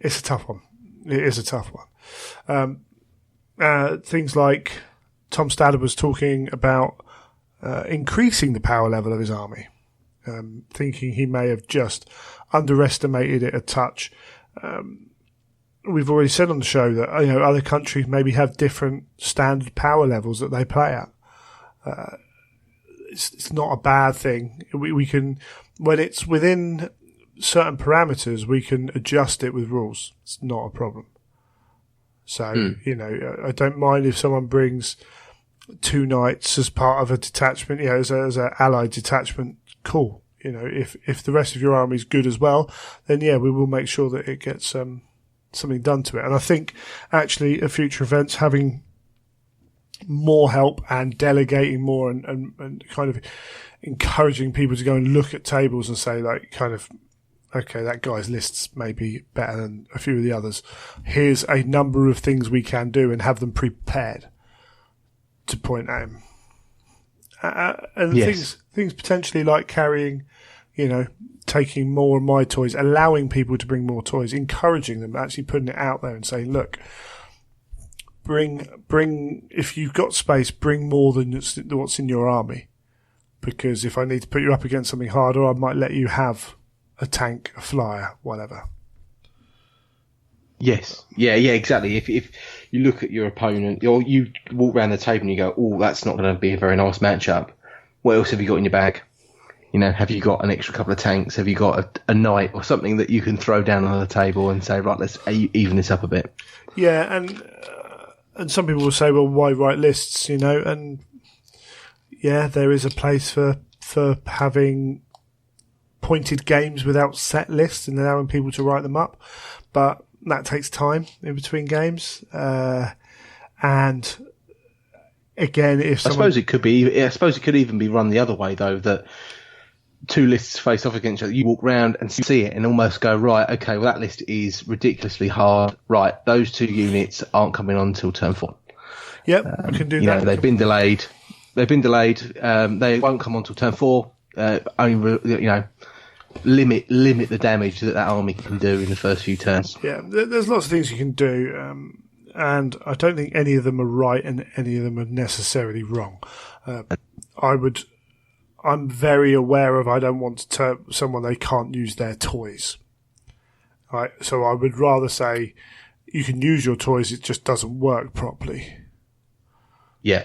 it's a tough one. It is a tough one. Things like Tom Stadler was talking about increasing the power level of his army, thinking he may have just underestimated it a touch. We've already said on the show that other countries maybe have different standard power levels that they play at. It's not a bad thing. We can, when it's within certain parameters, we can adjust it with rules. It's not a problem. So I don't mind if someone brings 2 knights as part of a detachment, as an allied detachment. Cool. If the rest of your army is good as well, then we will make sure that it gets something done to it. And I think actually at future events, having more help and delegating more and kind of encouraging people to go and look at tables and say, like, kind of, okay, that guy's lists may be better than a few of the others. Here's a number of things we can do, and have them prepared to point at him. And things potentially like carrying, taking more of my toys, allowing people to bring more toys, encouraging them, actually putting it out there and saying, look, bring, if you've got space, bring more than what's in your army. Because if I need to put you up against something harder, I might let you have a tank, a flyer, whatever. Yes. Yeah, exactly. If you look at your opponent, or you walk around the table and you go, oh, that's not going to be a very nice matchup. What else have you got in your bag? Have you got an extra couple of tanks? Have you got a knight or something that you can throw down on the table and say, right, let's even this up a bit? Yeah, and some people will say, well, why write lists, And yeah, there is a place for having pointed games without set lists and allowing people to write them up, but that takes time in between games. And again, I suppose it could even be run the other way, though, that two lists face off against each other. You walk round and see it and almost go, right, okay, well, that list is ridiculously hard. Right, those two units aren't coming on until turn 4. Yep, I can do that. They've been delayed. They won't come on until turn 4. Only, limit the damage that army can do in the first few turns. Yeah, there's lots of things you can do, and I don't think any of them are right and any of them are necessarily wrong. I'm very aware of, I don't want to tell someone they can't use their toys. Right, so I would rather say you can use your toys, it just doesn't work properly. Yeah.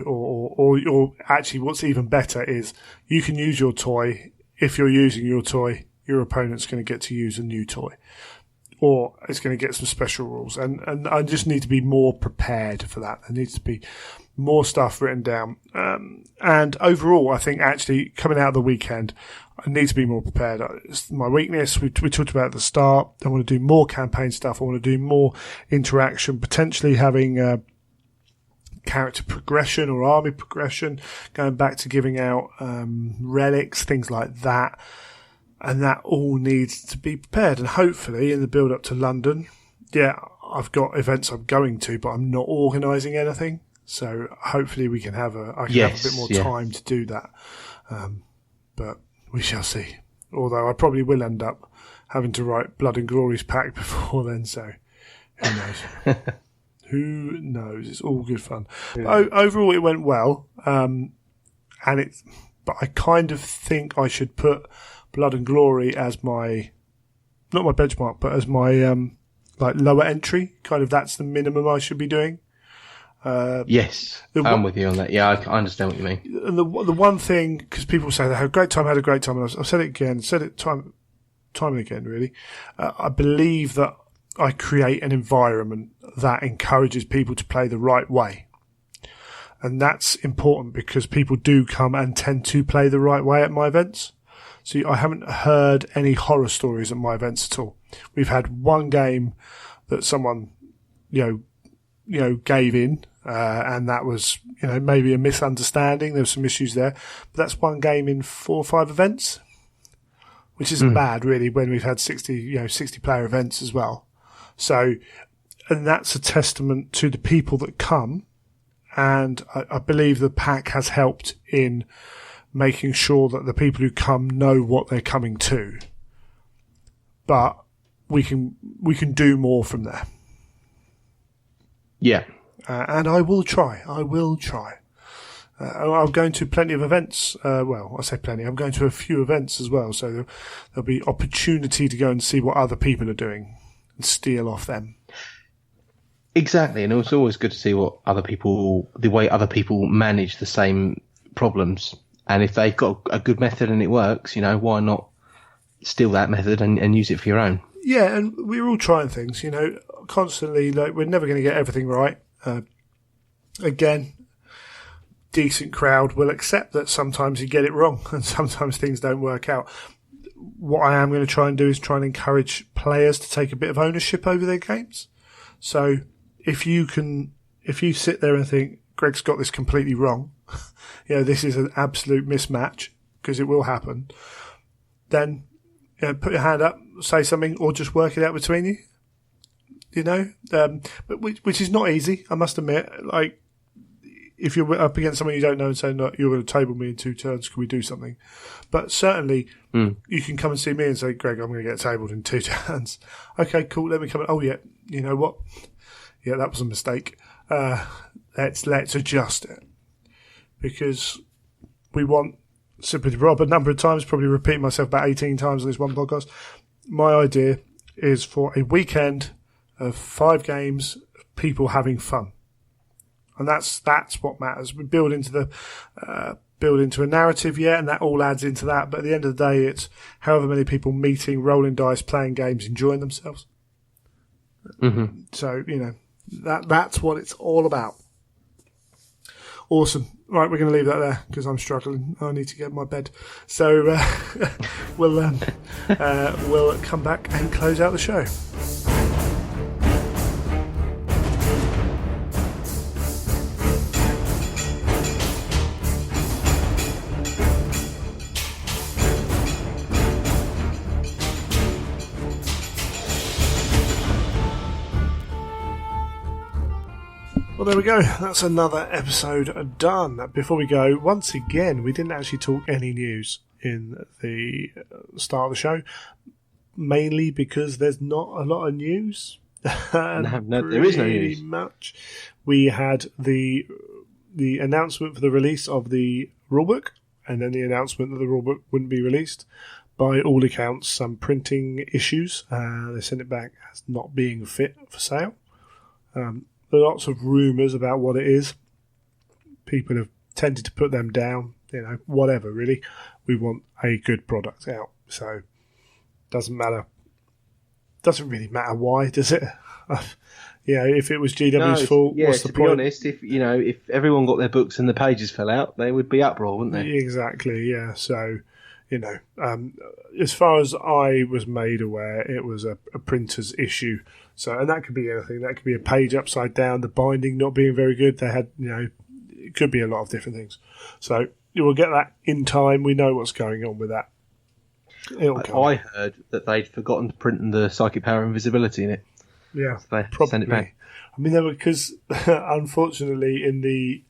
Or actually what's even better is you can use your toy. If you're using your toy, your opponent's going to get to use a new toy. Or it's going to get some special rules. And I just need to be more prepared for that. There needs to be more stuff written down. And overall, I think actually coming out of the weekend, I need to be more prepared. It's my weakness, we talked about at the start. I want to do more campaign stuff. I want to do more interaction, potentially having character progression or army progression, going back to giving out relics, things like that. And that all needs to be prepared. And hopefully in the build up to London, I've got events I'm going to, but I'm not organising anything. So hopefully we can have have a bit more time to do that. But we shall see. Although I probably will end up having to write Blood and Glory's pack before then, so who knows? Who knows? It's all good fun. Yeah. Overall, it went well. But I kind of think I should put Blood and Glory as not my benchmark, but as my lower entry. Kind of that's the minimum I should be doing. Yes, I'm with you on that. Yeah, I understand what you mean. And the one thing, because people say they had a great time, and I've said it again, time and again, really. I believe that I create an environment that encourages people to play the right way. And that's important because people do come and tend to play the right way at my events. So I haven't heard any horror stories at my events at all. We've had one game that someone, gave in, and that was, maybe a misunderstanding. There were some issues there, but that's one game in 4 or 5 events, which isn't bad really when we've had 60 player events as well. So, and that's a testament to the people that come. And I believe the pack has helped in making sure that the people who come know what they're coming to. But we can do more from there. Yeah. And I will try. I'm going to plenty of events. I say plenty. I'm going to a few events as well. So there'll be opportunity to go and see what other people are doing and steal off them. Exactly. And it's always good to see the way other people manage the same problems. And if they've got a good method and it works, why not steal that method and use it for your own? Yeah, and we're all trying things, constantly. Like, we're never going to get everything right. Again, decent crowd will accept that sometimes you get it wrong and sometimes things don't work out. What I am going to try and do is try and encourage players to take a bit of ownership over their games. So if you sit there and think, Greg's got this completely wrong, this is an absolute mismatch, because it will happen, then put your hand up, say something, or just work it out between you. But which is not easy, I must admit. Like, if you're up against someone you don't know and say, "No, you're going to table me in 2 turns, can we do something?" But certainly, you can come and see me and say, "Greg, I'm going to get tabled in 2 turns." Okay, cool. Let me come in. Oh yeah, you know what? Yeah, that was a mistake. Let's adjust it, because we want Sympathy Rob a number of times, probably repeating myself about 18 times on this one podcast. My idea is for a weekend of 5 games, people having fun. And that's what matters. We build into a narrative, and that all adds into that. But at the end of the day, it's however many people meeting, rolling dice, playing games, enjoying themselves. Mm-hmm. So that's what it's all about. Awesome. Right, we're going to leave that there because I'm struggling. I need to get my bed. So we'll come back and close out the show. Well, there we go. That's another episode done. Before we go, once again, we didn't actually talk any news in the start of the show, mainly because there's not a lot of news. No, there is no news. Much. We had the announcement for the release of the rulebook, and then the announcement that the rulebook wouldn't be released. By all accounts, some printing issues. They sent it back as not being fit for sale. There are lots of rumours about what it is. People have tended to put them down. Whatever, really. We want a good product out. So, doesn't matter. Doesn't really matter why, does it? If it was GW's fault, what's the point? To be honest, if everyone got their books and the pages fell out, they would be uproar, wouldn't they? Exactly, yeah. So, as far as I was made aware, it was a printer's issue. So, and that could be anything. That could be a page upside down, the binding not being very good. They had, it could be a lot of different things. So, you will get that in time. We know what's going on with that. I heard that they'd forgotten to print the psychic power invisibility in it. Yeah, so they probably. Send it back. I mean, because unfortunately in the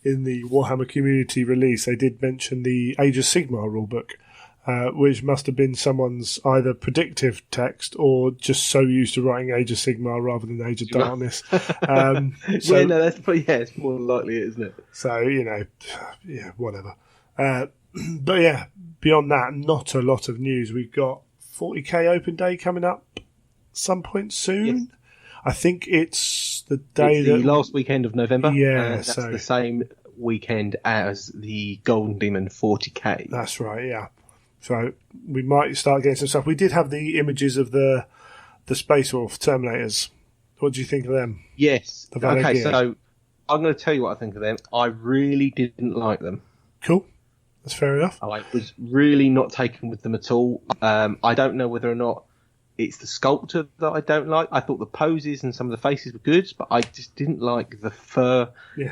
Warhammer community release, they did mention the Age of Sigmar rulebook. Which must have been someone's either predictive text or just so used to writing Age of Sigmar rather than Age of Darkness. It's more likely, isn't it? So, whatever. But yeah, beyond that, not a lot of news. We've got 40k open day coming up some point soon. Yes. I think it's the day the last weekend of November. Yeah, that's the same weekend as the Golden Demon 40k. That's right, yeah. So we might start getting some stuff. We did have the images of the Space Wolf Terminators. What do you think of them? Yes. Okay, so I'm going to tell you what I think of them. I really didn't like them. Cool. That's fair enough. I was really not taken with them at all. I don't know whether or not it's the sculptor that I don't like. I thought the poses and some of the faces were good, but I just didn't like the fur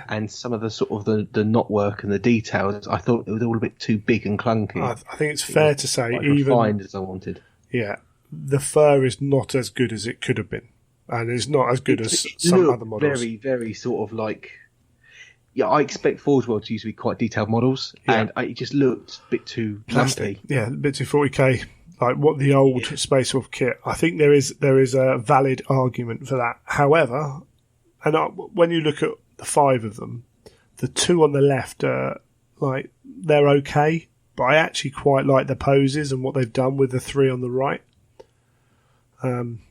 and some of the sort of the knotwork and the details. I thought it was all a bit too big and clunky. I think it's fair to say, even refined as I wanted. Yeah, the fur is not as good as it could have been, and it's not as good as some other models. Very, very sort of like. Yeah, I expect Forge World to usually be quite detailed models, and it just looked a bit too plastic. Yeah, a bit too 40k. Like what the old Space Wolf kit. I think there is a valid argument for that. However, when you look at the 5 of them, the 2 on the left are they're okay, but I actually quite like the poses and what they've done with the 3 on the right. Do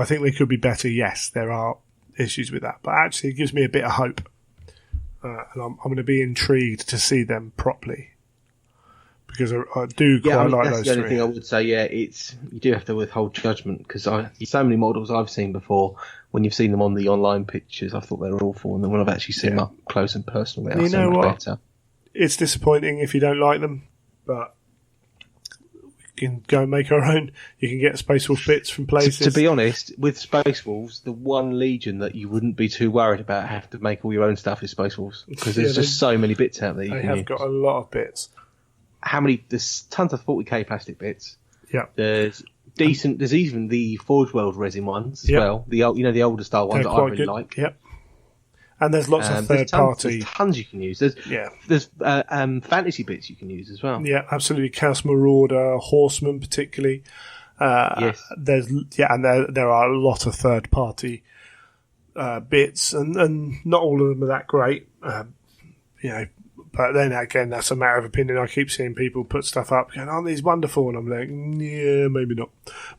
I think they could be better? Yes, there are issues with that, but actually it gives me a bit of hope, and I'm going to be intrigued to see them properly. Because I do quite like those 3. That's the only thing I would say. Yeah, you do have to withhold judgment because so many models I've seen before. When you've seen them on the online pictures, I thought they were awful, and then when I've actually seen them up close and personal, they are so much better. It's disappointing if you don't like them, but can go and make our own. You can get Space Wolf bits from places. To be honest, with Space Wolves, the one Legion that you wouldn't be too worried about have to make all your own stuff is Space Wolves, because there's just so many bits out there. They have got a lot of bits. There's tons of 40k plastic bits. Yeah. There's even the Forge World resin ones as well. The older style ones that I really like. Yep. And there's lots of third party. There's tons you can use. There's fantasy bits you can use as well. Yeah, absolutely. Chaos Marauder, Horseman particularly. Yes. And there are a lot of third party bits, and not all of them are that great. But then again, that's a matter of opinion. I keep seeing people put stuff up going, "Aren't these wonderful?" And I'm like, "Yeah, maybe not."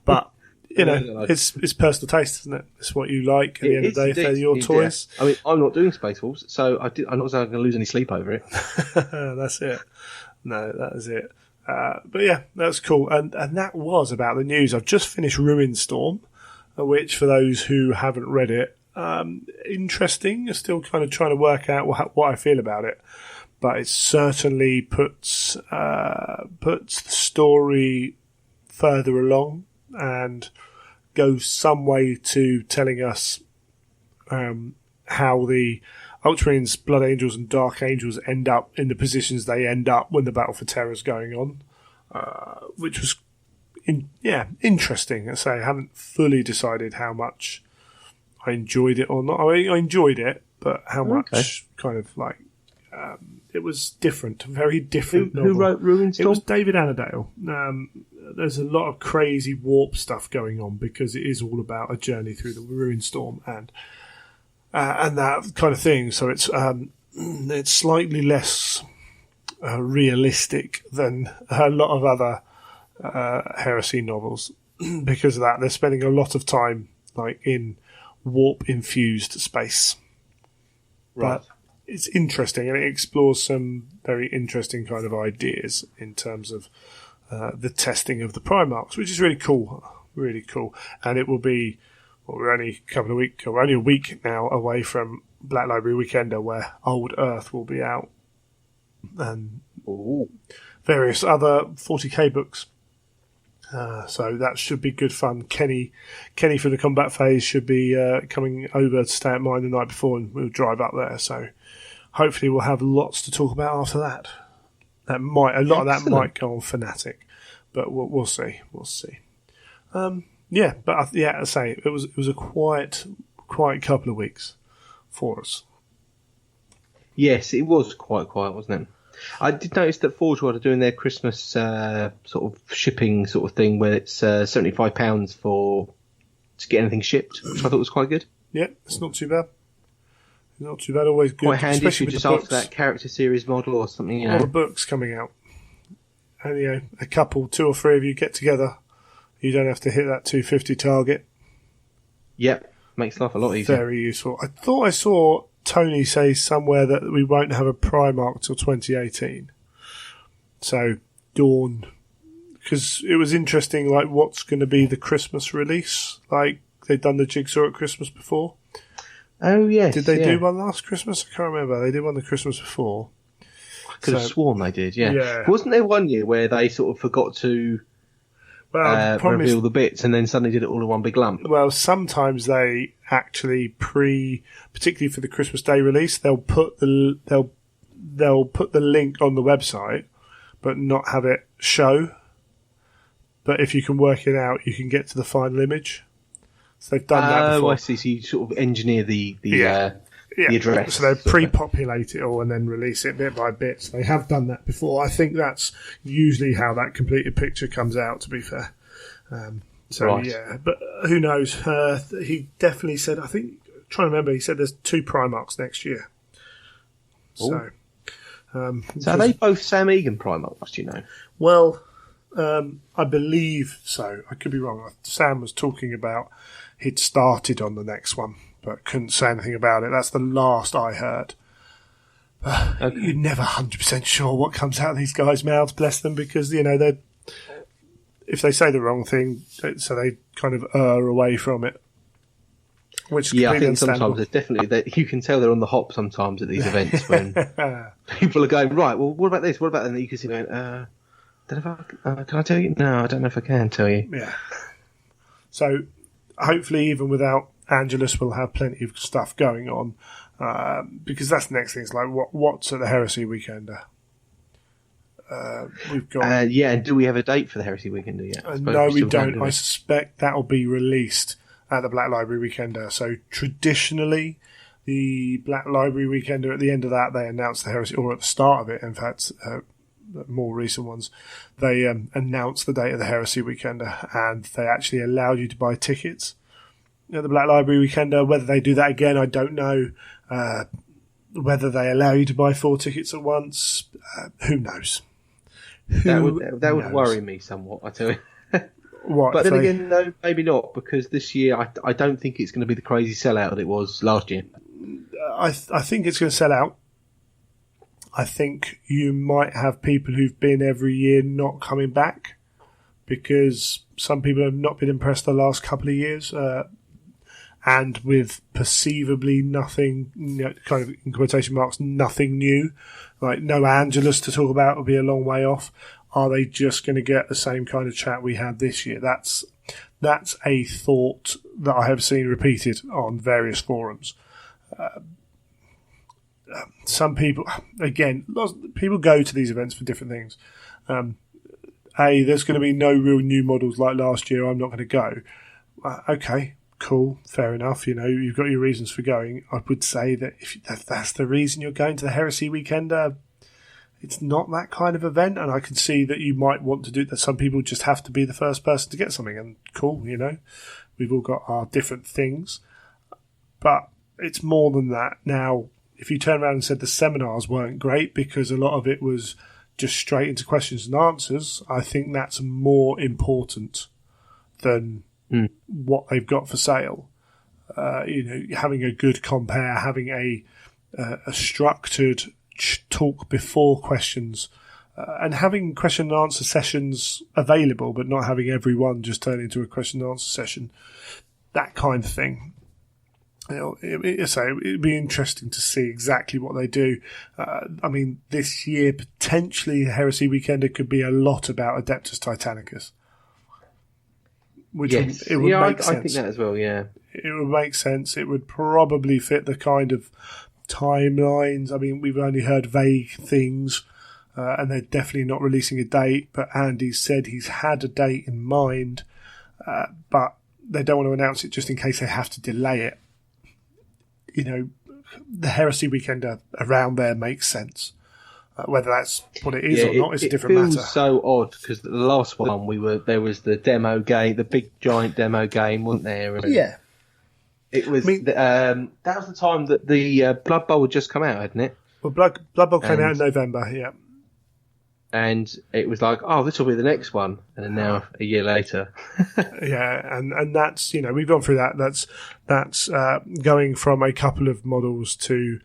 But it's personal taste, isn't it? It's what you like. At the end of the day, if they're your toys. Yeah. I mean, I'm not doing Space Wolves, so I'm not going to lose any sleep over it. That's it. No, that is it. But yeah, that's cool. And that was about the news. I've just finished Ruin Storm, which, for those who haven't read it, interesting. I'm still kind of trying to work out what I feel about it. But it certainly puts the story further along and goes some way to telling us how the Ultramarines, Blood Angels and Dark Angels end up in the positions they end up when the Battle for Terra is going on, which was interesting. I say I haven't fully decided how much I enjoyed it or not. I enjoyed it, but how much kind of like... it was different, very different. Who wrote Ruin Storm? It was David Annandale. There's a lot of crazy warp stuff going on because it is all about a journey through the Ruin Storm and that kind of thing. So it's slightly less realistic than a lot of other Heresy novels because of that. They're spending a lot of time like in warp infused space, right? But it's interesting and it explores some very interesting kind of ideas in terms of the testing of the Primarchs, which is really cool. And it will be, we're only a week now away from Black Library Weekender, where Old Earth will be out, and various other 40k books. So that should be good fun. Kenny from the combat phase should be coming over to stay at mine the night before, and we'll drive up there. So hopefully we'll have lots to talk about after that. A lot of that might go on Fnatic, but we'll see. But I say it was a quiet couple of weeks for us. Yes, it was quite quiet, wasn't it? I did notice that Forge World are doing their Christmas sort of shipping sort of thing, where it's £75 to get anything shipped, which I thought was quite good. Yeah, it's not too bad. Always good. Quite handy if you're just after that character series model or something. All the books coming out, and a couple, 2 or 3 of you get together. You don't have to hit that 250 target. Yep, makes life a lot easier. Very useful. I thought I saw Tony say somewhere that we won't have a Primarch till 2018. So Dawn, because it was interesting. Like, what's going to be the Christmas release? Like, they've done the Jigsaw at Christmas before. Oh yes. Did they do one last Christmas? I can't remember. They did one the Christmas before. I could have sworn they did. Yeah. Wasn't there one year where they sort of forgot to reveal the bits and then suddenly did it all in one big lump? Well, sometimes they actually particularly for the Christmas Day release, they'll put the link on the website, but not have it show. But if you can work it out, you can get to the final image. So they've done that before. Oh, I see. So you sort of engineer the address. So they pre-populate it all and then release it bit by bit. So they have done that before. I think that's usually how that completed picture comes out, to be fair. Right. Yeah, but who knows? He definitely said, trying to remember, he said there's 2 Primarchs next year. So are they both Sam Egan Primarchs, do you know? Well, I believe so. I could be wrong. Sam was talking about he'd started on the next one, but couldn't say anything about it. That's the last I heard. Okay. You're never 100% sure what comes out of these guys' mouths, bless them, because, if they say the wrong thing, so they kind of err away from it. Which is I think sometimes there's definitely you can tell they're on the hop sometimes at these events when people are going, right, well, what about this? What about that? And you can see going, don't know if can I tell you? No, I don't know if I can tell you. Yeah. So hopefully, even without Angelus, we'll have plenty of stuff going on, because that's the next thing. It's like what's at the Heresy Weekender. We've got and do we have a date for the Heresy Weekender yet? no, we don't. I suspect that will be released at the Black Library Weekender. So traditionally, the Black Library Weekender, at the end of that, they announce the Heresy, or at the start of it, in fact, more recent ones, they announce the date of the Heresy Weekender, and they actually allow you to buy tickets at the Black Library Weekender. Whether they do that again, I don't know. Whether they allow you to buy 4 tickets at once, who knows? That would worry me somewhat, I tell you. What, but then again, no, maybe not, because this year I don't think it's going to be the crazy sellout that it was last year. I think it's going to sell out. I think you might have people who've been every year not coming back because some people have not been impressed the last couple of years, and with perceivably nothing, kind of in quotation marks, nothing new, like no Angelus to talk about will be a long way off. Are they just going to get the same kind of chat we had this year? That's a thought that I have seen repeated on various forums. Some people, again, people go to these events for different things. There's going to be no real new models like last year. I'm not going to go. Okay, cool, fair enough. You've got your reasons for going. I would say that if that's the reason you're going to the Heresy Weekender, it's not that kind of event, and I can see that you might want to do that. Some people just have to be the first person to get something, and cool, we've all got our different things. But it's more than that. Now, if you turn around and said the seminars weren't great because a lot of it was just straight into questions and answers, I think that's more important than what they've got for sale. Having a good compare, having a structured talk before questions, and having question and answer sessions available, but not having everyone just turn into a question and answer session, that kind of thing. It'd be interesting to see exactly what they do. This year, potentially, Heresy Weekender could be a lot about Adeptus Titanicus. Which yes. it would make sense. I think that as well, yeah. It would make sense. It would probably fit the kind of timelines. We've only heard vague things, and they're definitely not releasing a date, but Andy said he's had a date in mind, but they don't want to announce it just in case they have to delay it. The Heresy Weekender around there makes sense. Whether that's what it is or not is a different matter. It feels so odd because the last one there was the demo game, the big giant demo game, wasn't there? And yeah. It was. That was the time that the Blood Bowl had just come out, hadn't it? Well, Blood Bowl came out in November, yeah. And it was like, oh, this will be the next one, and then now a year later. Yeah, and that's we've gone through that. That's going from a couple of models to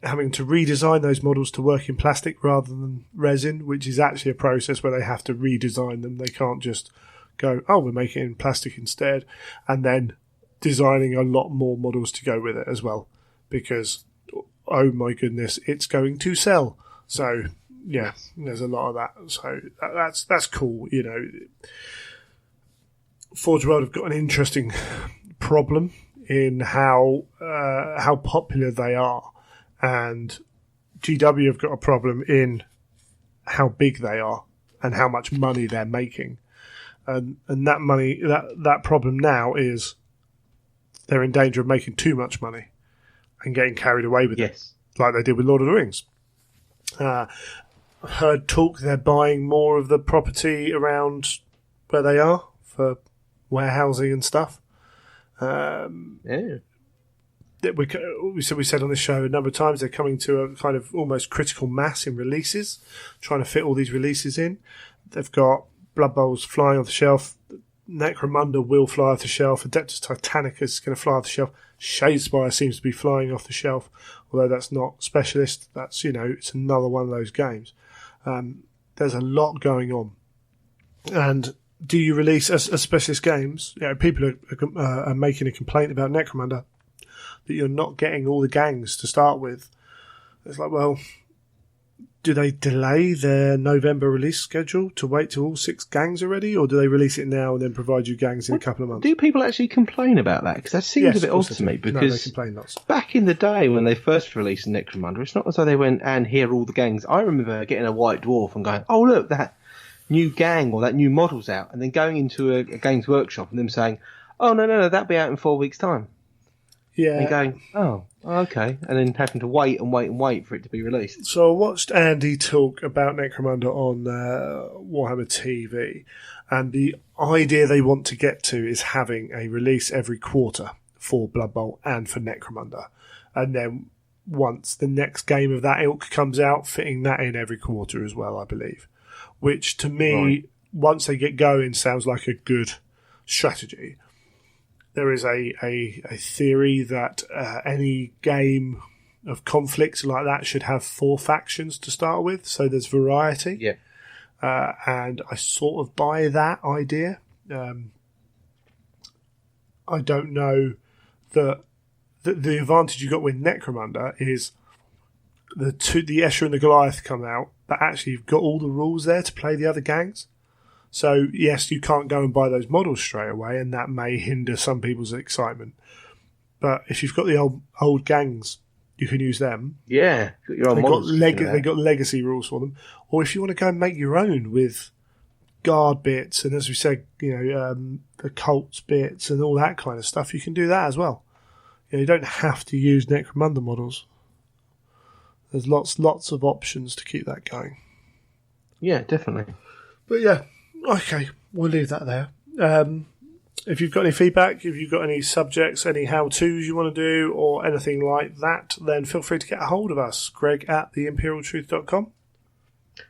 having to redesign those models to work in plastic rather than resin, which is actually a process where they have to redesign them. They can't just go, oh, we're making it in plastic instead, and then designing a lot more models to go with it as well, because oh my goodness, it's going to sell. So yeah, there's a lot of that. So that's cool. Forge World have got an interesting problem in how popular they are, and GW have got a problem in how big they are and how much money they're making. And that money, that problem now is they're in danger of making too much money and getting carried away with it, like they did with Lord of the Rings. I've heard talk they're buying more of the property around where they are for warehousing and stuff. We said on this show a number of times they're coming to a kind of almost critical mass in releases, trying to fit all these releases in. They've got Blood Bowls flying off the shelf. Necromunda will fly off the shelf. Adeptus Titanicus is going to fly off the shelf. Shadespire seems to be flying off the shelf, although that's not specialist. That's it's another one of those games. There's a lot going on, and do you release as specialist games? People are making a complaint about Necromunda that you're not getting all the gangs to start with. It's like, well, do they delay their November release schedule to wait till all 6 gangs are ready, or do they release it now and then provide you gangs in a couple of months? Do people actually complain about that? Because that seems a bit odd to me. Because they complain lots. Back in the day when they first released Necromunda, it's not as though they went and here are all the gangs. I remember getting a White Dwarf and going, oh look, that new gang or that new model's out, and then going into a Games Workshop and them saying, oh no, that'll be out in 4 weeks' time. Yeah. And going, oh, okay. And then having to wait for it to be released. So I watched Andy talk about Necromunda on Warhammer TV, and the idea they want to get to is having a release every quarter for Blood Bowl and for Necromunda. And then once the next game of that ilk comes out, fitting that in every quarter as well, I believe. Which to me, once they get going, sounds like a good strategy. There is a theory that any game of conflict like that should have 4 factions to start with, so there's variety. Yeah. And I sort of buy that idea. I don't know that the advantage you got with Necromunda is the Escher and the Goliath come out, but actually you've got all the rules there to play the other gangs. So, yes, you can't go and buy those models straight away, and that may hinder some people's excitement. But if you've got the old gangs, you can use them. Yeah, your own models. They've got legacy rules for them. Or if you want to go and make your own with guard bits, and as we said, the cults bits and all that kind of stuff, you can do that as well. You don't have to use Necromunda models. There's lots of options to keep that going. Yeah, definitely. But yeah. Okay, we'll leave that there. If you've got any feedback, if you've got any subjects, any how-tos you want to do, or anything like that, then feel free to get a hold of us. Greg at theimperialtruth.com.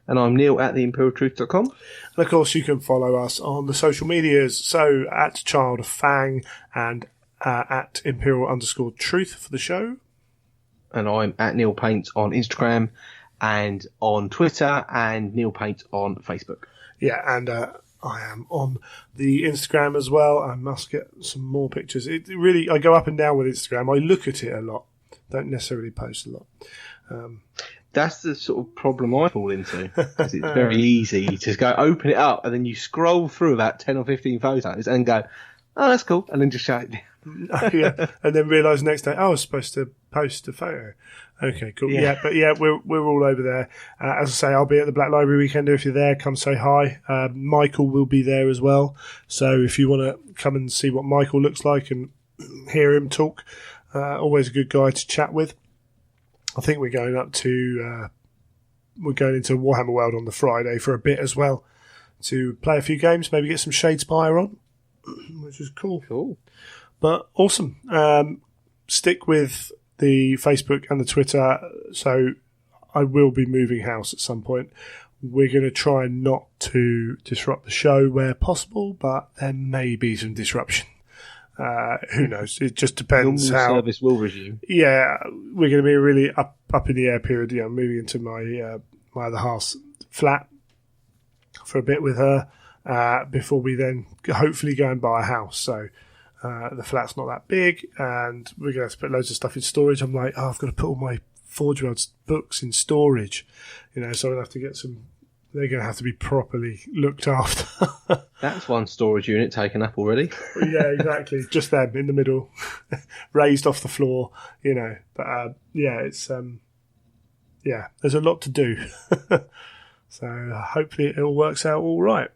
And I'm Neil at theimperialtruth.com. And of course, you can follow us on the social medias. So at Child of Fang and at Imperial_Truth for the show. And I'm at Neil Paints on Instagram and on Twitter, and Neil Paints on Facebook. Yeah, and I am on the Instagram as well. I must get some more pictures. I go up and down with Instagram. I look at it a lot. Don't necessarily post a lot. That's the sort of problem I fall into. Because it's very easy to just go open it up and then you scroll through about 10 or 15 photos and go, oh, that's cool. And then just shut it down. Yeah, and then realise the next day, I was supposed to post a photo. Okay, cool. Yeah, but we're all over there. As I say, I'll be at the Black Library Weekender. If you're there, come say hi. Michael will be there as well. So if you want to come and see what Michael looks like and hear him talk, always a good guy to chat with. I think we're going into Warhammer World on the Friday for a bit as well to play a few games, maybe get some Shadespire on, which is cool. Cool. But awesome. Stick with the Facebook and the Twitter. So I will be moving house at some point. We're going to try not to disrupt the show where possible, but there may be some disruption. Who knows? It just depends how service will resume. Yeah, we're going to be really up in the air period. Yeah, moving into my other half's flat for a bit with her before we then hopefully go and buy a house. So the flat's not that big, and we're going to have to put loads of stuff in storage. I'm like, I've got to put all my Forge-World's books in storage, so I'll have to get some. They're going to have to be properly looked after. That's one storage unit taken up already. Yeah, exactly. Just them in the middle, raised off the floor, But it's there's a lot to do. So hopefully it all works out all right.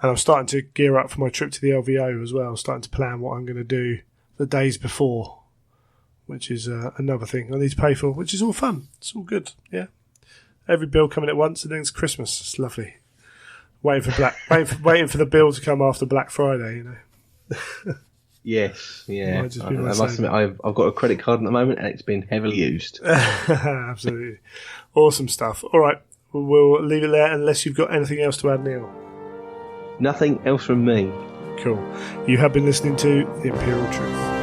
And I'm starting to gear up for my trip to the LVO as well. I'm starting to plan what I'm going to do the days before, which is another thing I need to pay for, which is all fun. It's all good. Yeah. Every bill coming at once, and then it's Christmas. It's lovely. Waiting for the bill to come after Black Friday. Yes, yeah. I must admit, I've got a credit card at the moment, and it's been heavily used. Absolutely, awesome stuff. All right, we'll leave it there unless you've got anything else to add, Neil. Nothing else from me. Cool. You have been listening to The Imperial Truth.